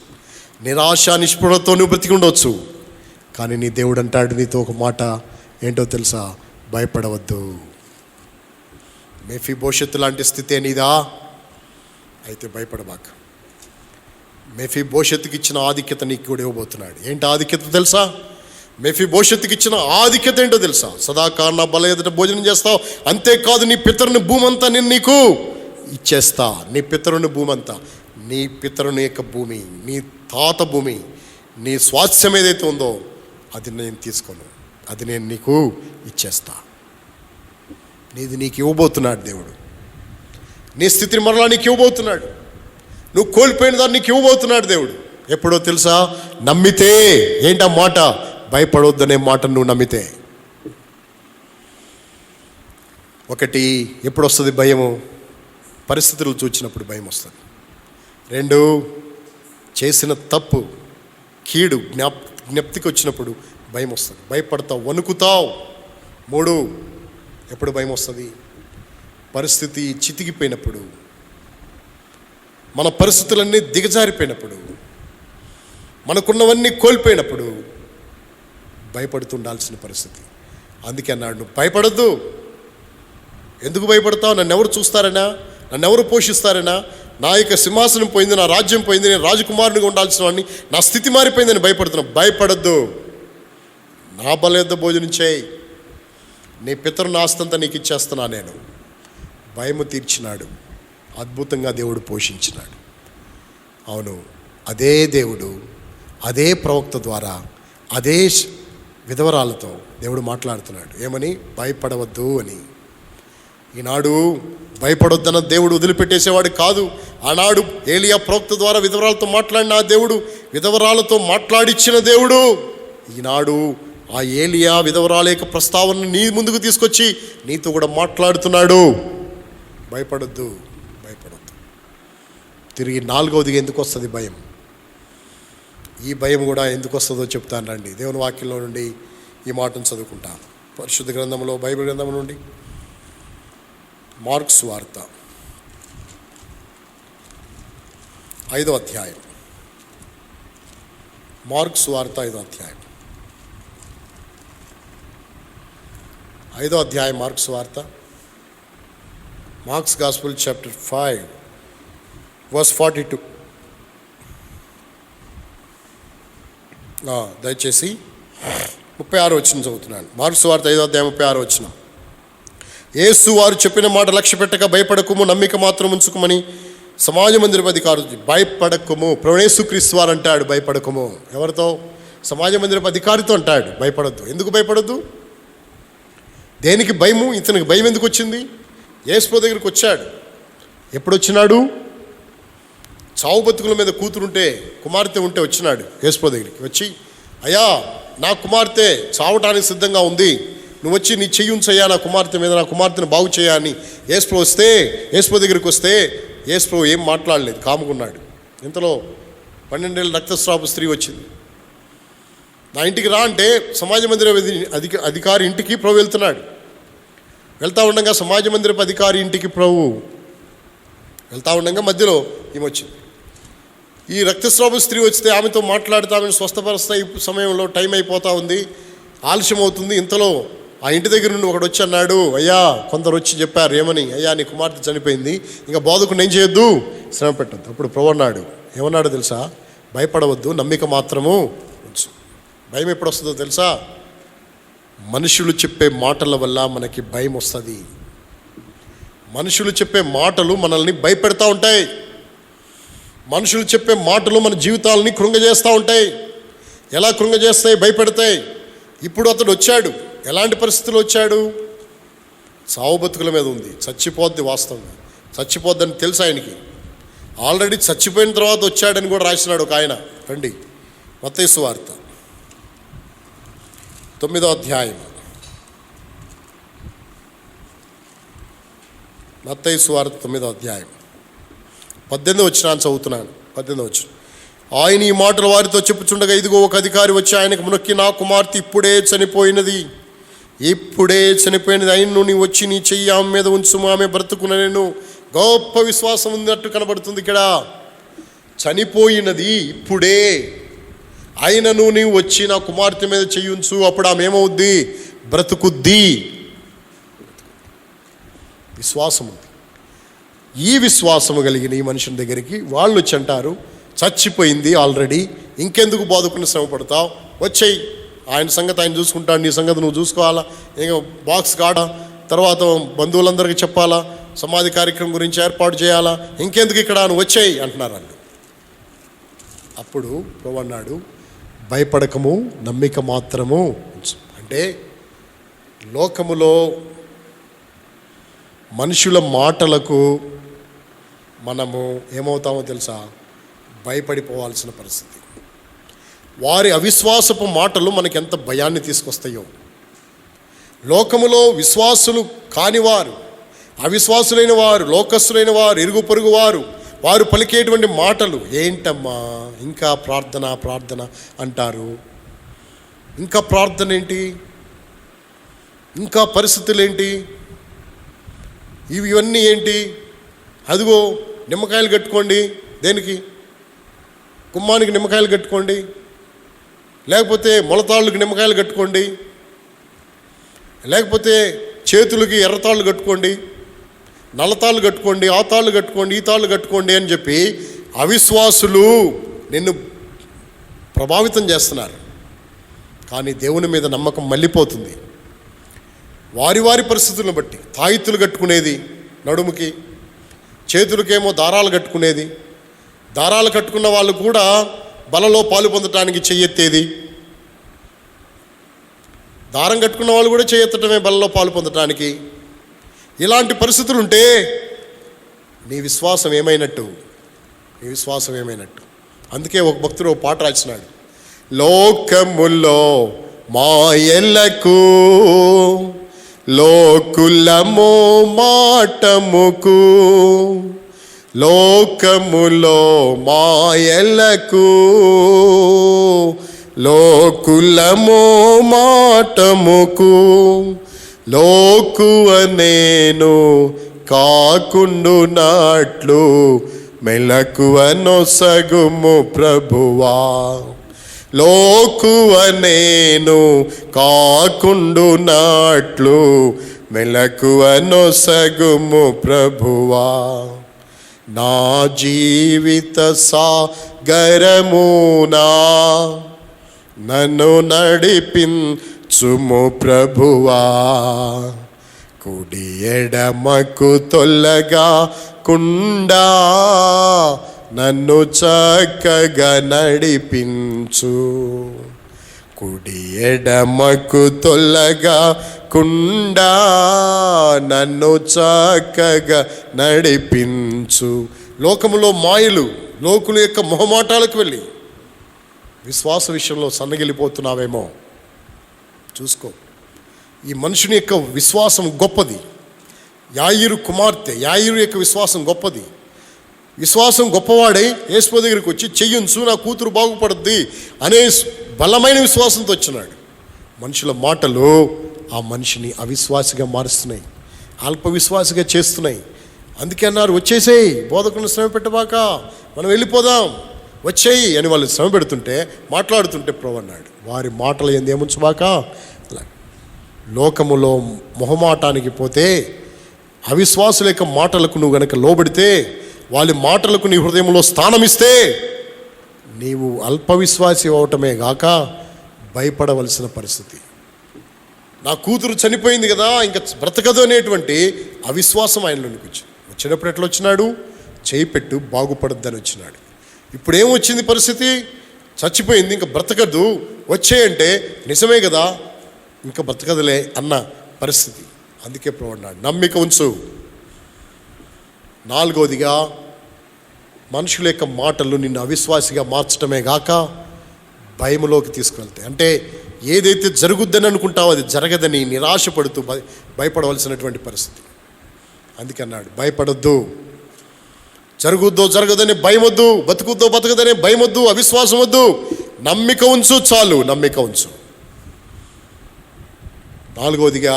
నిరాశ నిస్పృహతో నువ్వు బ్రతికి ఉండవచ్చు. కానీ నీ దేవుడు అంటాడు నీతో ఒక మాట, ఏంటో తెలుసా? భయపడవద్దు. మెఫీబోషెత్ లాంటి స్థితే నీదా అయితే భయపడబాక. మెఫీబోషెత్కి ఇచ్చిన ఆధిక్యత నీకు కూడా ఇవ్వబోతున్నాడు. ఏంటి ఆధిక్యత తెలుసా? మెఫీబోషెత్కి ఇచ్చిన ఆధిక్యత ఏంటో తెలుసా? సదాకాలం నా బల్ల ఎదుట భోజనం చేస్తావు, అంతేకాదు నీ పితరుని భూమి అంతా నేను నీకు ఇచ్చేస్తా. నీ పితరుని భూమి అంతా, నీ పితరుని యొక్క భూమి, నీ తాత భూమి, నీ స్వాస్థ్యం ఏదైతే ఉందో అది నేను తీసుకోను, అది నేను నీకు ఇచ్చేస్తా. నీది నీకు ఇవ్వబోతున్నాడు దేవుడు. నీ స్థితిని మరలా నీకు ఇవ్వబోతున్నాడు. నువ్వు కోల్పోయిన దాన్ని నీకు ఇవ్వబోతున్నాడు దేవుడు. ఎప్పుడో తెలుసా? నమ్మితే. ఏంటా మాట? భయపడొద్దనే మాట నువ్వు నమ్మితే. ఒకటి, ఎప్పుడు వస్తుంది భయము? పరిస్థితులు చూచినప్పుడు భయం వస్తుంది. 2, చేసిన తప్పు కీడు జ్ఞప్తికి వచ్చినప్పుడు భయం వస్తుంది. భయపడతావు, వణుకుతావు. 3, ఎప్పుడు భయం వస్తుంది? పరిస్థితి చితికిపోయినప్పుడు, మన పరిస్థితులన్నీ దిగజారిపోయినప్పుడు, మనకున్నవన్నీ కోల్పోయినప్పుడు భయపడుతుండాల్సిన పరిస్థితి. అందుకే అన్నాడు, నువ్వు భయపడద్దు. ఎందుకు భయపడతావు? నన్ను ఎవరు చూస్తారనా? నన్ను ఎవరు పోషిస్తారనా? నా యొక్క సింహాసనం పోయింది, నా రాజ్యం పోయింది, నేను రాజకుమారునిగా ఉండాల్సిన వాడిని, నా స్థితి మారిపోయిందని భయపడుతున్నావు. భయపడద్దు. నా బల యొద్ద భోజనం చేయి, నీ పితరుని ఆస్తంతా నీకు ఇచ్చేస్తున్నా నేను. భయము తీర్చినాడు, అద్భుతంగా దేవుడు పోషించినాడు. అవును, అదే దేవుడు అదే ప్రవక్త ద్వారా అదే విధవరాలతో దేవుడు మాట్లాడుతున్నాడు. ఏమని? భయపడవద్దు అని. ఈనాడు భయపడొద్దన్న దేవుడు వదిలిపెట్టేసేవాడు కాదు. ఆనాడు ఏలియా ప్రవక్త ద్వారా విధవరాలతో మాట్లాడిన ఆ దేవుడు, విధవరాలతో మాట్లాడిచ్చిన దేవుడు, ఈనాడు ఆ ఏలియా విధవరాల యొక్క ప్రస్తావనను నీ ముందుకు తీసుకొచ్చి నీతో కూడా మాట్లాడుతున్నాడు. భయపడొద్దు, భయపడొద్దు. తిరిగి 4వదిగా ఎందుకు వస్తుంది భయం? ఈ భయం కూడా ఎందుకు వస్తుందో చెప్తాను రండి. దేవుని వాక్యంలో నుండి ఈ మాటను చదువుకుంటాను. పరిశుద్ధ గ్రంథంలో, బైబిల్ గ్రంథం నుండి మార్కు సువార్త 5వ అధ్యాయం. మార్కు సువార్త 5వ అధ్యాయం. 5వ అధ్యాయం మార్కు సువార్త. Marks gospel chapter 5 verse 42. దయచేసి 36 వచనం చదువుతున్నాను. మార్కు సువార్త 5వ అధ్యాయం 36 వచనం. యేసు వారు చెప్పిన మాట లక్ష్య పెట్టక భయపడకుము, నమ్మిక మాత్రం ఉంచుకోమని సమాజ మందిరపు అధికారులు. భయపడకుము. ప్రభువు యేసుక్రీస్తు వారు అంటాడు భయపడకుము. ఎవరితో? సమాజ మందిరపు అధికారితో అంటాడు భయపడద్దు. ఎందుకు భయపడద్దు? దేనికి భయము? ఇతనికి భయం ఎందుకు వచ్చింది? యేసు దగ్గరికి వచ్చాడు. ఎప్పుడు వచ్చినాడు? చావు బతుకుల మీద కూతురుంటే, కుమార్తె ఉంటే వచ్చినాడు యేసు దగ్గరికి. వచ్చి, అయ్యా నా కుమార్తె చావటానికి సిద్ధంగా ఉంది, నువ్వు వచ్చి నీ చెయ్యి ఉంచయ్యా నా కుమార్తె మీద, నా కుమార్తెను బాగు చేయా అని యేసు దగ్గరికి వస్తే యేసు ఏం మాట్లాడలేదు, కాముకున్నాడు. ఇంతలో 12 ఏళ్ళ రక్తస్రావ స్త్రీ వచ్చింది. నా ఇంటికి రా అంటే సమాజ మందిర అధికారి ఇంటికి ప్రభు వెళ్తున్నాడు. వెళ్తా ఉండగా సమాజ మందిరపు అధికారి ఇంటికి ప్రభు వెళ్తా ఉండగా మధ్యలో ఈమె వచ్చింది. ఈ రక్తస్రావ స్త్రీ వస్తే ఆమెతో మాట్లాడుతూ ఆమెను స్వస్థపరుస్తా. ఈ సమయంలో టైం అయిపోతూ ఉంది, ఆలస్యం అవుతుంది. ఇంతలో ఆ ఇంటి దగ్గర నుండి ఒకడు వచ్చి అన్నాడు, అయ్యా కొందరు వచ్చి చెప్పారు ఏమని? అయ్యా నీ కుమార్తె చనిపోయింది, ఇంకా బోధకుని ఏం చేయొద్దు, శ్రమ పెట్టద్దు. అప్పుడు ప్రభు అన్నాడు, ఏమన్నాడు తెలుసా? భయపడవద్దు, నమ్మిక మాత్రము ఉంచు. భయం ఎప్పుడు వస్తుందో తెలుసా? మనుషులు చెప్పే మాటల వల్ల మనకి భయం వస్తుంది. మనుషులు చెప్పే మాటలు మనల్ని భయపెడతా ఉంటాయి. మనుషులు చెప్పే మాటలు మన జీవితాలని కృంగజేస్తూ ఉంటాయి. ఎలా కృంగజేస్తాయి? భయపెడతాయి. ఇప్పుడు అతడు వచ్చాడు. ఎలాంటి పరిస్థితులు వచ్చాడు? సావు బతుకుల మీద ఉంది, చచ్చిపోద్ది. వాస్తవంగా చచ్చిపోద్దని తెలుసు ఆయనకి. ఆల్రెడీ చచ్చిపోయిన తర్వాత వచ్చాడని కూడా రాసినాడు ఒక ఆయన. రండి, మత్తయి సువార్త 9వ అధ్యాయం. మత్తయి సువార్త 9వ అధ్యాయం 18వ వచనాన్ని చదువుతున్నాను. 18వ వచనం. ఆయన ఈ మాటలు వారితో చెప్పుచుండగా ఇదిగో ఒక అధికారి వచ్చి ఆయనకు మొక్కి, నా కుమార్తె ఇప్పుడే చనిపోయినది, అయిన నీ వచ్చి నీ చెయ్యి ఆమె మీద ఉంచుము, ఆమె బ్రతుకున. నేను గొప్ప విశ్వాసం ఉన్నట్టు కనబడుతుంది ఇక్కడ. చనిపోయినది ఇప్పుడే, అయినను నీవు వచ్చి నా కుమార్తె మీద చెయ్యి ఉంచు, అప్పుడు ఆమె ఏమవుద్ది? బ్రతుకుద్ది. విశ్వాసం ఉంది. ఈ విశ్వాసము కలిగిన ఈ మనుషుని దగ్గరికి వాళ్ళు వచ్చి అంటారు, చచ్చిపోయింది ఆల్రెడీ, ఇంకెందుకు బోధకుని శ్రమ పడతావు, వచ్చేయి, ఆయన సంగతి ఆయన చూసుకుంటాడు, నీ సంగతి నువ్వు చూసుకోవాలా, ఇంకా బాక్స్ కాడా, తర్వాత బంధువులందరికీ చెప్పాలా, సమాధి కార్యక్రమం గురించి ఏర్పాటు చేయాలా, ఇంకెందుకు ఇక్కడ, నువ్వు వచ్చేయి అంటున్నారు వాళ్ళు. అప్పుడు ప్రభు అన్నాడు, భయపడకము, నమ్మిక మాత్రము. అంటే లోకములో మనుషుల మాటలకు మనము ఏమవుతామో తెలుసా? భయపడిపోవాల్సిన పరిస్థితి. వారి అవిశ్వాసపు మాటలు మనకి ఎంత భయాన్ని తీసుకొస్తాయో. లోకములో విశ్వాసులు కానివారు, అవిశ్వాసులైన వారు, లోకస్తులైన వారు, ఇరుగు పొరుగు వారు, వారు పలికేటువంటి మాటలు, ఏంటమ్మా ఇంకా ప్రార్థన ప్రార్థన అంటారు, ఇంకా ప్రార్థన ఏంటి, ఇంకా పరిస్థితులు ఏంటి, ఇవన్నీ ఏంటి, అదిగో నిమ్మకాయలు కట్టుకోండి, దేనికి? గుమ్మానికి నిమ్మకాయలు కట్టుకోండి, లేకపోతే మొలతాళ్ళకి నిమ్మకాయలు కట్టుకోండి, లేకపోతే చేతులకి ఎర్రతాళ్ళు కట్టుకోండి, నల్లతాళ్ళు కట్టుకోండి, ఆ తాళ్ళు కట్టుకోండి, ఈ తాళ్ళు కట్టుకోండి అని చెప్పి అవిశ్వాసులు నిన్ను ప్రభావితం చేస్తున్నారు. కానీ దేవుని మీద నమ్మకం మళ్ళీపోతుంది. వారి వారి పరిస్థితులను బట్టి తాయిత్తులు కట్టుకునేది నడుముకి, చేతులకేమో దారాలు కట్టుకునేది, దారాలు కట్టుకున్న వాళ్ళు కూడా బలలో పాలు పొందటానికి చెయ్యెత్తేది, దారం కట్టుకున్న వాళ్ళు కూడా చెయ్యెత్తటమే బలలో పాలు పొందటానికి. ఇలాంటి పరిస్థితులు ఉంటే నీ విశ్వాసం ఏమైనట్టు? నీ విశ్వాసం ఏమైనట్టు? అందుకే ఒక భక్తుడు ఒక పాట రాసినాడు, లోకములో మాయలకు లోకులము మాటముకు, లోకములో మాయలకు లోకులము మాటముకు, లోకువ నేను కాకుండునట్లు మెలకువనొసగుము ప్రభువా. లోకువ నేను కాకుండునట్లు మెలకువనొసగుము ప్రభువా. నా జీవిత సాగరమునా నన్ను నడిపించుము ప్రభువా. కుడి ఎడమకు తొలగా కుండా నన్ను చక్కగా నడిపించు. కుడి ఎడమకు తొలగా కుండా నన్ను చక్కగా నడిపించు. లోకములో మాయలు, లోకుల యొక్క మొహమాటాలకు వెళ్ళి విశ్వాస విషయంలో సన్నగిలిపోతున్నావేమో చూసుకో. ఈ మనుషుని యొక్క విశ్వాసం గొప్పది. యాయిరు కుమార్తె, యాయిరు యొక్క విశ్వాసం గొప్పది. విశ్వాసం గొప్పవాడై యేసు దగ్గరికి వచ్చి చెయ్యుంచు, నా కూతురు బాగుపడుద్ది అనే బలమైన విశ్వాసంతో వచ్చినాడు. మనుషుల మాటలు ఆ మనిషిని అవిశ్వాసిగా మారుస్తున్నాయి, అల్ప విశ్వాసిగా చేస్తున్నాయి. అందుకే అన్నారు, వచ్చేసేయి, బోధకులను శ్రమ పెట్టబాక, మనం వెళ్ళిపోదాం, వచ్చేయి అని వాళ్ళు శ్రమ పెడుతుంటే, మాట్లాడుతుంటే ప్రభు అన్నాడు, వారి మాటలు ఏంది ఏముంచబాక. లోకములో మొహమాటానికి పోతే, అవిశ్వాసుల యొక్క మాటలకు నువ్వు గనక లోబడితే, వాళ్ళ మాటలకు నీ హృదయంలో స్థానమిస్తే, నీవు అల్పవిశ్వాసి అవటమే గాక భయపడవలసిన పరిస్థితి. నా కూతురు చనిపోయింది కదా, ఇంకా బ్రతకదు అనేటువంటి అవిశ్వాసం ఆయనలోనికి వచ్చింది. వచ్చినప్పుడు ఎట్లా వచ్చినాడు? చేయి పెట్టు బాగుపడద్దని వచ్చినాడు. ఇప్పుడు ఏమొచ్చింది పరిస్థితి? చచ్చిపోయింది, ఇంకా బ్రతకదు, వచ్చేయంటే నిజమే కదా, ఇంకా బ్రతకదులే అన్న పరిస్థితి. అందుకే ప్రభు అన్నాడు, నమ్మిక ఉంచు. నాలుగవదిగా, మనుషుల యొక్క మాటలు నిన్ను అవిశ్వాసిగా మార్చడమే గాక భయములోకి తీసుకువెళ్తాయి. అంటే ఏదైతే జరుగుద్దని అనుకుంటావో అది జరగదని నిరాశపడుతూ భయపడవలసినటువంటి పరిస్థితి. అందుకే అన్నాడు, భయపడొద్దు. జరుగుద్దో జరగదని భయం వద్దు, బతుకుద్దో బతకదనే భయం వద్దు, అవిశ్వాసం వద్దు, నమ్మిక ఉంచు చాలు, నమ్మిక ఉంచు. నాలుగవదిగా,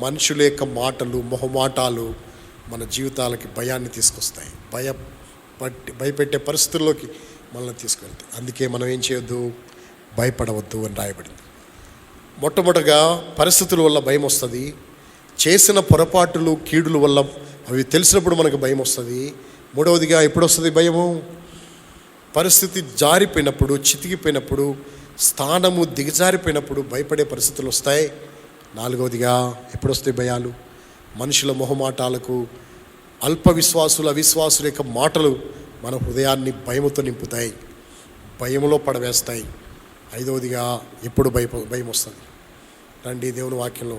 మనుషుల యొక్క మాటలు, మొహమాటాలు మన జీవితాలకి భయాన్ని తీసుకొస్తాయి, భయపెట్టే పరిస్థితుల్లోకి మనల్ని తీసుకెళ్తాయి. అందుకే మనం ఏం చేయొద్దు? భయపడవద్దు అని రాయబడింది. మొట్టమొదటిగా పరిస్థితుల వల్ల భయం వస్తుంది. చేసిన పొరపాటులు, కీడుల వల్ల అవి తెలిసినప్పుడు మనకు భయం వస్తుంది. మూడవదిగా, ఎప్పుడు వస్తుంది భయము? పరిస్థితి జారిపోయినప్పుడు, చితికిపోయినప్పుడు, స్థానము దిగజారిపోయినప్పుడు భయపడే పరిస్థితులు వస్తాయి. నాలుగవదిగా, ఎప్పుడు వస్తాయి భయాలు? మనుషుల మొహమాటాలకు, అల్ప విశ్వాసుల, అవిశ్వాసుల యొక్క మాటలు మన హృదయాన్ని భయముతో నింపుతాయి, భయములో పడవేస్తాయి. ఐదవదిగా, ఎప్పుడు భయం వస్తుంది? రండి దేవుని వాక్యంలో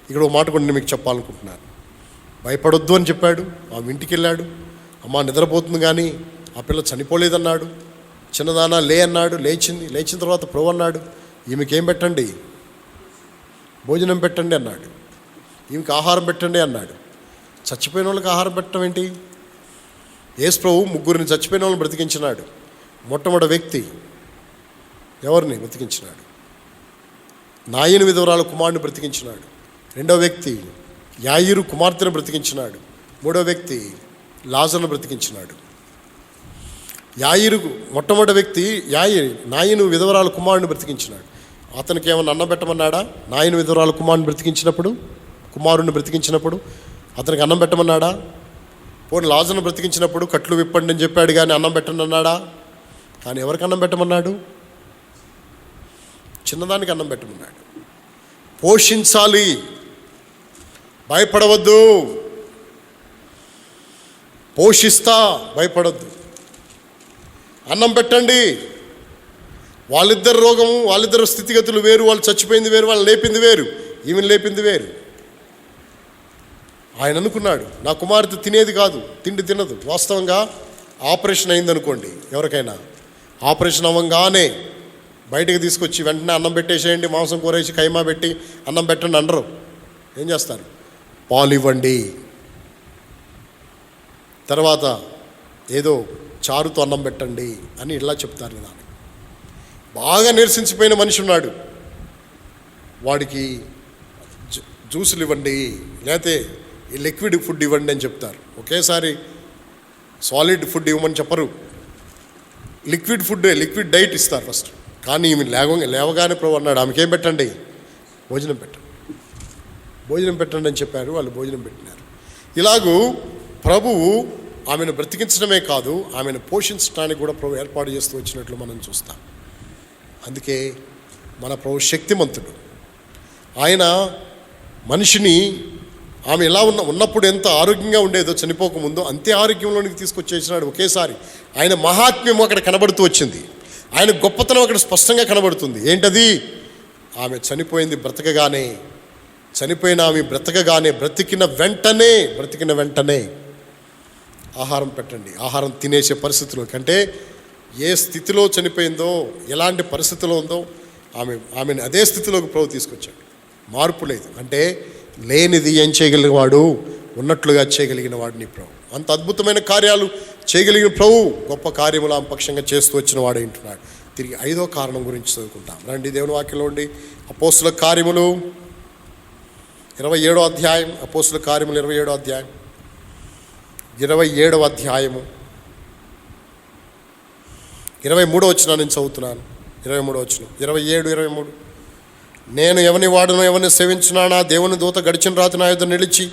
ఇక్కడ ఒక మాట కూడా నేను మీకు చెప్పాలనుకుంటున్నాను. భయపడొద్దు అని చెప్పాడు. ఆమె ఇంటికి వెళ్ళాడు, అమ్మ నిద్రపోతుంది కానీ ఆ పిల్ల చనిపోలేదన్నాడు. చిన్నదానా లే అన్నాడు, లేచింది. లేచిన తర్వాత ప్రభు అన్నాడు, ఈమెకేం పెట్టండి, భోజనం పెట్టండి అన్నాడు. ఈమెకి ఆహారం పెట్టండి అన్నాడు. చచ్చిపోయిన వాళ్ళకి ఆహారం పెట్టడం ఏంటి? యేసు ప్రభు ముగ్గురిని చచ్చిపోయిన వాళ్ళని బ్రతికించినాడు. మొట్టమొదటి వ్యక్తి ఎవరిని బ్రతికించినాడు? నాయని విధవరాల కుమారుని బ్రతికించినాడు. రెండవ వ్యక్తి యాయిరు కుమార్తెను బ్రతికించినాడు. మూడవ వ్యక్తి లాజరును బ్రతికించినాడు. యాయిరు మొట్టమొదటి వ్యక్తి నాయను విధవరాల కుమారుని బ్రతికించినాడు. అతనికి ఏమన్నా అన్నం పెట్టమన్నాడా? నాయను విధవరాల కుమారుని బ్రతికించినప్పుడు అతనికి అన్నం పెట్టమన్నాడా? పోనీ లాజరును బ్రతికించినప్పుడు కట్లు విప్పండి అని చెప్పాడు కానీ అన్నం పెట్టండి అన్నాడా? కానీ ఎవరికి అన్నం పెట్టమన్నాడు? చిన్నదానికి అన్నం పెట్టమన్నాడు. పోషించాలి, భయపడవద్దు, పోషిస్తా, భయపడద్దు, అన్నం పెట్టండి. వాళ్ళిద్దరు రోగము, వాళ్ళిద్దరు స్థితిగతులు వేరు. వాళ్ళు చచ్చిపోయింది వేరు, వాళ్ళు లేపింది వేరు, ఈమెను లేపింది వేరు. ఆయన అనుకున్నాడు, నా కుమార్తె తినేది కాదు, తిండి తినదు. వాస్తవంగా ఆపరేషన్ అయిందనుకోండి, ఎవరికైనా ఆపరేషన్ అవ్వగానే బయటకు తీసుకొచ్చి వెంటనే అన్నం పెట్టేసేయండి, మాంసం కూరేసి కైమా పెట్టి అన్నం పెట్టండి అనరు. ఏం చేస్తారు? పాలు ఇవ్వండి, తర్వాత ఏదో చారుతో అన్నం పెట్టండి అని ఇలా చెప్తారు కదా. బాగా నీరసించిపోయిన మనిషి ఉన్నాడు, వాడికి జ్యూసులు ఇవ్వండి, లేకపోతే లిక్విడ్ ఫుడ్ ఇవ్వండి అని చెప్తారు. ఒకేసారి సాలిడ్ ఫుడ్ ఇవ్వమని చెప్పరు, లిక్విడ్ డైట్ ఇస్తారు ఫస్ట్. కానీ ఈమె లేవగానే ప్రభు అన్నాడు, ఆమెకేం పెట్టండి, భోజనం పెట్టండి అని చెప్పారు. వాళ్ళు భోజనం పెట్టినారు. ఇలాగూ ప్రభువు ఆమెను బ్రతికించడమే కాదు, ఆమెను పోషించడానికి కూడా ప్రభు ఏర్పాటు చేస్తూ వచ్చినట్లు మనం చూస్తాం. అందుకే మన ప్రభు శక్తిమంతుడు. ఆయన మనిషిని ఆమె ఎలా ఉన్నప్పుడు ఎంత ఆరోగ్యంగా ఉండేదో చనిపోకముందు అంతే ఆరోగ్యంలోనికి తీసుకొచ్చేసినాడు ఒకేసారి. ఆయన మహాత్మ్యం అక్కడ కనబడుతూ వచ్చింది, ఆయన గొప్పతనం అక్కడ స్పష్టంగా కనబడుతుంది. ఏంటది? ఆమె చనిపోయిన ఆమె బ్రతకగానే బ్రతికిన వెంటనే ఆహారం పెట్టండి. ఆహారం తినేసే పరిస్థితిలోకి, అంటే ఏ స్థితిలో చనిపోయిందో, ఎలాంటి పరిస్థితిలో ఉందో ఆమెను అదే స్థితిలోకి ప్రభు తీసుకొచ్చాడు. మార్పు లేదు. అంటే లేనిది ఏం చేయగలిగిన వాడు ఉన్నట్లుగా చేయగలిగిన వాడు నీ ప్రభు. అంత అద్భుతమైన కార్యాలు చేయగలిగిన ప్రభు గొప్ప కార్యములు ఆమె పక్షంగా చేస్తూ వచ్చిన వాడు అంటున్నాడు. తిరిగి 5వ కారణం గురించి చదువుకుంటాం రండి. దేవుని వాక్యంలో ఉండి అపోస్తుల కార్యములు 27వ అధ్యాయం, అపోస్తుల కార్యములు 27వ అధ్యాయం 27వ అధ్యాయము 23వ వచనం నేను చదువుతున్నాను. 23వ వచనం 27, 23. నేను ఎవని వాడును, ఎవరిని సేవించున్నానా, దేవుని దూత గడిచిన రాత్రి నా యొద్ద నిలిచి,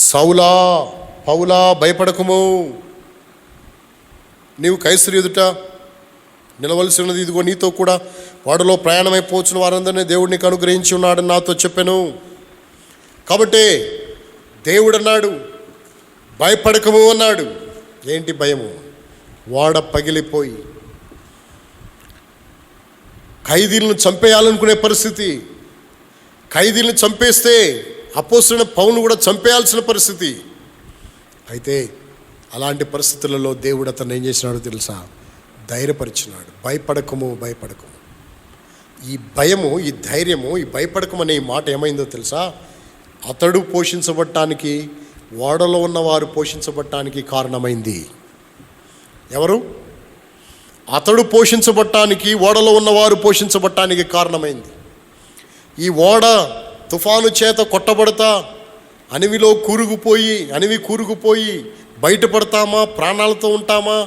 సౌలా పౌలా భయపడకుము, నీవు కైసరు ఎదుట నిలవలసి ఉన్నది. ఇదిగో నీతో కూడా వాడిలో ప్రయాణమైపోవచ్చిన వారందరినీ దేవుడు నీకు అనుగ్రహించి ఉన్నాడని నాతో చెప్పాను. కాబట్టి దేవుడు అన్నాడు, భయపడకము అన్నాడు. ఏంటి భయము? వాడ పగిలిపోయి ఖైదీలను చంపేయాలనుకునే పరిస్థితి. ఖైదీలను చంపేస్తే అపోస్తలుడైన పౌలును కూడా చంపేయాల్సిన పరిస్థితి. అయితే అలాంటి పరిస్థితులలో దేవుడు అతను ఏం చేసినాడో తెలుసా? ధైర్యపరిచినాడు. భయపడకము. ఈ భయము, ఈ ధైర్యము, ఈ భయపడకం అనే ఈ మాట ఏమైందో తెలుసా? అతడు పోషించబడటానికి, ఓడలో ఉన్నవారు పోషించబడటానికి కారణమైంది. ఎవరు? అతడు పోషించబడటానికి, ఓడలో ఉన్నవారు పోషించబడటానికి కారణమైంది. ఈ ఓడ తుఫాను చేత కొట్టబడతా అనివి కూరుకుపోయి బయటపడతామా, ప్రాణాలతో ఉంటామా,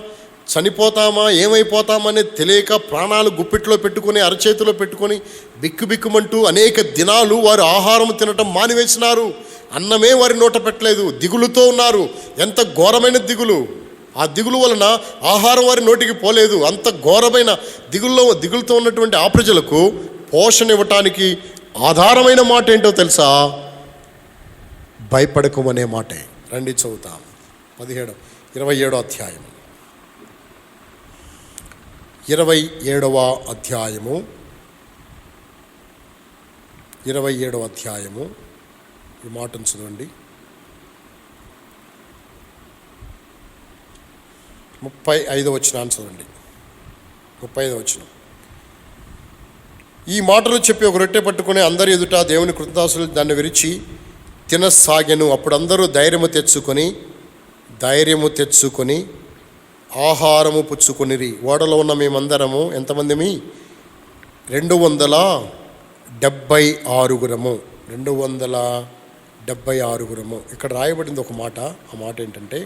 చనిపోతామా, ఏమైపోతామని తెలియక ప్రాణాలు గుప్పిట్లో పెట్టుకొని, అరచేతిలో పెట్టుకొని బిక్కుమంటూ అనేక దినాలు వారు ఆహారం తినటం మానివేసినారు. అన్నమే వారి నోట పెట్టలేదు. దిగులుతో ఉన్నారు. ఎంత ఘోరమైన దిగులు! ఆ దిగులు వలన ఆహారం వారి నోటికి పోలేదు. అంత ఘోరమైన దిగులుతో ఉన్నటువంటి ఆ ప్రజలకు పోషణ ఇవ్వటానికి ఆధారమైన మాట ఏంటో తెలుసా? భయపడకమనే మాటే. రండి చదువుతాం. 27వ అధ్యాయం 27వ అధ్యాయము 27వ అధ్యాయము ఈ మాటను చదవండి. 35వ వచనాన్ని చదవండి. 35వ వచనం. ఈ మాటలు చెప్పి ఒక రొట్టె పట్టుకుని అందరి ఎదుట దేవుని కృతజ్ఞతాస్తులు దాన్ని విరిచి తినసాగెను. అప్పుడు అందరూ ధైర్యము తెచ్చుకొని ఆహారము పుచ్చుకొనిరి. ఓడలో ఉన్న మేమందరము ఎంతమందిమి? 276. 276. ఇక్కడ రాయబడింది ఒక మాట. ఆ మాట ఏంటంటే,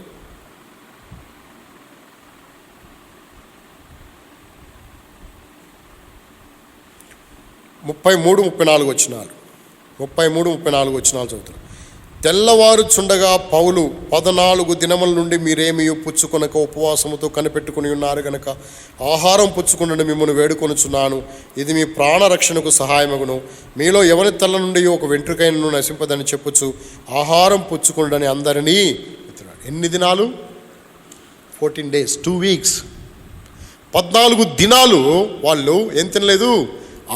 ముప్పై 34 వచనాలు చదువుతారు. తెల్లవారుచుండగా పౌలు 14 దినముల నుండి మీరేమీ పుచ్చుకొనక ఉపవాసముతో కనిపెట్టుకుని ఉన్నారు గనక ఆహారం పుచ్చుకుని మిమ్మల్ని వేడుకొనుచున్నాను. ఇది మీ ప్రాణరక్షణకు సహాయమగును. మీలో ఎవరి తల నుండి ఒక వెంట్రుకైనను నశింపదని చెప్పుచు ఆహారం పుచ్చుకుని అందరినీ. ఎన్ని దినాలు? 14 days, 2 weeks. 14 దినాలు వాళ్ళు ఏం తినలేదు,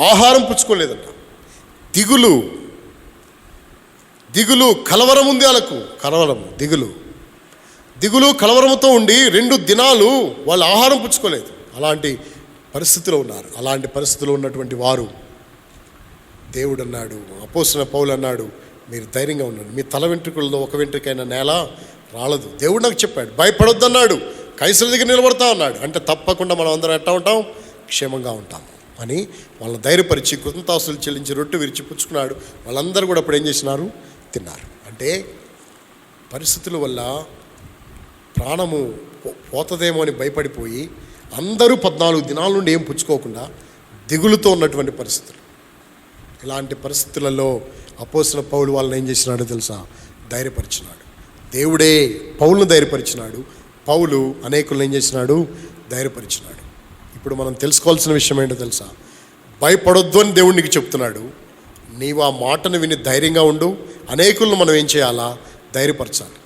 ఆహారం పుచ్చుకోలేదంట. దిగులు కలవరం ఉంది వాళ్ళకు. దిగులు కలవరముతో ఉండి 2 దినాలు వాళ్ళు ఆహారం పుచ్చుకోలేదు. అలాంటి పరిస్థితిలో ఉన్నారు. అలాంటి పరిస్థితిలో ఉన్నటువంటి వారు దేవుడు అన్నాడు, అపోస్తలుడైన పౌలు అన్నాడు, మీరు ధైర్యంగా ఉండండి, మీ తల వెంట్రుకల్లో ఒక వెంట్రుకైన నేల రాలదు. దేవుడు నాకు చెప్పాడు, భయపడొద్దు అన్నాడు, కైసరు దగ్గర నిలబడతా అన్నాడు. అంటే తప్పకుండా మనం అందరం ఎట్లా ఉంటాం? క్షేమంగా ఉంటాం అని వాళ్ళని ధైర్యపరిచి కృతజ్ఞతాస్తులు చెల్లించి రొట్టె విరిచి పుచ్చుకున్నాడు. వాళ్ళందరూ కూడా అప్పుడు ఏం చేసినారు? తిన్నారు. అంటే పరిస్థితుల వల్ల ప్రాణము పోతదేమో అని భయపడిపోయి అందరూ 14 దినాల నుండి ఏం పుచ్చుకోకుండా దిగులుతో ఉన్నటువంటి పరిస్థితులు. ఇలాంటి పరిస్థితులలో అపోస్తలుడైన పౌలు వాళ్ళని ఏం చేసినాడో తెలుసా? ధైర్యపరిచినాడు. దేవుడే పౌలును ధైర్యపరిచినాడు. పౌలు అనేకులను ఏం చేసినాడు? ధైర్యపరిచినాడు. ఇప్పుడు మనం తెలుసుకోవాల్సిన విషయం ఏంటో తెలుసా? భయపడొద్దు అని దేవుడు నీకు చెప్తున్నాడు. నీవు ఆ మాటను విని ధైర్యంగా ఉండు. అనేకులను మనం ఏం చేయాలా? ధైర్యపరచాలి.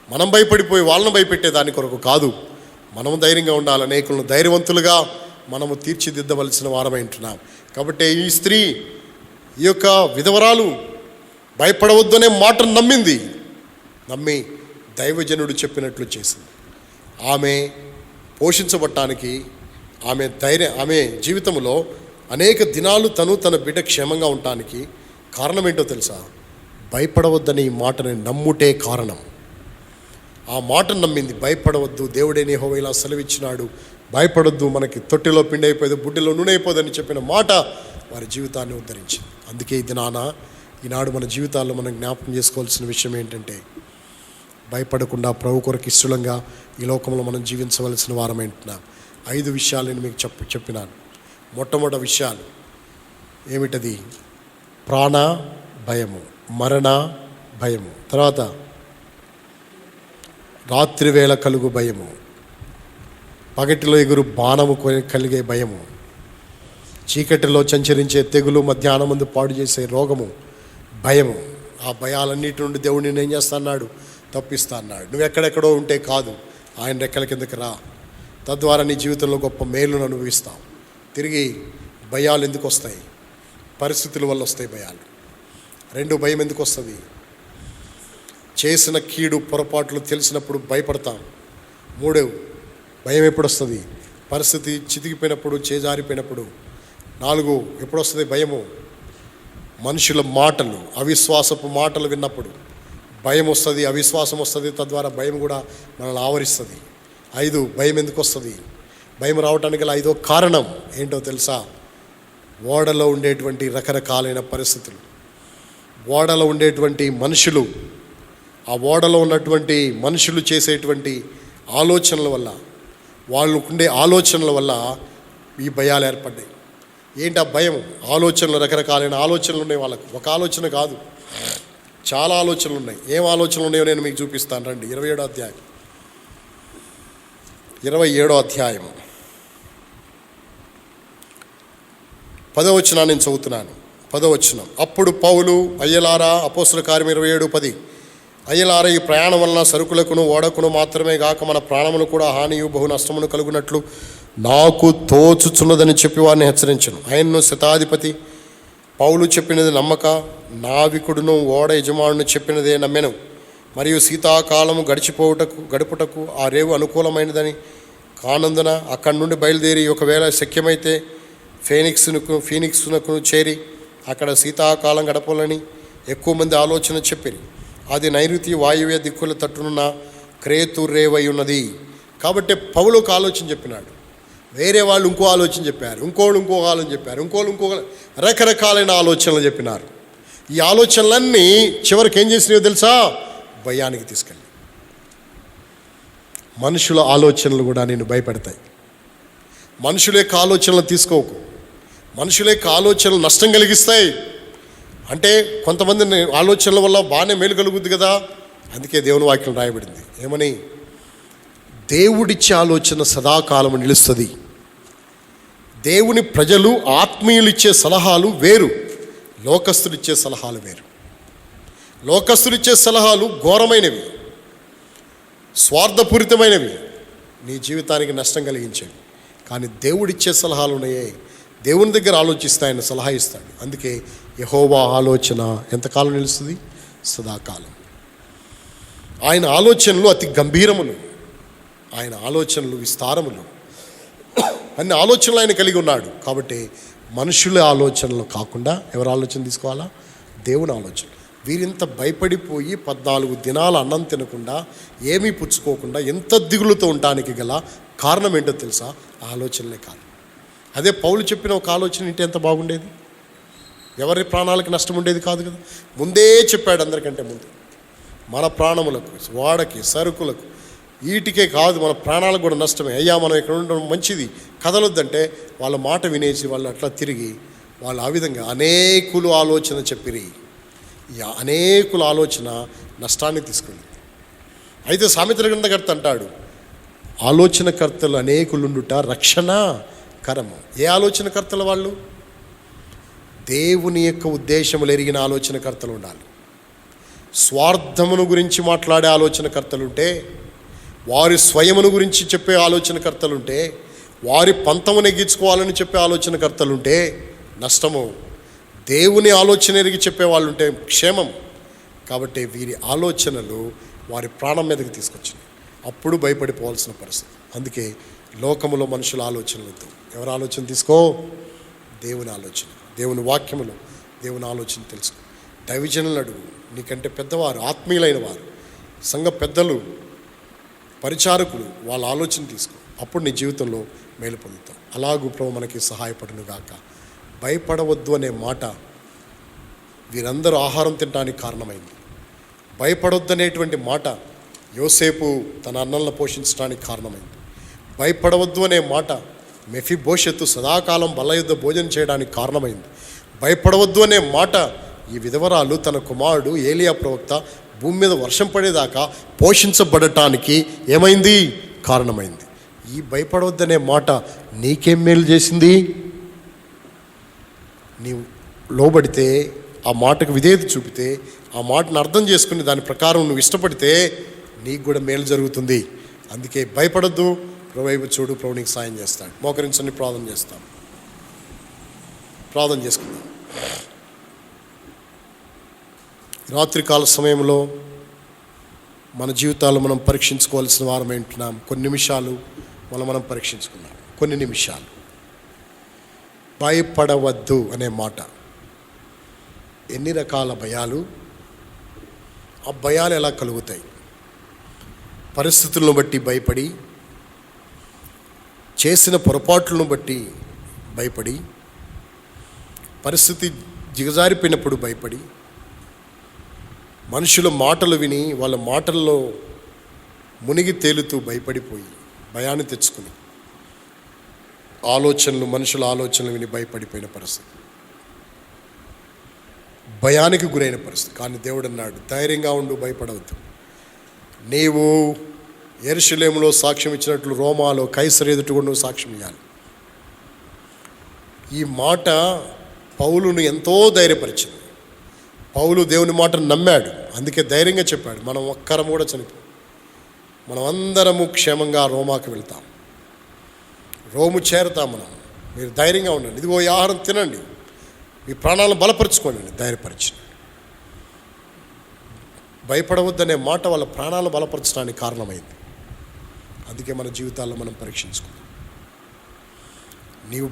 మనం భయపడిపోయి వాళ్ళను భయపెట్టే దాని కొరకు కాదు, మనము ధైర్యంగా ఉండాలి. అనేకులను ధైర్యవంతులుగా మనము తీర్చిదిద్దవలసిన వారమై ఉంటున్నాం. కాబట్టి ఈ స్త్రీ, ఈ యొక్క విధవరాలు భయపడవద్దు అనే మాటను నమ్మి దైవజనుడు చెప్పినట్లు చేసింది. ఆమె పోషించబడటానికి, ఆమె జీవితంలో అనేక దినాలు తన బిడ్డ క్షేమంగా ఉండటానికి కారణం ఏంటో తెలుసా? భయపడవద్దని ఈ మాటని నమ్ముటే కారణం. ఆ మాటను నమ్మింది. భయపడవద్దు, దేవుడే యెహోవా ఇలా సెలవిచ్చినాడు, భయపడొద్దు, మనకి తొట్టిలో పిండి అయిపోయేది, బుడ్డిలో నూనె అయిపోదని చెప్పిన మాట వారి జీవితాన్ని ఉద్ధరించింది. అందుకే ఈనాడు మన జీవితాల్లో మనం జ్ఞాపకం చేసుకోవాల్సిన విషయం ఏంటంటే, భయపడకుండా ప్రభు కొరకు ఇష్టంగా ఈ లోకంలో మనం జీవించవలసిన వారమేంటున్నాం. 5 విషయాలు నేను మీకు చెప్పినాను. మొట్టమొదటి విషయాలు ఏమిటది? ప్రాణ భయము, మరణ భయము, తర్వాత రాత్రివేళ కలుగు భయము, పగటిలో ఎగురు బాణము కలిగే భయము, చీకటిలో సంచరించే తెగులు, మధ్యాహ్నం ముందు పాడు చేసే రోగము, భయము. ఆ భయాలన్నిటి నుండి దేవుడు నేను ఏం చేస్తా అన్నాడు? తప్పిస్తా అన్నాడు. నువ్వు ఎక్కడెక్కడో ఉంటే కాదు, ఆయన రెక్కల కిందకి రా. తద్వారా నీ జీవితంలో గొప్ప మేలును అనుభవిస్తావు. తిరిగి భయాలు ఎందుకు వస్తాయి? పరిస్థితుల వల్ల వస్తాయి భయాలు. 2 భయం ఎందుకు వస్తుంది? చేసిన కీడు పొరపాట్లు తెలిసినప్పుడు భయపడతాం. 3 భయం ఎప్పుడు వస్తుంది? పరిస్థితి చితికిపోయినప్పుడు, చేజారిపోయినప్పుడు. 4 ఎప్పుడు వస్తుంది భయము? మనుషుల మాటలు, అవిశ్వాసపు మాటలు విన్నప్పుడు భయం వస్తుంది, అవిశ్వాసం వస్తుంది. తద్వారా భయం కూడా మనల్ని ఆవరిస్తుంది. 5 భయం ఎందుకు వస్తుంది? భయం రావడానికి గల 5వ కారణం ఏంటో తెలుసా? ఓడలో ఉండేటువంటి రకరకాలైన పరిస్థితులు, ఓడలో ఉండేటువంటి మనుషులు, ఆ ఓడలో ఉన్నటువంటి మనుషులు చేసేటువంటి ఆలోచనల వల్ల, వాళ్ళు ఉండే ఆలోచనల వల్ల ఈ భయాలు ఏర్పడ్డాయి. ఏంటి ఆ భయం? ఆలోచనలు, రకరకాలైన ఆలోచనలు ఉన్నాయి వాళ్ళకు. ఒక ఆలోచన కాదు, చాలా ఆలోచనలు ఉన్నాయి. ఏం ఆలోచనలు ఉన్నాయో నేను మీకు చూపిస్తాను రండి. 27వ అధ్యాయం 10వ వచనాన్ని నేను చదువుతున్నాను. 10వ వచనం. అప్పుడు పౌలు, అయ్యలారా, అపోస్తలుల కార్యం 27:10, అయ్యలారా, ఈ ప్రయాణం వలన సరుకులకును ఓడకును మాత్రమే గాక మన ప్రాణములు కూడా హానియు బహు నష్టమును కలుగునట్లు నాకు తోచుచున్నదని చెప్పి వారిని హెచ్చరించను. ఆయన్ను శతాధిపతి పౌలు చెప్పినది నమ్మక, నావికుడును ఓడ యజమానును చెప్పినదే నమ్మెను. మరియు శీతాకాలము గడుపుటకు ఆ రేవు అనుకూలమైనదని కానందున అక్కడి నుండి బయలుదేరి ఒకవేళ శక్యమైతే ఫీనిక్స్నకు చేరి అక్కడ శీతాకాలం గడపాలని ఎక్కువ మంది ఆలోచన చెప్పిరి. అది నైరుతి వాయువ్య దిక్కుల తట్టునున్న క్రేతు రేవై ఉన్నది. కాబట్టి పౌలు ఒక ఆలోచన చెప్పినాడు, వేరే వాళ్ళు ఇంకో ఆలోచన చెప్పారు, ఇంకోళ్ళు ఇంకో ఆలోచన చెప్పారు, ఇంకో రకరకాలైన ఆలోచనలు చెప్పినారు. ఈ ఆలోచనలన్నీ చివరికి ఏం చేసినాయో తెలుసా? భయానికి తీసుకెళ్ళి. మనుషుల ఆలోచనలు కూడా నిన్ను భయపెడతాయి. మనుషుల యొక్క ఆలోచనలు తీసుకోకు. మనుషుల యొక్క ఆలోచనలు నష్టం కలిగిస్తాయి. అంటే కొంతమంది ఆలోచనల వల్ల బాగానే మేలు కలుగుద్ది కదా. అందుకే దేవుని వాక్యం రాయబడింది ఏమని? దేవుడిచ్చే ఆలోచన సదాకాలం నిలుస్తుంది. దేవుని ప్రజలు ఆత్మీయులు ఇచ్చే సలహాలు వేరు, లోకస్తులు ఇచ్చే సలహాలు వేరు. లోకస్తులు ఇచ్చే సలహాలు ఘోరమైనవి, స్వార్థపూరితమైనవి, నీ జీవితానికి నష్టం కలిగించేవి. కానీ దేవుడిచ్చే సలహాలు ఉన్నాయే, దేవుని దగ్గర ఆలోచిస్తే ఆయన సలహా ఇస్తాడు. అందుకే యెహోవా ఆలోచన ఎంతకాలం నిలుస్తుంది? సదాకాలం. ఆయన ఆలోచనలు అతి గంభీరములు, ఆయన ఆలోచనలు విస్తారములు. అన్ని ఆలోచనలు ఆయన కలిగి ఉన్నాడు. కాబట్టి మనుషుల ఆలోచనలు కాకుండా ఎవరి ఆలోచన తీసుకోవాలా? దేవుని ఆలోచన. వీరింత భయపడిపోయి 14 దినాలు అన్నం తినకుండా ఏమీ పుచ్చుకోకుండా ఎంత దిగులుతో ఉండడానికి గల కారణం ఏంటో తెలుసా? ఆలోచనలే కాదు. అదే పౌలు చెప్పిన ఒక ఆలోచన ఇంటే ఎంత బాగుండేది, ఎవరి ప్రాణాలకు నష్టం ఉండేది కాదు కదా. ముందే చెప్పాడు, అందరికంటే ముందు మన ప్రాణములకు, వాడకి, సరుకులకు, వీటికే కాదు మన ప్రాణాలకు కూడా నష్టమే. అయ్యా మనం ఇక్కడ ఉండడం మంచిది, కదలొద్దంటే వాళ్ళ మాట వినేసి వాళ్ళు అట్లా తిరిగి వాళ్ళు ఆ విధంగా అనేకులు ఆలోచన చెప్పిరి. ఈ అనేకుల ఆలోచన నష్టాన్ని తీసుకుంది. అయితే సామెతల గ్రంథకర్త అంటాడు, ఆలోచనకర్తలు అనేకులుండుట రక్షణ కరము. ఏ ఆలోచనకర్తలు వాళ్ళు? దేవుని యొక్క ఉద్దేశములు ఎరిగిన ఆలోచనకర్తలు ఉండాలి. స్వార్థమును గురించి మాట్లాడే ఆలోచనకర్తలుంటే, వారి స్వయమును గురించి చెప్పే ఆలోచనకర్తలుంటే, వారి పంతము నెగ్గించుకోవాలని చెప్పే ఆలోచనకర్తలుంటే నష్టము. దేవుని ఆలోచన ఎరిగి చెప్పేవాళ్ళు ఉంటే క్షేమం. కాబట్టి వీరి ఆలోచనలు వారి ప్రాణం మీదకి తీసుకొచ్చినాయి. అప్పుడు భయపడిపోవాల్సిన పరిస్థితి. అందుకే లోకములో మనుషుల ఆలోచనలతో ఎవరి ఆలోచన తీసుకో? దేవుని ఆలోచన. దేవుని వాక్యములో దేవుని ఆలోచన తెలుసుకో. దైవజనులను అడుగు, నీకంటే పెద్దవారు, ఆత్మీయులైన వారు, సంఘ పెద్దలు, పరిచారకులు, వాళ్ళ ఆలోచన తీసుకో. అప్పుడు నీ జీవితంలో మేలు పొందుతావు. అలాగూ ప్రభు మనకి సహాయపడును గాక. భయపడవద్దు అనే మాట వీరందరూ ఆహారం తినడానికి కారణమైంది. భయపడొద్దు అనేటువంటి మాట యోసేపు తన అన్నలను పోషించడానికి కారణమైంది. భయపడవద్దు అనే మాట మెఫీబోషెతు సదాకాలం బల్ల యుద్ధ భోజనం చేయడానికి కారణమైంది. భయపడవద్దు అనే మాట ఈ విధవరాలు తన కుమారుడు ఏలియా ప్రవక్త భూమి మీద వర్షం పడేదాకా పోషించబడటానికి ఏమైంది? కారణమైంది. ఈ భయపడవద్దనే మాట నీకేం మేలు చేసింది? నీవు లోబడితే, ఆ మాటకు విధేయత చూపితే, ఆ మాటను అర్థం చేసుకుని దాని ప్రకారం నువ్వు ఇష్టపడితే నీకు కూడా మేలు జరుగుతుంది. అందుకే భయపడొద్దు, ప్రభువైపు చూడు, ప్రభు నీకు సాయం చేస్తాడు. మోకరించండి, ప్రార్థన చేస్తాం. ప్రార్థన చేసుకుందాం. రాత్రికాల సమయంలో మన జీవితాలు మనం పరీక్షించుకోవాల్సిన వారం ఏంటున్నాం. కొన్ని నిమిషాలు మనం పరీక్షించుకున్నాం. కొన్ని నిమిషాలు భయపడవద్దు అనే మాట. ఎన్ని రకాల భయాలు, ఆ భయాలు ఎలా కలుగుతాయి? పరిస్థితులను బట్టి భయపడి, చేసిన పొరపాట్లను బట్టి భయపడి, పరిస్థితి దిగజారిపోయినప్పుడు భయపడి, మనుషుల మాటలు విని వాళ్ళ మాటల్లో మునిగి తేలుతూ భయపడిపోయి భయాన్ని తెచ్చుకుని మనుషుల ఆలోచనలు విని భయపడిపోయిన పరిస్థితి, భయానికి గురైన పరిస్థితి. కానీ దేవుడు అన్నాడు, ధైర్యంగా ఉండు, భయపడవద్దు. నీవు యెరూషలేములో సాక్ష్యం ఇచ్చినట్లు రోమాలో కైసరు ఎదుట కూడా నువ్వు సాక్ష్యం ఇవ్వాలి. ఈ మాట పౌలును ఎంతో ధైర్యపరిచింది. పౌలు దేవుని మాటను నమ్మాడు, అందుకే ధైర్యంగా చెప్పాడు, మనం ఒక్కరం కూడా చనిపో, మనం అందరము క్షేమంగా రోమాకి వెళ్తాం, రోము చేరుతాం. మీరు ధైర్యంగా ఉండండి, ఇదిగో ఈ ఆహారం తినండి, మీ ప్రాణాలను బలపరుచుకోండి, ధైర్యపరిచి. భయపడవద్దనే మాట వాళ్ళ ప్రాణాలను బలపరచడానికి కారణమైంది. అందుకే మన జీవితాల్లో మనం పరీక్షించుకుందాం. నీవు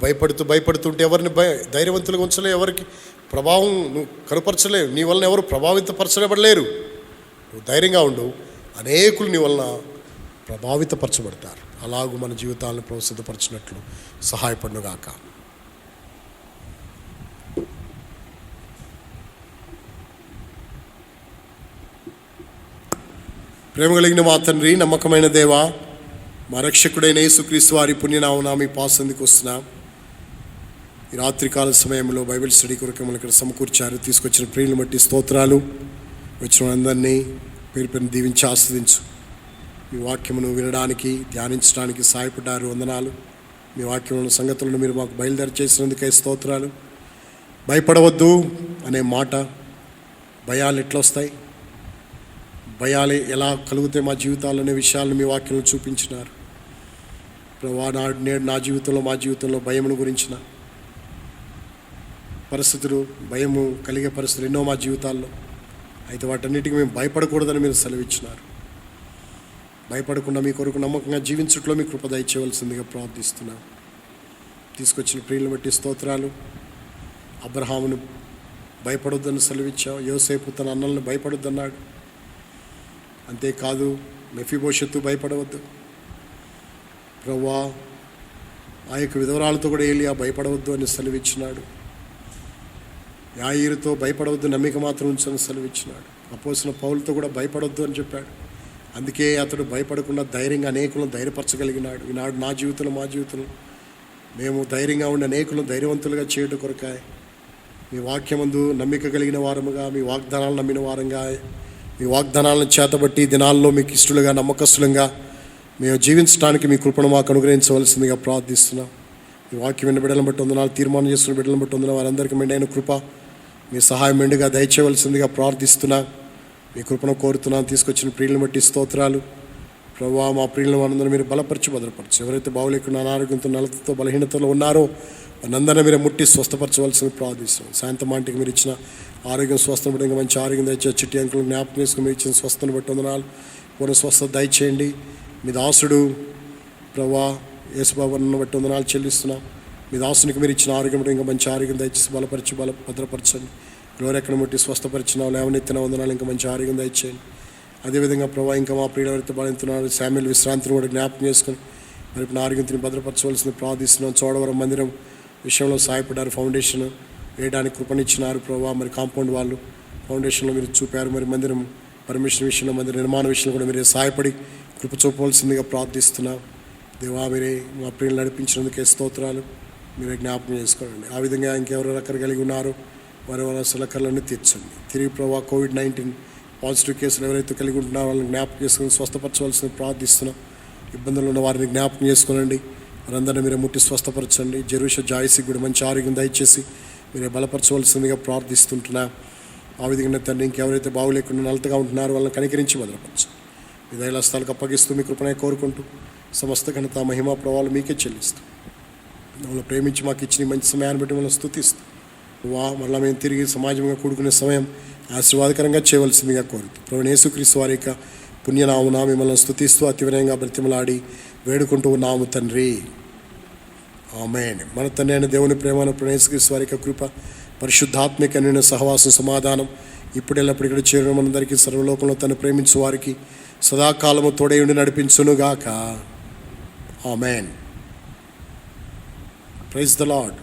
భయపడుతుంటే ఎవరిని ధైర్యవంతులుగా ఉంచలేవు, ఎవరికి ప్రభావం నువ్వు కనపరచలేవు, నీ వలన ఎవరు ప్రభావితపరచబడలేరు. నువ్వు ధైర్యంగా ఉండు, అనేకులు నీ వలన ప్రభావితపరచబడతారు. అలాగూ మన జీవితాలను ప్రోత్సాహపరిచినట్లు సహాయపడునుగాక. ప్రేమ కలిగిన మా తండ్రి, నమ్మకమైన దేవా, మా రక్షకుడైన యేసుక్రీస్తు వారి పుణ్యనామమున మీ పాసందుకు వస్తున్నాం. ఈ రాత్రికాల సమయంలో బైబిల్ స్టడీ కొరకు మిమ్మల్ని ఇక్కడ సమకూర్చారు. తీసుకొచ్చిన ప్రియులను బట్టి స్తోత్రాలు. వచ్చిన అందరినీ పేరు పేరున దీవించి ఆస్వాదించు. మీ వాక్యమును వినడానికి, ధ్యానించడానికి సహాయపడ్డారు. వందనాలు. మీ వాక్యములను సంగతులను మీరు మాకు బయలుదేరి చేసినందుకే స్తోత్రాలు. భయపడవద్దు అనే మాట, భయాలు ఎట్లా వస్తాయి, భయాలు ఎలా కలుగుతాయి మా జీవితాలు అనే విషయాలను మీ వాక్యంలో చూపించినారు. ప్రభా, నేడు నా జీవితంలో, మా జీవితంలో భయమును గురించిన పరిస్థితులు, భయము కలిగే పరిస్థితులు ఎన్నో మా జీవితాల్లో. అయితే వాటన్నిటికీ మేము భయపడకూడదని మీరు సెలవిచ్చినారు. భయపడకుండా మీ కొరకు నమ్మకంగా జీవించట్లో మీ కృప దయచేయవలసిందిగా ప్రార్థిస్తున్నాం. తీసుకొచ్చిన ప్రియులను బట్టి స్తోత్రాలు. అబ్రహామును భయపడొద్దని సెలవిచ్చావు. యోసేపు తన అన్నలను భయపడొద్దన్నాడు. అంతేకాదు, మెఫీబోషెత్తు భయపడవద్దు. ప్రభువా, ఆ యొక్క విధవరాలతో కూడా ఏలియా భయపడవద్దు అని సెలవిచ్చినాడు. యాయీరుతో భయపడవద్దు, నమ్మిక మాత్రం ఉంచని సెలవిచ్చినాడు. అపోస్తలుడైన పౌలుతో కూడా భయపడవద్దు అని చెప్పాడు. అందుకే అతడు భయపడకుండా ధైర్యంగా అనేకులను ధైర్యపరచగలిగినాడు. ఈనాడు నా జీవితంలో, మా జీవితంలో మేము ధైర్యంగా ఉండి అనేకులను ధైర్యవంతులుగా చేయడం కొరకాయ మీ వాక్యమందు నమ్మిక కలిగిన వారముగా, మీ వాగ్దానాలు నమ్మిన వారంగా, మీ వాగ్దానాలను చేతబట్టి దినాల్లో మీకు ఇష్టలుగా, నమ్మకస్తులంగా మేము జీవించడానికి మీ కృపను మాకు అనుగ్రహించవలసిందిగా ప్రార్థిస్తున్నాం. మీ వాక్యం విన్న బిడ్డలను బట్టి వందనాలు, తీర్మానం చేస్తున్న బిడ్డలను బట్టి వందనాలు. వారందరికీ మెండైన కృప, మీ సహాయం మెండుగా దయచేయవలసిందిగా ప్రార్థిస్తున్నా. మీ కృపను కోరుతున్నాను. తీసుకొచ్చిన ప్రియులను బట్టి స్తోత్రాలు. ప్రభువా, మా ప్రియులను వారందరూ మీరు బలపరిచి భద్రపరచు. ఎవరైతే బాగులేకుండా అనారోగ్యంతో, నలతతో, బలహీనతలో ఉన్నారో వారందరినీ మీరు ముట్టి స్వస్థపరచవలసింది ప్రార్థిస్తున్నాం. సాయంత్రం ఆంటికి మీరు ఇచ్చిన ఆరోగ్యం, స్వస్థను బట్టి ఇంకా మంచి ఆరోగ్యం దయచేసి, చిట్టి అంకులు జ్ఞాపకం చేసుకుని మీరు ఇచ్చిన స్వస్థను బట్టి వందనాలు. పూర్ణ స్వస్థత దయచేయండి. మీ దాసుడు ప్రభువా యేసుబాబును బట్టి వందనాలు చెల్లిస్తున్నాం. మీ దాసునికి మీరు ఇచ్చిన ఆరోగ్యం బట్టి ఇంకా మంచి ఆరోగ్యం దయచేసి బలపరిచి భద్రపరచండి. గ్లోరెక్కను బట్టి స్వస్థపరిచినావు, లేవనెత్తిన వందనాలు, ఇంకా మంచి ఆరోగ్యం దయచేయండి. అదేవిధంగా ప్రభా, ఇంకా మా ప్రియులు ఎవరైతే బాధితున్నారు శామ్యుల్ విశ్రాంతిని కూడా జ్ఞాపకం చేసుకుని మరి నా ఆరోగ్యంతో భద్రపరచవలసింది ప్రార్థిస్తున్నాం. చోడవరం మందిరం విషయంలో సహాయపడ్డారు. ఫౌండేషన్ వేయడానికి కృపనిచ్చినారు ప్రభా. మరి కాంపౌండ్ వాళ్ళు ఫౌండేషన్లో మీరు చూపారు. మరి మందిరం పర్మిషన్ విషయంలో, మందిర నిర్మాణ విషయంలో కూడా మీరే సహాయపడి కృప చూపవలసిందిగా ప్రార్థిస్తున్నాం. దేవా, మీరే మా ప్రియులు నడిపించినందుకే స్తోత్రాలు. మీరే జ్ఞాపకం చేసుకోండి. ఆ విధంగా ఇంకెవరు రకర కలిగి ఉన్నారో వారి సలకర్లన్నీ తీర్చండి. తిరిగి ప్రభా, కోవిడ్-19 పాజిటివ్ కేసులు ఎవరైతే కలిగి ఉంటున్నారో వాళ్ళని జ్ఞాపకం చేసుకుని స్వస్థపరచవలసింది ప్రార్థిస్తున్నాం. ఇబ్బందులు ఉన్న వారిని జ్ఞాపకం చేసుకోనండి. వారందరినీ మీరే ముట్టి స్వస్థపరచండి. జెరూషా జాయిసికి కూడా మంచి ఆరోగ్యం దయచేసి మీరే బలపరచవలసిందిగా ప్రార్థిస్తుంటున్నా. ఆ విధంగా తండ్రి, ఇంకెవరైతే బాగులేకుండా నలతగా ఉంటున్నారో వాళ్ళని కనికరించి భద్రపరచు. మీ దైవస్థాలకు అప్పగిస్తూ మీ కృపనే కోరుకుంటూ సమస్త ఘనత, మహిమా ప్రభావాలు మీకే చెల్లిస్తూ మమ్మల్ని ప్రేమించి మాకు ఇచ్చిన మంచి సమయాన్ని బట్టి మనం స్తుతిస్తూ మళ్ళీ మేము తిరిగి సమాజంగా కూడుకునే సమయం ఆశీర్వాదకరంగా చేయవలసిందిగా కోరుతూ ప్రభువైన యేసుక్రీస్తు వారి యొక్క పుణ్యనామమున మిమ్మల్ని స్తుతిస్తూ అతివినయంగా బ్రతిమలాడి వేడుకుంటూ ఉన్నాము తండ్రి. ఆమేన్. మన తండ్రి అయిన దేవుని ప్రేమను యేసుక్రీస్తు వారి యొక్క కృప, పరిశుద్ధాత్మిక అన్యోన్య సహవాసం, సమాధానం ఇప్పుడు ఎల్లప్పుడు ఇక్కడ చేరిన మనందరికీ, సర్వలోకంలో తను ప్రేమించు వారికి సదాకాలము తోడై ఉండి నడిపించునుగాక. ఆమేన్. Praise the lord.